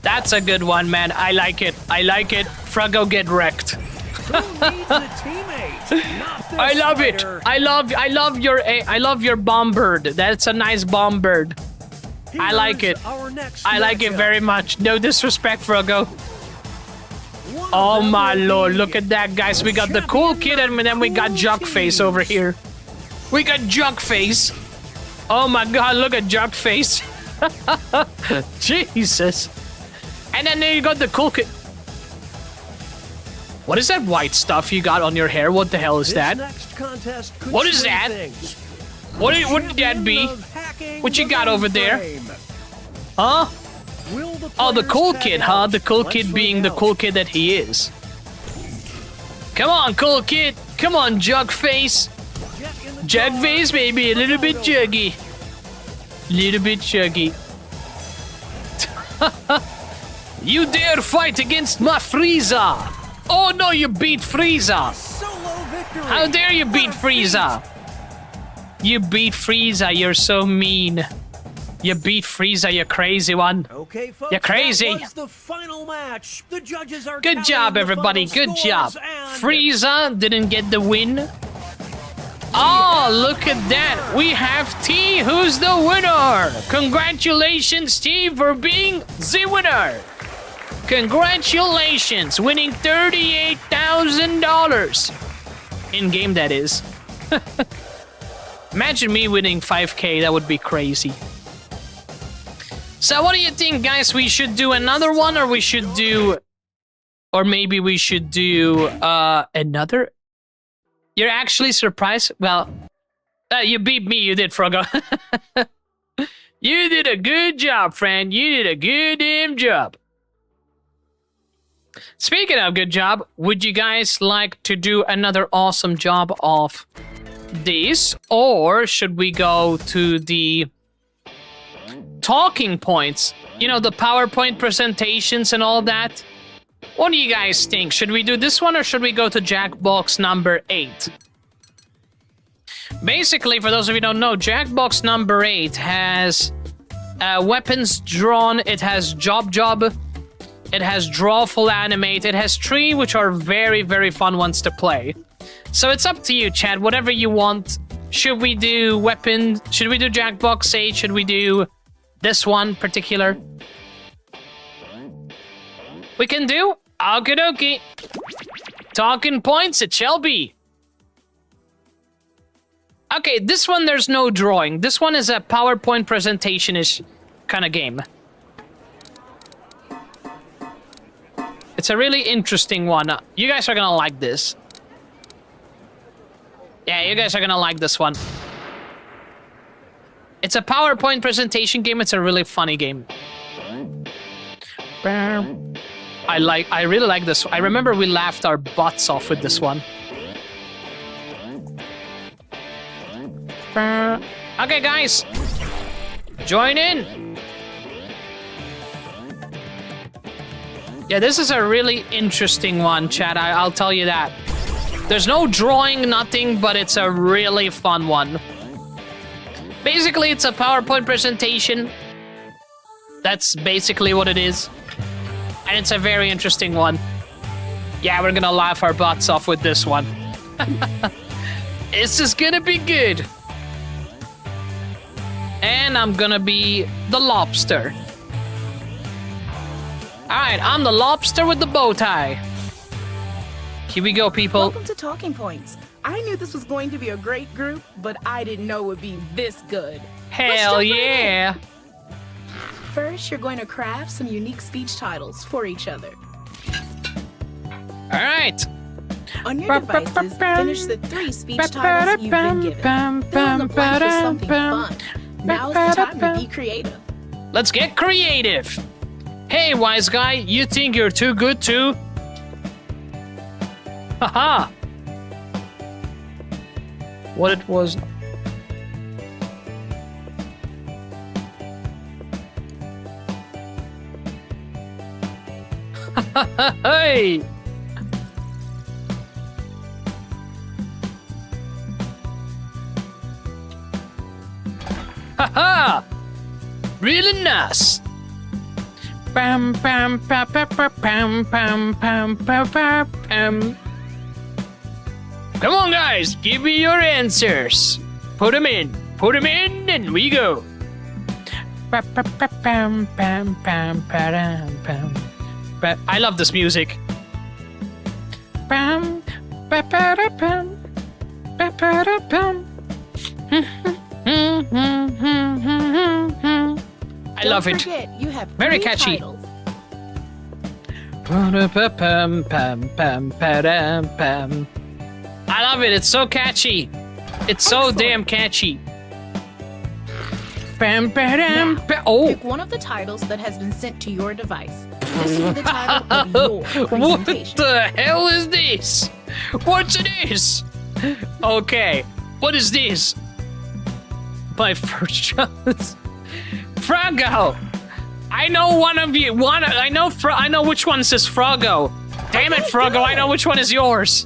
That's a good one, man. I like it. I like it. Froggo get wrecked. Who needs a teammate? Not this I love it. fighter. I love your bomb bird. That's a nice bomb bird. I like Here's it. our next I like it matchup. very much. No disrespect, Froggo. One of Oh them my will lord, be look at that, guys. We got the cool kid and then we got Juckface over here. We got Juckface. Oh my god, look at Juckface. Jesus. And then you got the cool kid. What is that white stuff you got on your hair? What the hell is This that? next contest could What is swing that? things. What did that be? Champion of hacking What you the got over there? mainframe. Huh? Will the Oh, the players cool tag kid, out? huh? The cool Let's kid find being the out. cool kid that he is. Come on, cool kid. Come on, Jugface. Jet in the Jugface, baby. A little bit juggy. Little bit juggy. You dare fight against my Frieza. Oh no, you beat Frieza! Solo victory! How dare you beat Frieza! You beat Frieza, you're so mean. You beat Frieza, you crazy one. Okay, folks, you're crazy. That was the final match. The judges are Good job, everybody. Good job. Frieza didn't get the win. Oh, look at that. We have T, who's the winner. Congratulations, T, for being the winner. Congratulations, winning $38,000. In-game, that is. Imagine me winning 5K, that would be crazy. So what do you think, guys? We should do another one, or we should do... Or maybe we should do another... You're actually surprised? Well, you beat me, you did, Frogo. You did a good job, friend. You did a good damn job. Speaking of good job, would you guys like to do another awesome job of this? Or should we go to the talking points? You know, the PowerPoint presentations and all that? What do you guys think? Should we do this one or should we go to Jackbox number 8? Basically, for those of you who don't know, Jackbox number 8 has weapons drawn, it has job, it has draw, full animate, it has 3 which are very, very fun ones to play. So it's up to you, chat, whatever you want. Should we do weapon? Should we do Jackbox 8? Should we do this one particular? We can do? Okie dokie. Talking points, it shall be. Okay, this one there's no drawing. This one is a PowerPoint presentation-ish kind of game. It's a really interesting one. You guys are gonna like this. Yeah, you guys are gonna like this one. It's a PowerPoint presentation game. It's a really funny game. I really like this. I remember we laughed our butts off with this one. Okay, guys. Join in. Yeah, this is a really interesting one, chat. I'll tell you that. There's no drawing, nothing, but it's a really fun one. Basically, it's a PowerPoint presentation. That's basically what it is. And it's a very interesting one. Yeah, we're gonna laugh our butts off with this one. This is gonna be good. And I'm gonna be the lobster. Alright, I'm the lobster with the bow tie. Here we go, people. Welcome to Talking Points. I knew this was going to be a great group, but I didn't know it would be this good. Hell yeah. First, you're going to craft some unique speech titles for each other. Alright. On your devices, finish the 3 speech titles you've been given. Fill in the blanks with something fun. Now's the time to be creative. Let's get creative. Hey, wise guy, you think you're too good too? Haha. What it was. Hey. Haha. Really nice. Pam pam pam pam pam pam pam pam pam. Come on, guys, give me your answers. Put them in, and we go. Pam pam pam pam pam. I love this music. Pam pam pam pam pam. I love it. Don't forget, you have Very 3 catchy. titles. I love it. It's so catchy. It's so damn catchy. Now, Oh, pick one of the titles that has been sent to your device. This is the title of your what presentation. the hell is this? What's this? Okay, what is this? My first shot. Froggo. I know one of you. I know which one says Froggo. Damn it, Froggo, I know which one is yours.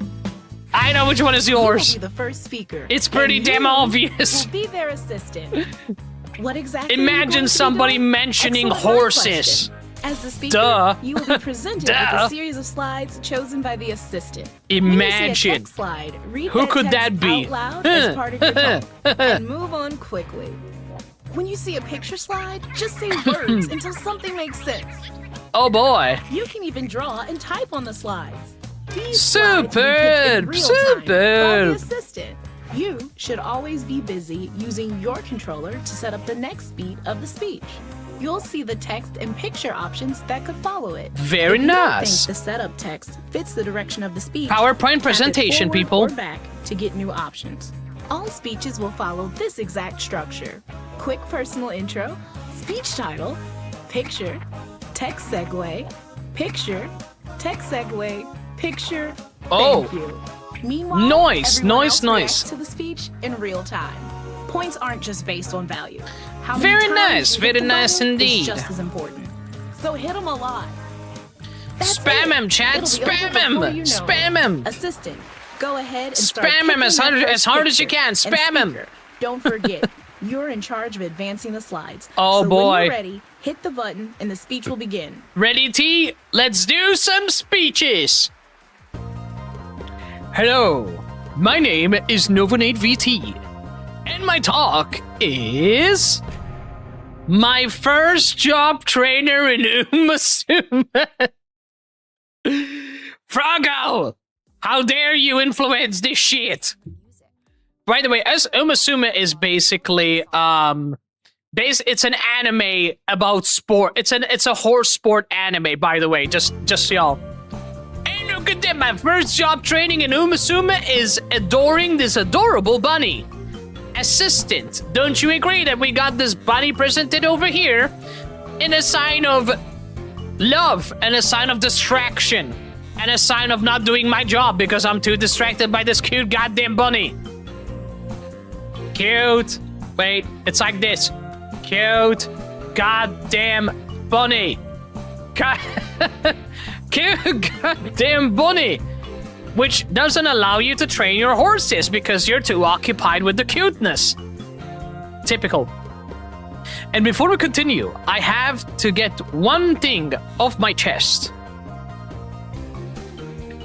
I know which one is yours. You will be the first speaker. It's pretty damn obvious. Will be their assistant. What exactly? Imagine somebody mentioning horses. As the speaker, Duh. you will be presented with a series of slides chosen by the assistant. Imagine. Slide, read Who could text that be? Out loud as part of your talk, and move on quickly. When you see a picture slide, just say words until something makes sense. Oh boy. You can even draw and type on the slides. These Superb! Superb! The assistant. You should always be busy using your controller to set up the next beat of the speech. You'll see the text and picture options that could follow it. Very if you nice. Don't think the setup text fits the direction of the speech. PowerPoint presentation, tap it people. forward or back to get new options. All speeches will follow this exact structure. Quick personal intro, speech title, picture, text segue, picture, text segue, picture, thank you. Meanwhile, Noise reacts to the speech in real time. Points aren't just based on value. How many Very times nice, you very hit the nice button indeed. is just as important. So hit them a lot. That's Spam it. him, chat. It'll be Spam over him. before you know Spam it. him. Assistant, go ahead and start Spam him as picking that hard first as you picture. can. And Spam him. speaker, don't forget, you're in charge of advancing the slides. Oh so boy. when you're ready, hit the button and the speech will begin. Ready, T? Let's do some speeches. Hello, my name is NovaNateVT, and my talk is my first job trainer in Umasuma. Froggo, how dare you influence this shit? By the way, as Umasuma is basically it's an anime about sport. It's a horse sport anime, by the way, just so y'all. And look at that, my first job training in Umasuma is adoring this adorable bunny. Assistant, don't you agree that we got this bunny presented over here in a sign of love and a sign of distraction and a sign of not doing my job because I'm too distracted by this cute goddamn bunny. Cute. Wait, it's like this. Cute goddamn bunny. Cute goddamn bunny. Which doesn't allow you to train your horses because you're too occupied with the cuteness. Typical. And before we continue, I have to get one thing off my chest.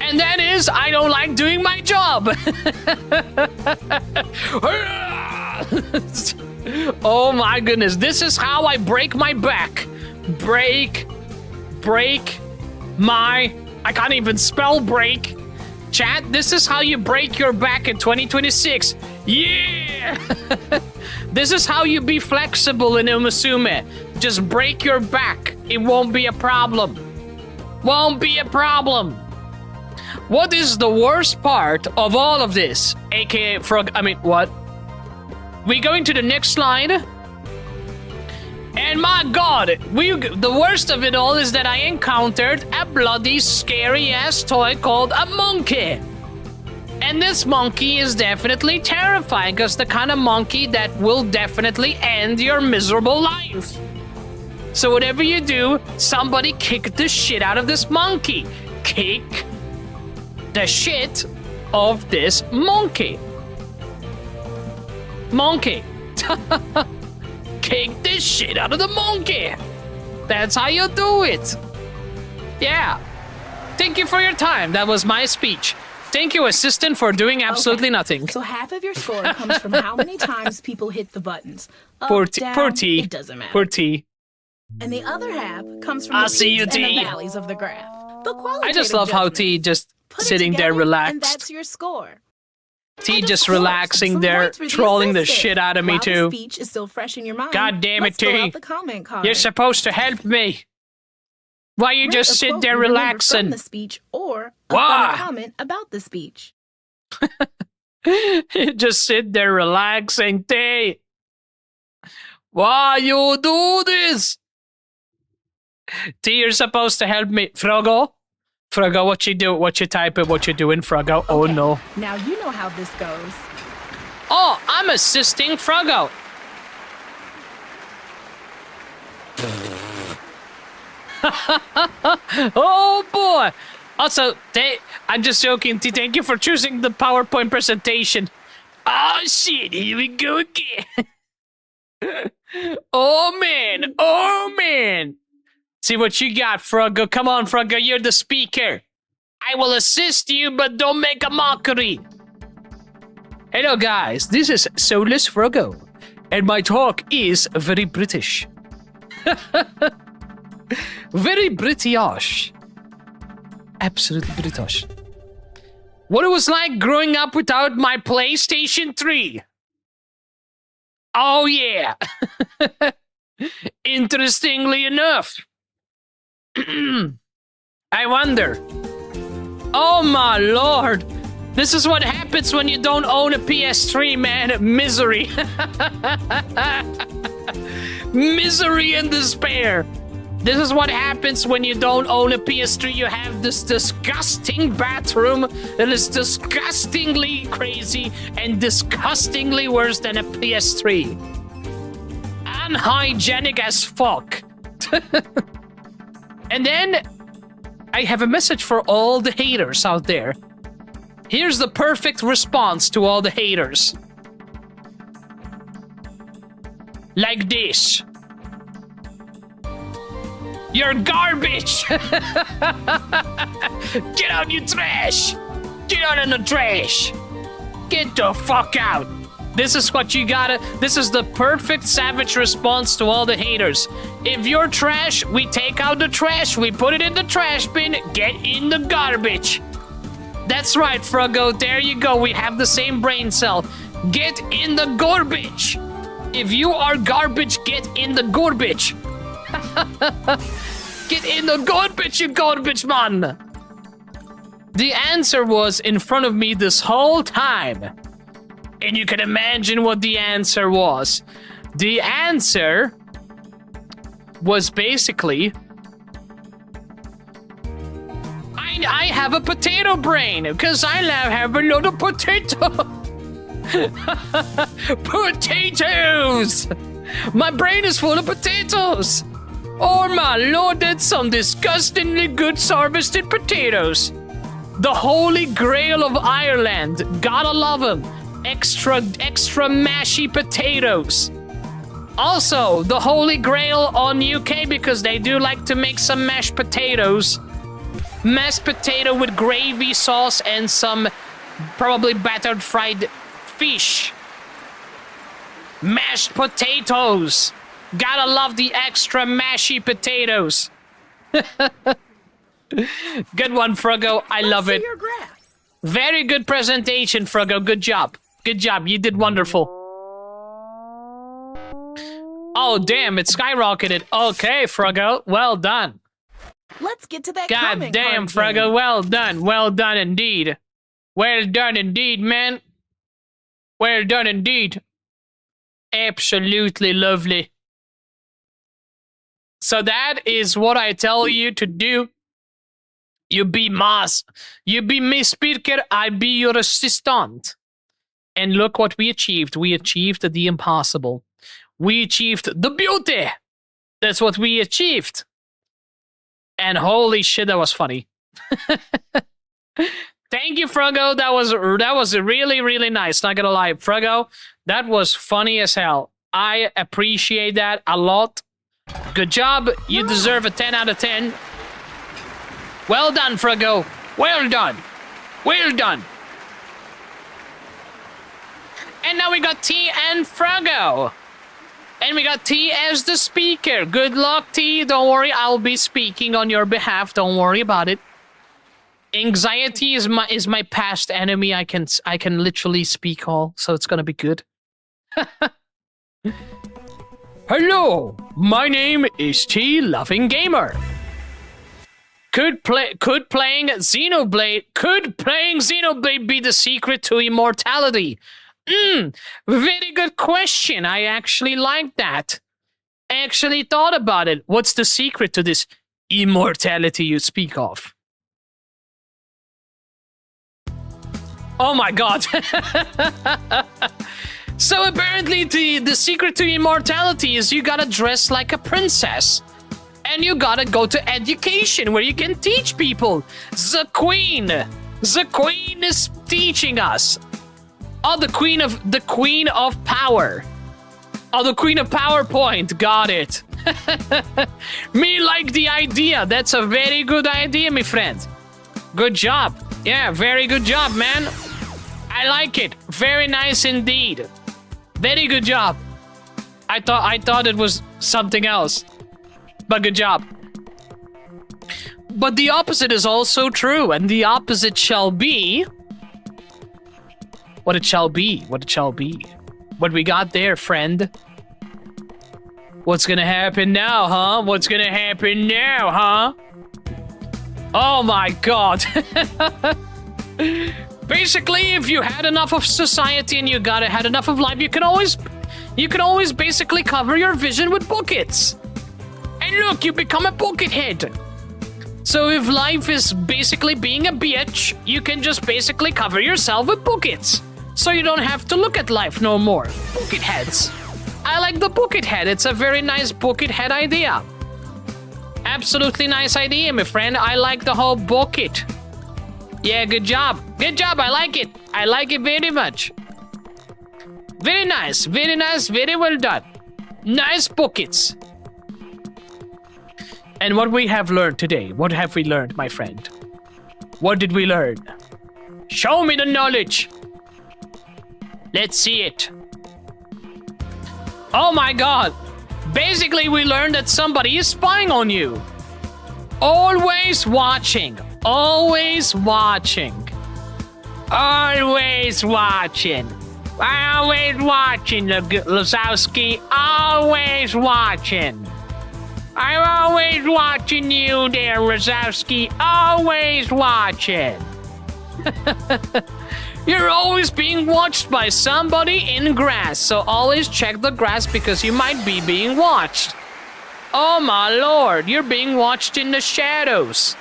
And that is, I don't like doing my job. Oh my goodness, this is how I break my back. Break my... I can't even spell break. Chat, this is how you break your back in 2026. Yeah! This is how you be flexible in Umasuma. Just break your back. It won't be a problem. Won't be a problem. What is the worst part of all of this? AKA Frog... I mean, what? We going to the next slide. And my god, the worst of it all is that I encountered a bloody scary-ass toy called a monkey. And this monkey is definitely terrifying, because the kind of monkey that will definitely end your miserable life. So whatever you do, somebody kick the shit out of this monkey. Kick the shit of this monkey. Monkey. Kick the shit out of the monkey. That's how you do it. Yeah. Thank you for your time. That was my speech. Thank you, assistant, for doing absolutely nothing. So half of your score comes from how many times people hit the buttons. Up, Poor down, T. It doesn't matter. Poor T. And the other half comes from I the see you, peaks and T. the valleys of the graph. The qualitative I just love how judgment. T just Put it sitting there together, relaxed. And that's your score. T And of just course, relaxing some there, points for the trolling the assistant. shit out of me While too. The speech is still fresh in your mind. God damn it, let's fill T. out the comment card. You're supposed to help me. Why you Write just a sit quote there you remember relaxing? from the speech or a Why? funny comment about the speech. You just sit there relaxing, T. Why you do this? T, you're supposed to help me. Froggo? Froggo, what you do? What you typing? What you doing, Froggo? Oh Okay, no. Now you know how this goes. Oh, I'm assisting Froggo. Oh boy. Also, I'm just joking. Thank you for choosing the PowerPoint presentation. Oh shit, here we go again. Oh man. See what you got, Froggo. Come on, Froggo, you're the speaker. I will assist you, but don't make a mockery. Hello guys, this is Soulless Froggo, and my talk is very British. Very British. Absolutely British. What it was like growing up without my PlayStation 3. Oh yeah. Interestingly enough. I wonder. Oh my lord. This is what happens when you don't own a PS3, man. Misery. Misery and despair. This is what happens when you don't own a PS3. You have this disgusting bathroom that is disgustingly crazy and disgustingly worse than a PS3. Unhygienic as fuck. And then I have a message for all the haters out there. Here's the perfect response to all the haters. Like this. You're garbage! Get out, you trash! Get out in the trash! Get the fuck out! This is what you gotta... This is the perfect savage response to all the haters. If you're trash, we take out the trash, we put it in the trash bin, get in the garbage. That's right, Froggo, there you go, we have the same brain cell. Get in the garbage! If you are garbage, get in the garbage! Get in the garbage, you garbage man! The answer was in front of me this whole time. And you can imagine what the answer was. The answer was basically... I have a potato brain, because I now have a lot of potato. Potatoes! My brain is full of potatoes! Oh my lord, that's some disgustingly good harvested potatoes. The holy grail of Ireland. Gotta love them. Extra mashy potatoes. Also, the holy grail on UK because they do like to make some mashed potatoes. Mashed potato with gravy sauce and some probably battered fried fish. Mashed potatoes. Gotta love the extra mashy potatoes. Good one, Froggo. I love it. Very good presentation, Froggo. Good job. Good job. You did wonderful. Oh, damn. It skyrocketed. Okay, Froggo. Well done. Let's get to that God comment damn, card Froggo. game. Well done. Well done indeed. Well done indeed, man. Well done indeed. Absolutely lovely. So that is what I tell you to do. You be Mas. You be me speaker. I be your assistant. And look what we achieved. We achieved the impossible. We achieved the beauty. That's what we achieved. And holy shit, that was funny. Thank you, Froggo. That was really, really nice. Not gonna lie, Froggo, that was funny as hell. I appreciate that a lot. Good job. You deserve a 10 out of 10. Well done, Froggo. Well done. Well done. And now we got T and Froggo. And we got T as the speaker. Good luck, T. Don't worry, I'll be speaking on your behalf. Don't worry about it. Anxiety is my past enemy. I can literally speak all, so it's gonna be good. Hello, my name is T Loving Gamer. Could playing Xenoblade be the secret to immortality? Very good question. I actually like that. I actually thought about it. What's the secret to this immortality you speak of? Oh my god. So apparently the secret to immortality is you gotta dress like a princess. And you gotta go to education where you can teach people. The queen is teaching us. Oh, the queen of power. Oh, the queen of PowerPoint. Got it. Me like the idea. That's a very good idea, my friend. Good job. Yeah, very good job, man. I like it. Very nice indeed. Very good job. I thought it was something else. But good job. But the opposite is also true, and the opposite shall be what it shall be. What it shall be. What we got there, friend. What's gonna happen now, huh? What's gonna happen now, huh? Oh my god. Basically, if you had enough of society and you had enough of life, you can always basically cover your vision with buckets. And look, you become a bucket head. So if life is basically being a bitch, you can just basically cover yourself with buckets. So you don't have to look at life no more. Bucket heads. I like the bucket head. It's a very nice bucket head idea. Absolutely nice idea, my friend. I like the whole bucket. Yeah, good job. Good job. I like it. I like it very much. Very nice. Very nice. Very well done. Nice buckets. And what we have learned today. What have we learned, my friend? What did we learn? Show me the knowledge. Let's see it. Oh my god. Basically, we learned that somebody is spying on you. Always watching. Always watching. Always watching. Always watching, Lazowski. Always watching. I'm always watching you there, Lazowski. Always watching. You're always being watched by somebody in grass, so always check the grass because you might be being watched. Oh my lord, you're being watched in the shadows.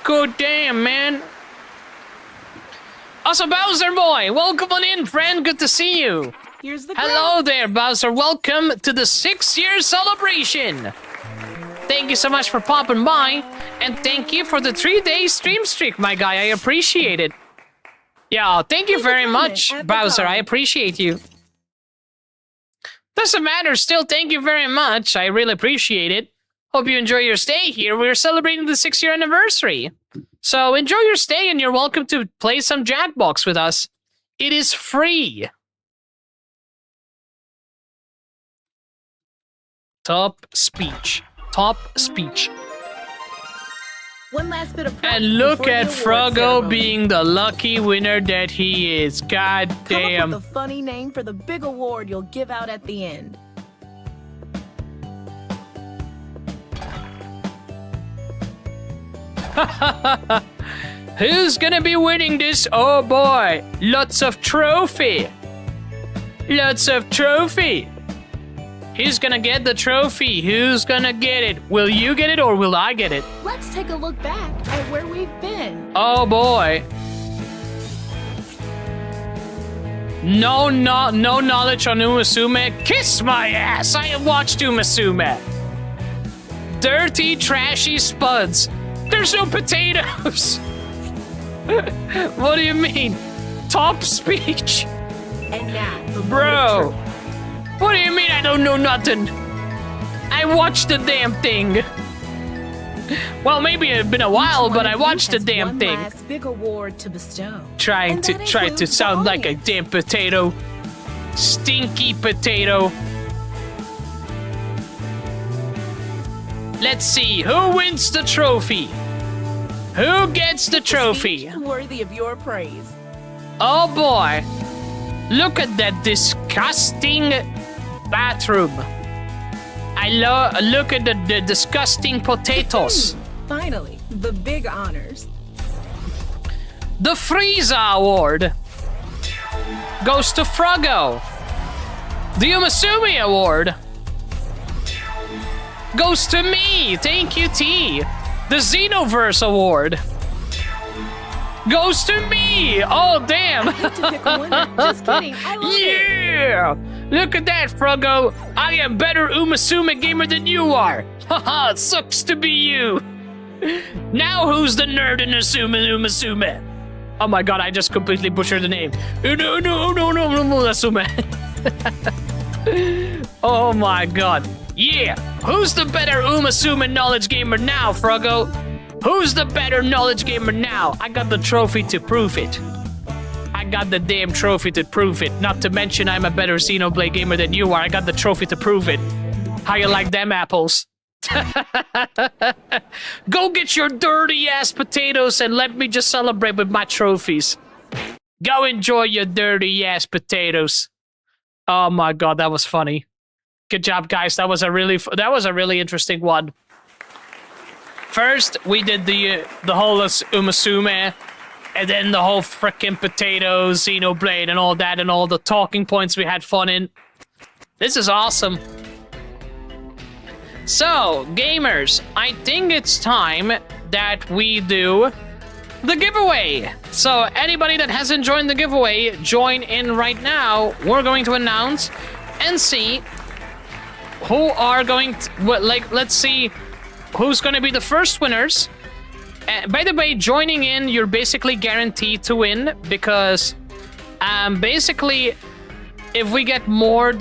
Good damn, man. Also, Bowser boy, welcome on in, friend. Good to see you. Here's the Hello there, Bowser. Welcome to the 6-year celebration. Thank you so much for popping by, and thank you for the 3-day stream streak, my guy. I appreciate it. Yeah, thank you very much, Bowser. I appreciate you. Doesn't matter, still, thank you very much. I really appreciate it. Hope you enjoy your stay here. We're celebrating the 6-year anniversary. So enjoy your stay, and you're welcome to play some Jackbox with us. It is free. Top speech. Top speech. One last bit of and look at Froggo being the lucky winner that he is. God damn. Come up with a funny name for the big award you'll give out at the end. Who's gonna be winning this? Oh boy, lots of trophy. Lots of trophy. Who's gonna get the trophy? Who's gonna get it? Will you get it or will I get it? Let's take a look back at where we've been. Oh boy. No knowledge on Umasume. Kiss my ass! I have watched Umasume. Dirty, trashy spuds. There's no potatoes. What do you mean? Top speech? And now, bro. What do you mean I don't know nothing? I watched the damn thing. Well, maybe it's been a while, but I watched the damn thing. Last big award to bestow. Try to sound like a damn potato. Stinky potato. Let's see, who wins the trophy? Who gets the trophy? Worthy of your praise. Oh boy. Look at that disgusting bathroom. I look at the disgusting potatoes. Finally, the big honors. The Frieza Award goes to Froggo. The Umasumi Award goes to me. Thank you, T. The Xenoverse Award goes to me. Oh, damn. I hate to pick a winner. Just kidding. I love it. Yeah! Look at that, Froggo! I am better Umasume gamer than you are! Haha, it sucks to be you! Now who's the nerd in Umasume? Oh my god, I just completely butchered the name. No, Umasume. Oh my god. Yeah! Who's the better Umasume knowledge gamer now, Froggo? Who's the better knowledge gamer now? I got the trophy to prove it. I got the damn trophy to prove it. Not to mention I'm a better Xenoblade gamer than you are. I got the trophy to prove it. How you like them apples? Go get your dirty ass potatoes and let me just celebrate with my trophies. Go enjoy your dirty ass potatoes. Oh my god, that was funny. Good job, guys. That was a really interesting one. First, we did the whole Umasume, and then the whole frickin' potatoes, Xenoblade, and all that, and all the talking points we had fun in. This is awesome. So, gamers, I think it's time that we do the giveaway. So, anybody that hasn't joined the giveaway, join in right now. We're going to announce and see who are going to, let's see who's going to be the first winners. By the way, joining in, you're basically guaranteed to win because basically if we get more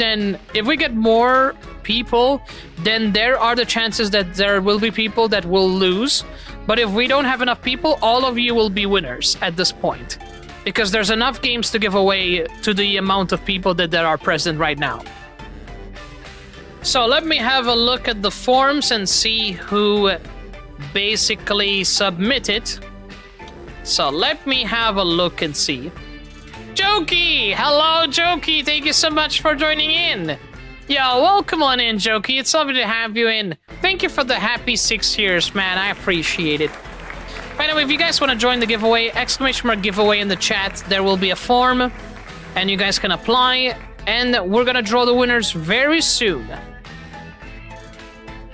people, then there are the chances that there will be people that will lose. But if we don't have enough people, all of you will be winners at this point because there's enough games to give away to the amount of people that there are present right now. So let me have a look at the forms and see who basically submitted. So let me have a look and see. Jokey! Hello, Jokey! Thank you so much for joining in. Yo, welcome on in, Jokey. It's lovely to have you in. Thank you for the happy 6 years, man. I appreciate it. By the way, if you guys want to join the giveaway, !giveaway in the chat. There will be a form, and you guys can apply, and we're gonna draw the winners very soon.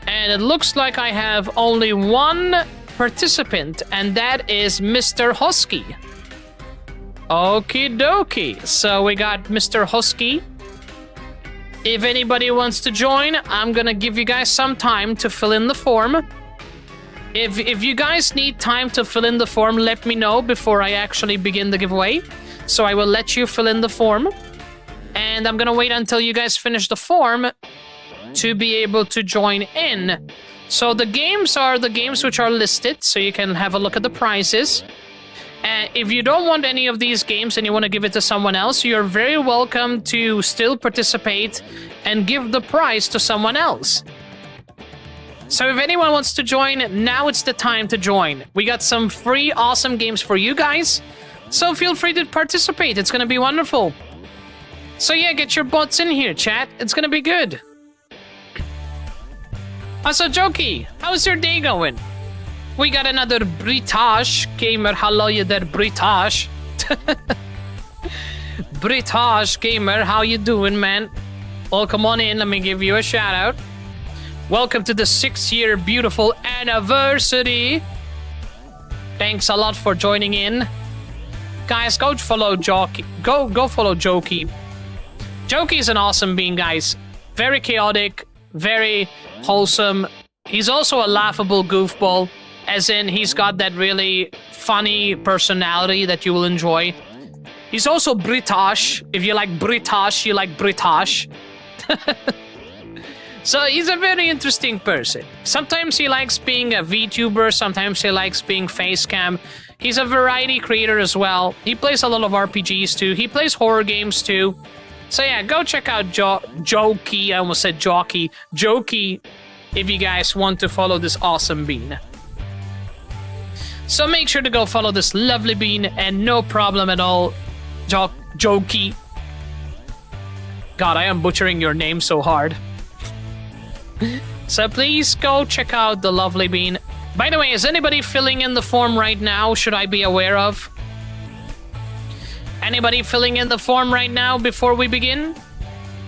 And it looks like I have only one participant, and that is Mr. Husky. Okie dokie. So we got Mr. Husky. If anybody wants to join, I'm gonna give you guys some time to fill in the form. If you guys need time to fill in the form, let me know before I actually begin the giveaway. So I will let you fill in the form. And I'm gonna wait until you guys finish the form to be able to join in. So the games are the games which are listed, so you can have a look at the prizes. If you don't want any of these games and you want to give it to someone else, you're very welcome to still participate and give the prize to someone else. So if anyone wants to join, now it's the time to join. We got some free awesome games for you guys, so feel free to participate. It's gonna be wonderful. So yeah, get your butts in here, chat. It's gonna be good. Also, Jokey, how's your day going? We got another British gamer. Hello, you there, British. British gamer, how you doing, man? Welcome on in. Let me give you a shout out. Welcome to the 6-year beautiful anniversary. Thanks a lot for joining in. Guys, go follow Jokey. Go follow Jokey. Jokey is an awesome being, guys. Very chaotic, very wholesome. He's also a laughable goofball, as in he's got that really funny personality that you will enjoy. He's also British. If you like British, you like British. So he's a very interesting person. Sometimes he likes being a VTuber, sometimes he likes being facecam. He's a variety creator as well. He plays a lot of RPGs too. He plays horror games too. So yeah, go check out Jokey. I almost said Jockey. Jokey, if you guys want to follow this awesome bean. So make sure to go follow this lovely bean, and no problem at all, Jokey. God, I am butchering your name so hard. So please go check out the lovely bean. By the way, is anybody filling in the form right now? Should I be aware of? Anybody filling in the form right now before we begin?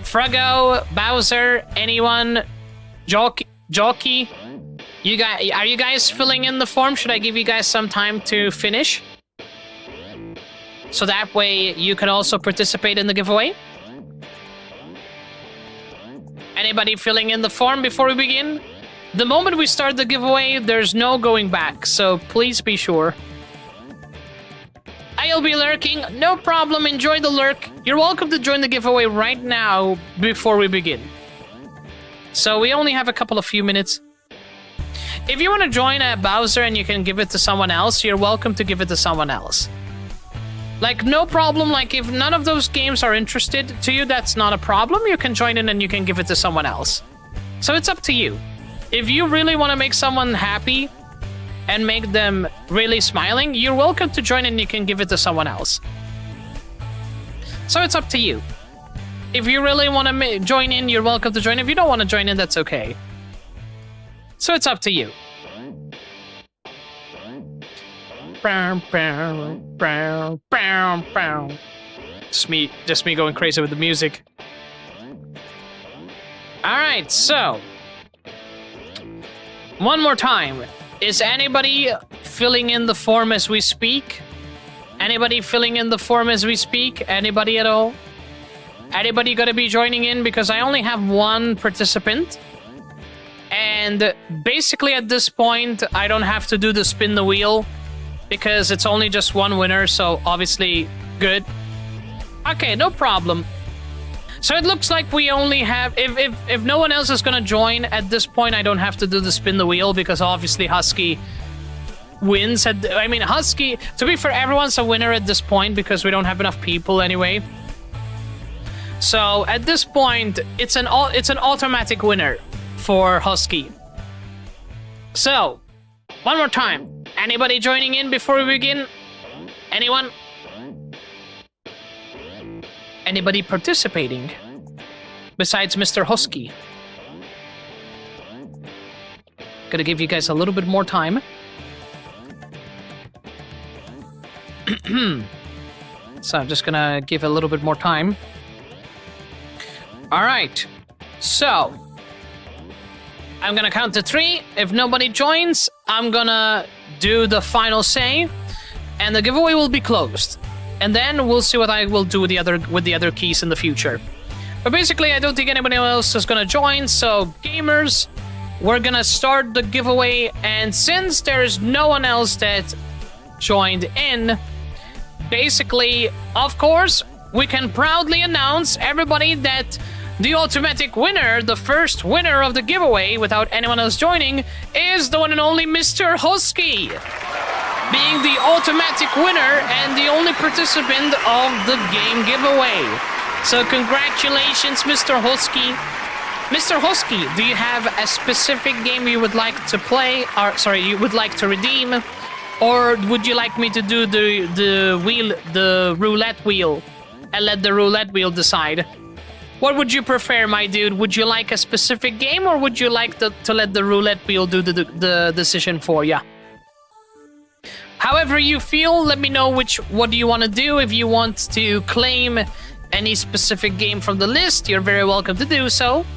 Froggo, Bowser, anyone? Jockey? Are you guys filling in the form? Should I give you guys some time to finish? So that way you can also participate in the giveaway? Anybody filling in the form before we begin? The moment we start the giveaway, there's no going back, so please be sure. I'll be lurking. No problem, enjoy the lurk. You're welcome to join the giveaway right now before we begin. So we only have a couple of few minutes. If you want to join Bowser and you can give it to someone else, you're welcome to give it to someone else. Like, no problem. Like, if none of those games are interested to you, that's not a problem. You can join in and you can give it to someone else. So it's up to you. If you really want to make someone happy and make them really smiling, you're welcome to join in and you can give it to someone else. So it's up to you. If you really want to join in, you're welcome to join. If you don't want to join in, that's okay. So it's up to you. Just me going crazy with the music. Alright, so one more time. Is anybody filling in the form as we speak? Anybody filling in the form as we speak? Anybody at all? Anybody gonna be joining in? Because I only have one participant. And basically at this point, I don't have to do the spin the wheel because it's only just one winner, so obviously good. Okay, no problem. So it looks like we only have... If no one else is gonna join at this point, I don't have to do the spin the wheel because obviously Husky wins. I mean, Husky... To be fair, everyone's a winner at this point because we don't have enough people anyway. So at this point, it's an automatic winner for Husky. So, one more time. Anybody joining in before we begin? Anyone? Anybody participating? Besides Mr. Husky? Gonna give you guys a little bit more time. So I'm just gonna give a little bit more time. Alright. So, I'm gonna count to 3. If nobody joins, I'm gonna do the final say, and the giveaway will be closed. And then we'll see what I will do with the other keys in the future. But basically, I don't think anybody else is gonna join, so gamers, we're gonna start the giveaway, and since there's no one else that joined in, basically, of course, we can proudly announce everybody that the automatic winner, the first winner of the giveaway, without anyone else joining, is the one and only Mr. Husky, being the automatic winner and the only participant of the game giveaway. So congratulations, Mr. Husky. Mr. Husky, do you have a specific game you would like to play, or sorry, you would like to redeem, or would you like me to do the roulette wheel, and let the roulette wheel decide? What would you prefer, my dude? Would you like a specific game, or would you like to let the roulette wheel do the decision for you? However you feel, let me know what do you want to do. If you want to claim any specific game from the list, you're very welcome to do so.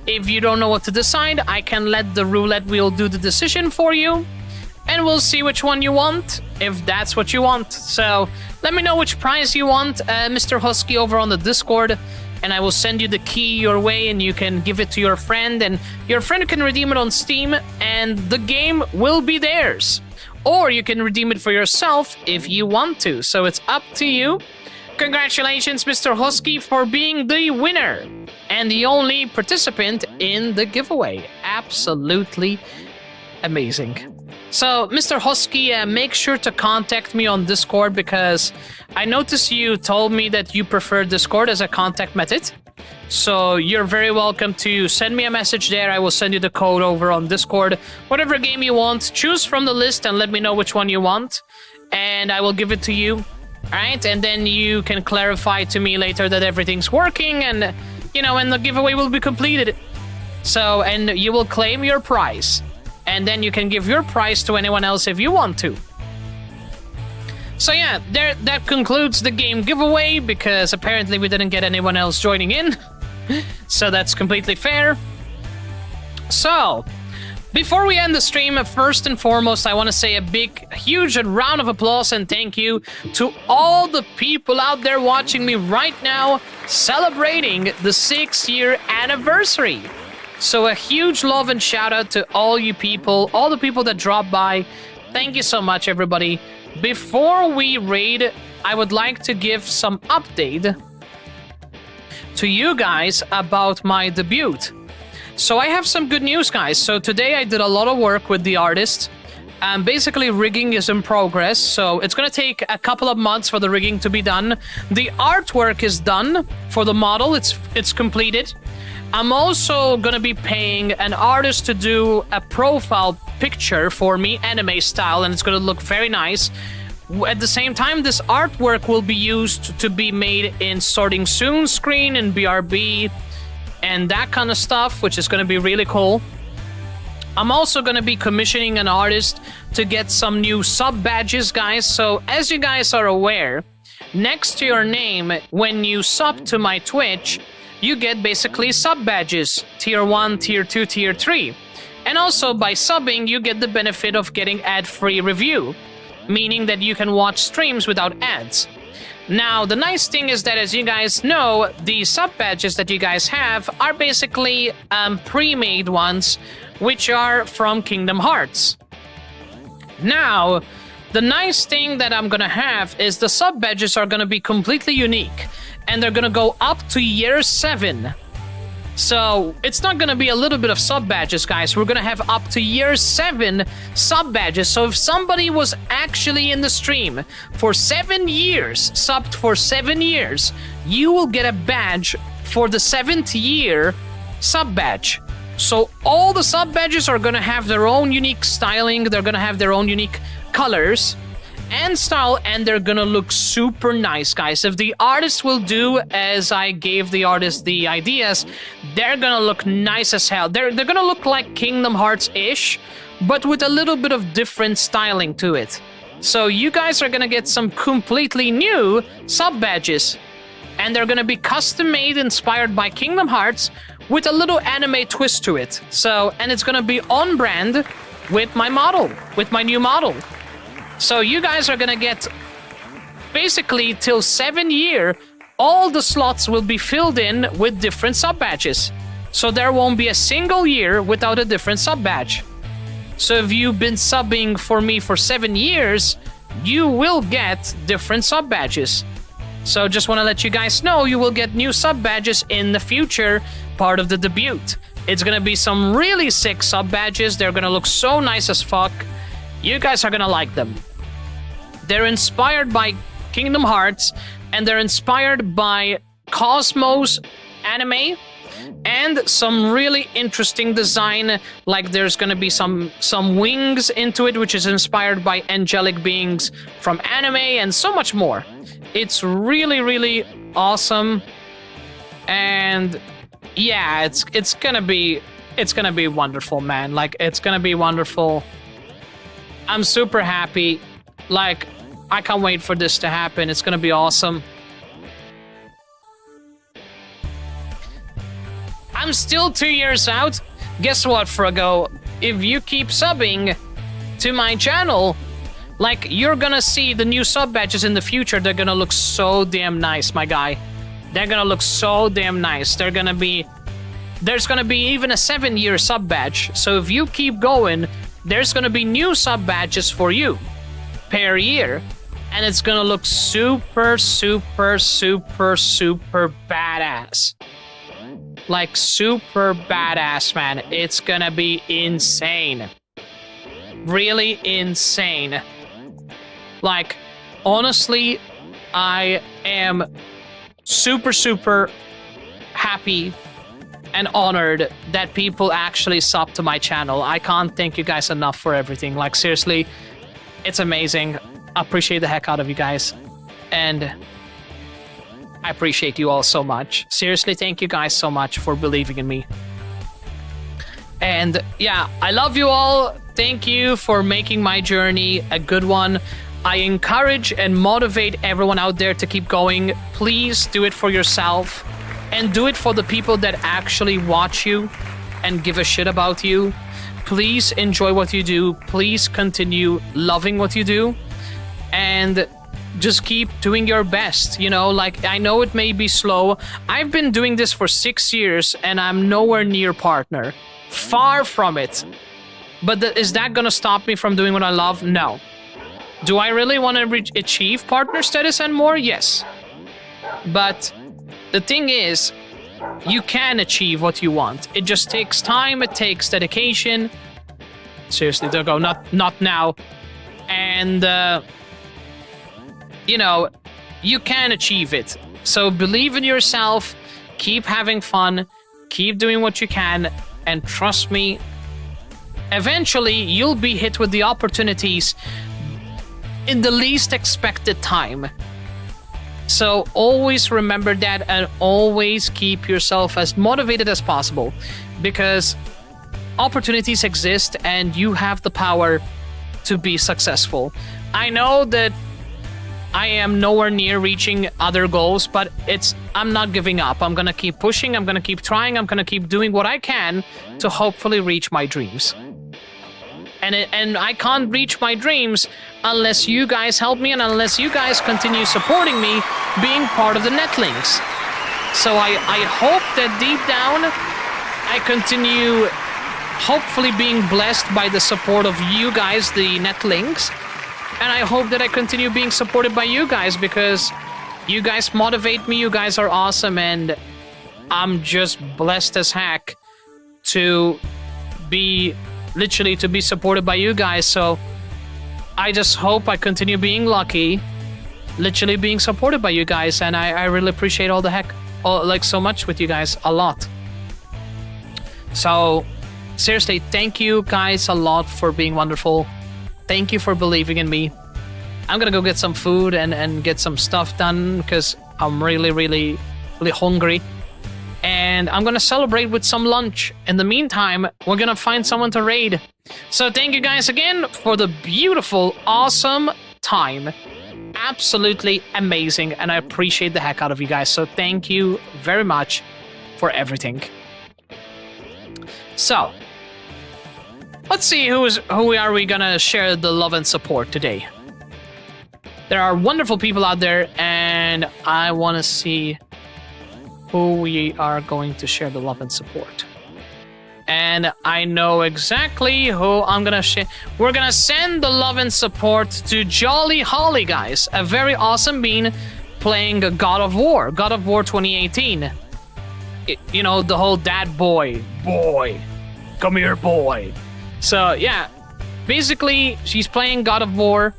If you don't know what to decide, I can let the roulette wheel do the decision for you, and we'll see which one you want, if that's what you want. So let me know which prize you want, Mr. Husky, over on the Discord, and I will send you the key your way, and you can give it to your friend, and your friend can redeem it on Steam, and the game will be theirs. Or you can redeem it for yourself if you want to, so it's up to you. Congratulations, Mr. Husky, for being the winner and the only participant in the giveaway. Absolutely amazing. So, Mr. Husky, make sure to contact me on Discord, because I noticed you told me that you prefer Discord as a contact method. So you're very welcome to send me a message there. I will send you the code over on Discord. Whatever game you want, choose from the list and let me know which one you want, and I will give it to you. Alright, and then you can clarify to me later that everything's working, and, you know, and the giveaway will be completed. So, and you will claim your prize. And then you can give your prize to anyone else if you want to. So yeah, that concludes the game giveaway, because apparently we didn't get anyone else joining in. So that's completely fair. So, before we end the stream, first and foremost, I want to say a big, huge round of applause and thank you to all the people out there watching me right now, celebrating the 6-year anniversary So a huge love and shout out to all you people, all the people that dropped by. Thank you so much, everybody. Before we raid, I would like to give some update to you guys about my debut. So I have some good news, guys. So today I did a lot of work with the artist. Basically, rigging is in progress, so it's gonna take a couple of months for the rigging to be done. The artwork is done for the model, it's completed. I'm also gonna be paying an artist to do a profile picture for me, anime style, and it's gonna look very nice. At the same time, this artwork will be used to be made in Starting Soon screen and BRB and that kind of stuff, which is gonna be really cool. I'm also gonna be commissioning an artist to get some new sub badges, guys. So as you guys are aware, next to your name, when you sub to my Twitch, you get basically sub badges, tier 1, tier 2, tier 3. And also by subbing, you get the benefit of getting ad-free review, meaning that you can watch streams without ads. Now, the nice thing is that, as you guys know, the sub badges that you guys have are basically pre-made ones, which are from Kingdom Hearts. Now, the nice thing that I'm gonna have is the sub badges are gonna be completely unique, and they're gonna go up to year 7. So it's not gonna be a little bit of sub badges, guys. We're gonna have up to year 7 sub badges. So if somebody was actually in the stream for 7 years, subbed for 7 years, you will get a badge for the 7th year sub badge. So all the sub badges are gonna have their own unique styling. They're gonna have their own unique colors and style, and they're gonna look super nice, guys. If the artist will do as I gave the artist the ideas, they're gonna look nice as hell. They're gonna look like Kingdom Hearts-ish, but with a little bit of different styling to it. So you guys are gonna get some completely new sub badges, and they're gonna be custom made, inspired by Kingdom Hearts, with a little anime twist to it. So, and it's gonna be on brand with my model, with my new model. So you guys are gonna get, basically till 7 year, all the slots will be filled in with different sub badges. So there won't be a single year without a different sub badge. So if you've been subbing for me for 7 years, you will get different sub badges. So just want to let you guys know, you will get new sub badges in the future, part of the debut. It's gonna be some really sick sub badges. They're gonna look so nice as fuck. You guys are gonna like them. They're inspired by Kingdom Hearts, and they're inspired by Cosmos anime, and some really interesting design. Like there's gonna be some wings into it, which is inspired by angelic beings from anime, and so much more. It's really, really awesome, and yeah, it's gonna be wonderful, man. Like it's gonna be wonderful. I'm super happy. Like I can't wait for this to happen. It's gonna be awesome. I'm still 2 years out. Guess what, Froggo? If you keep subbing to my channel, like you're gonna see the new sub badges in the future. They're gonna look so damn nice, my guy. They're gonna look so damn nice. There's gonna be even a 7-year sub badge. So if you keep going, there's gonna be new sub badges for you per year, and it's gonna look super, super, super, super badass. Like super badass, man. It's gonna be insane. Really insane. Like, honestly, I am super, super happy and honored that people actually sub to my channel. I can't thank you guys enough for everything. Like, seriously, it's amazing. I appreciate the heck out of you guys. And I appreciate you all so much. Seriously, thank you guys so much for believing in me. And yeah, I love you all. Thank you for making my journey a good one. I encourage and motivate everyone out there to keep going. Please do it for yourself, and do it for the people that actually watch you and give a shit about you. Please enjoy what you do. Please continue loving what you do. And just keep doing your best, you know? Like, I know it may be slow. I've been doing this for 6 years, and I'm nowhere near partner. Far from it. But is that gonna stop me from doing what I love? No. Do I really want to achieve partner status and more? Yes. But the thing is, you can achieve what you want. It just takes time, it takes dedication. Seriously, don't go, not now. And, you know, you can achieve it. So believe in yourself, keep having fun, keep doing what you can, and trust me, eventually you'll be hit with the opportunities in the least expected time. So always remember that, and always keep yourself as motivated as possible, because opportunities exist and you have the power to be successful. I know that I am nowhere near reaching other goals, but I'm not giving up. I'm gonna keep pushing, I'm gonna keep trying, I'm gonna keep doing what I can to hopefully reach my dreams. And I can't reach my dreams unless you guys help me and unless you guys continue supporting me being part of the Netlinks. So I hope that deep down I continue hopefully being blessed by the support of you guys, the Netlinks. And I hope that I continue being supported by you guys, because you guys motivate me, you guys are awesome, and I'm just blessed as heck to be supported by you guys. So I just hope I continue being lucky, literally being supported by you guys, and I really appreciate so much with you guys, a lot. So seriously, thank you guys a lot for being wonderful. Thank you for believing in me. I'm gonna go get some food and get some stuff done, because I'm really hungry. And I'm gonna celebrate with some lunch. In the meantime, we're gonna find someone to raid. So thank you guys again for the beautiful, awesome time. Absolutely amazing, and I appreciate the heck out of you guys. So thank you very much for everything. So let's see who are we gonna share the love and support today. There are wonderful people out there, and I want to see who we are going to share the love and support. And I know exactly who I'm gonna share. We're gonna send the love and support to Jolly Holly, guys. A very awesome bean playing God of War 2018. You know, the whole dad boy, come here, boy. So yeah, basically she's playing God of War,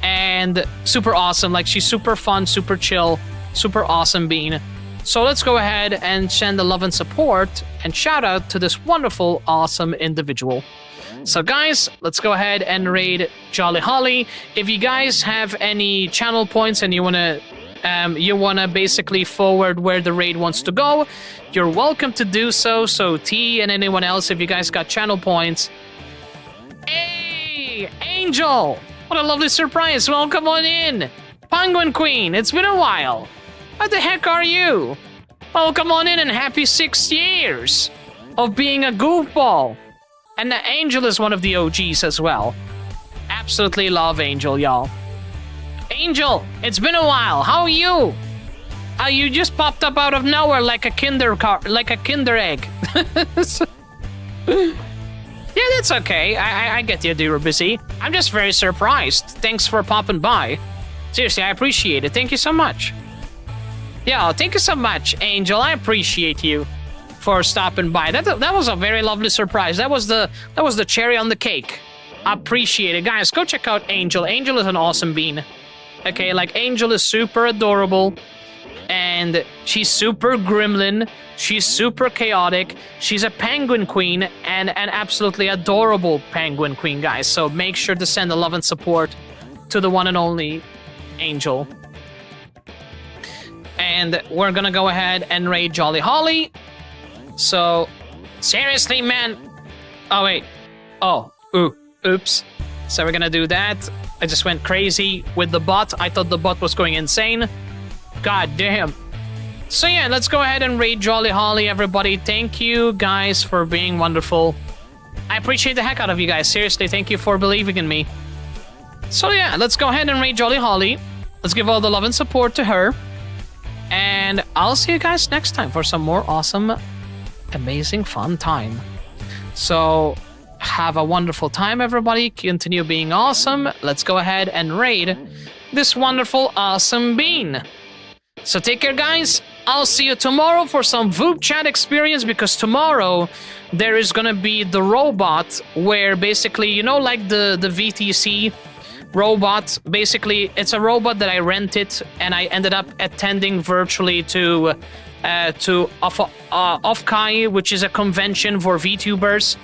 and super awesome. Like, she's super fun, super chill, super awesome bean. So let's go ahead and send the love and support and shout out to this wonderful, awesome individual. So guys, let's go ahead and raid Jolly Holly. If you guys have any channel points and you wanna basically forward where the raid wants to go, you're welcome to do so. So T and anyone else, if you guys got channel points. Hey, Angel! What a lovely surprise. Welcome on in. Penguin Queen, it's been a while. What the heck are you? Welcome on in, and happy 6 years of being a goofball. And the Angel is one of the OGs as well. Absolutely love Angel, y'all. Angel, it's been a while. How are you? You just popped up out of nowhere like a kinder egg. Yeah, that's okay. I get you, you're busy. I'm just very surprised. Thanks for popping by. Seriously, I appreciate it. Thank you so much. Yeah, thank you so much, Angel. I appreciate you for stopping by. That was a very lovely surprise. That was the cherry on the cake. I appreciate it. Guys, go check out Angel. Angel is an awesome bean. Okay, like, Angel is super adorable, and she's super gremlin. She's super chaotic. She's a penguin queen, and an absolutely adorable penguin queen, guys. So make sure to send the love and support to the one and only Angel. And we're gonna go ahead and raid Jolly Holly. So, seriously, man. Oh, wait. Oh, oops. So we're gonna do that. I just went crazy with the bot. I thought the bot was going insane. God damn. So yeah, let's go ahead and raid Jolly Holly, everybody. Thank you guys for being wonderful. I appreciate the heck out of you guys. Seriously, thank you for believing in me. So yeah, let's go ahead and raid Jolly Holly. Let's give all the love and support to her. And I'll see you guys next time for some more awesome, amazing, fun time. So have a wonderful time, everybody. Continue being awesome. Let's go ahead and raid this wonderful, awesome bean. So take care, guys. I'll see you tomorrow for some VOOP chat experience, because tomorrow there is gonna be the robot where basically, you know, like the VTC robot, basically it's a robot that I rented and I ended up attending virtually to Offkai, which is a convention for VTubers.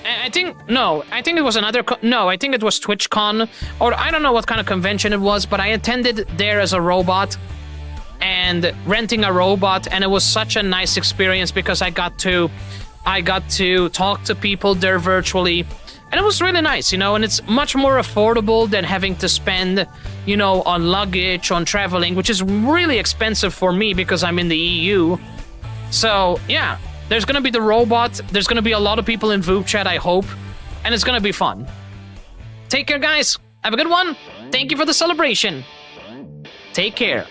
I think it was another, I think it was TwitchCon, or I don't know what kind of convention it was, but I attended there as a robot and renting a robot, and it was such a nice experience because I got to talk to people there virtually, and it was really nice, you know, and it's much more affordable than having to spend, you know, on luggage, on traveling, which is really expensive for me because I'm in the EU. So, yeah, there's gonna be the robot, there's gonna be a lot of people in VOOP chat, I hope, and it's gonna be fun. Take care, guys. Have a good one. Thank you for the celebration. Take care.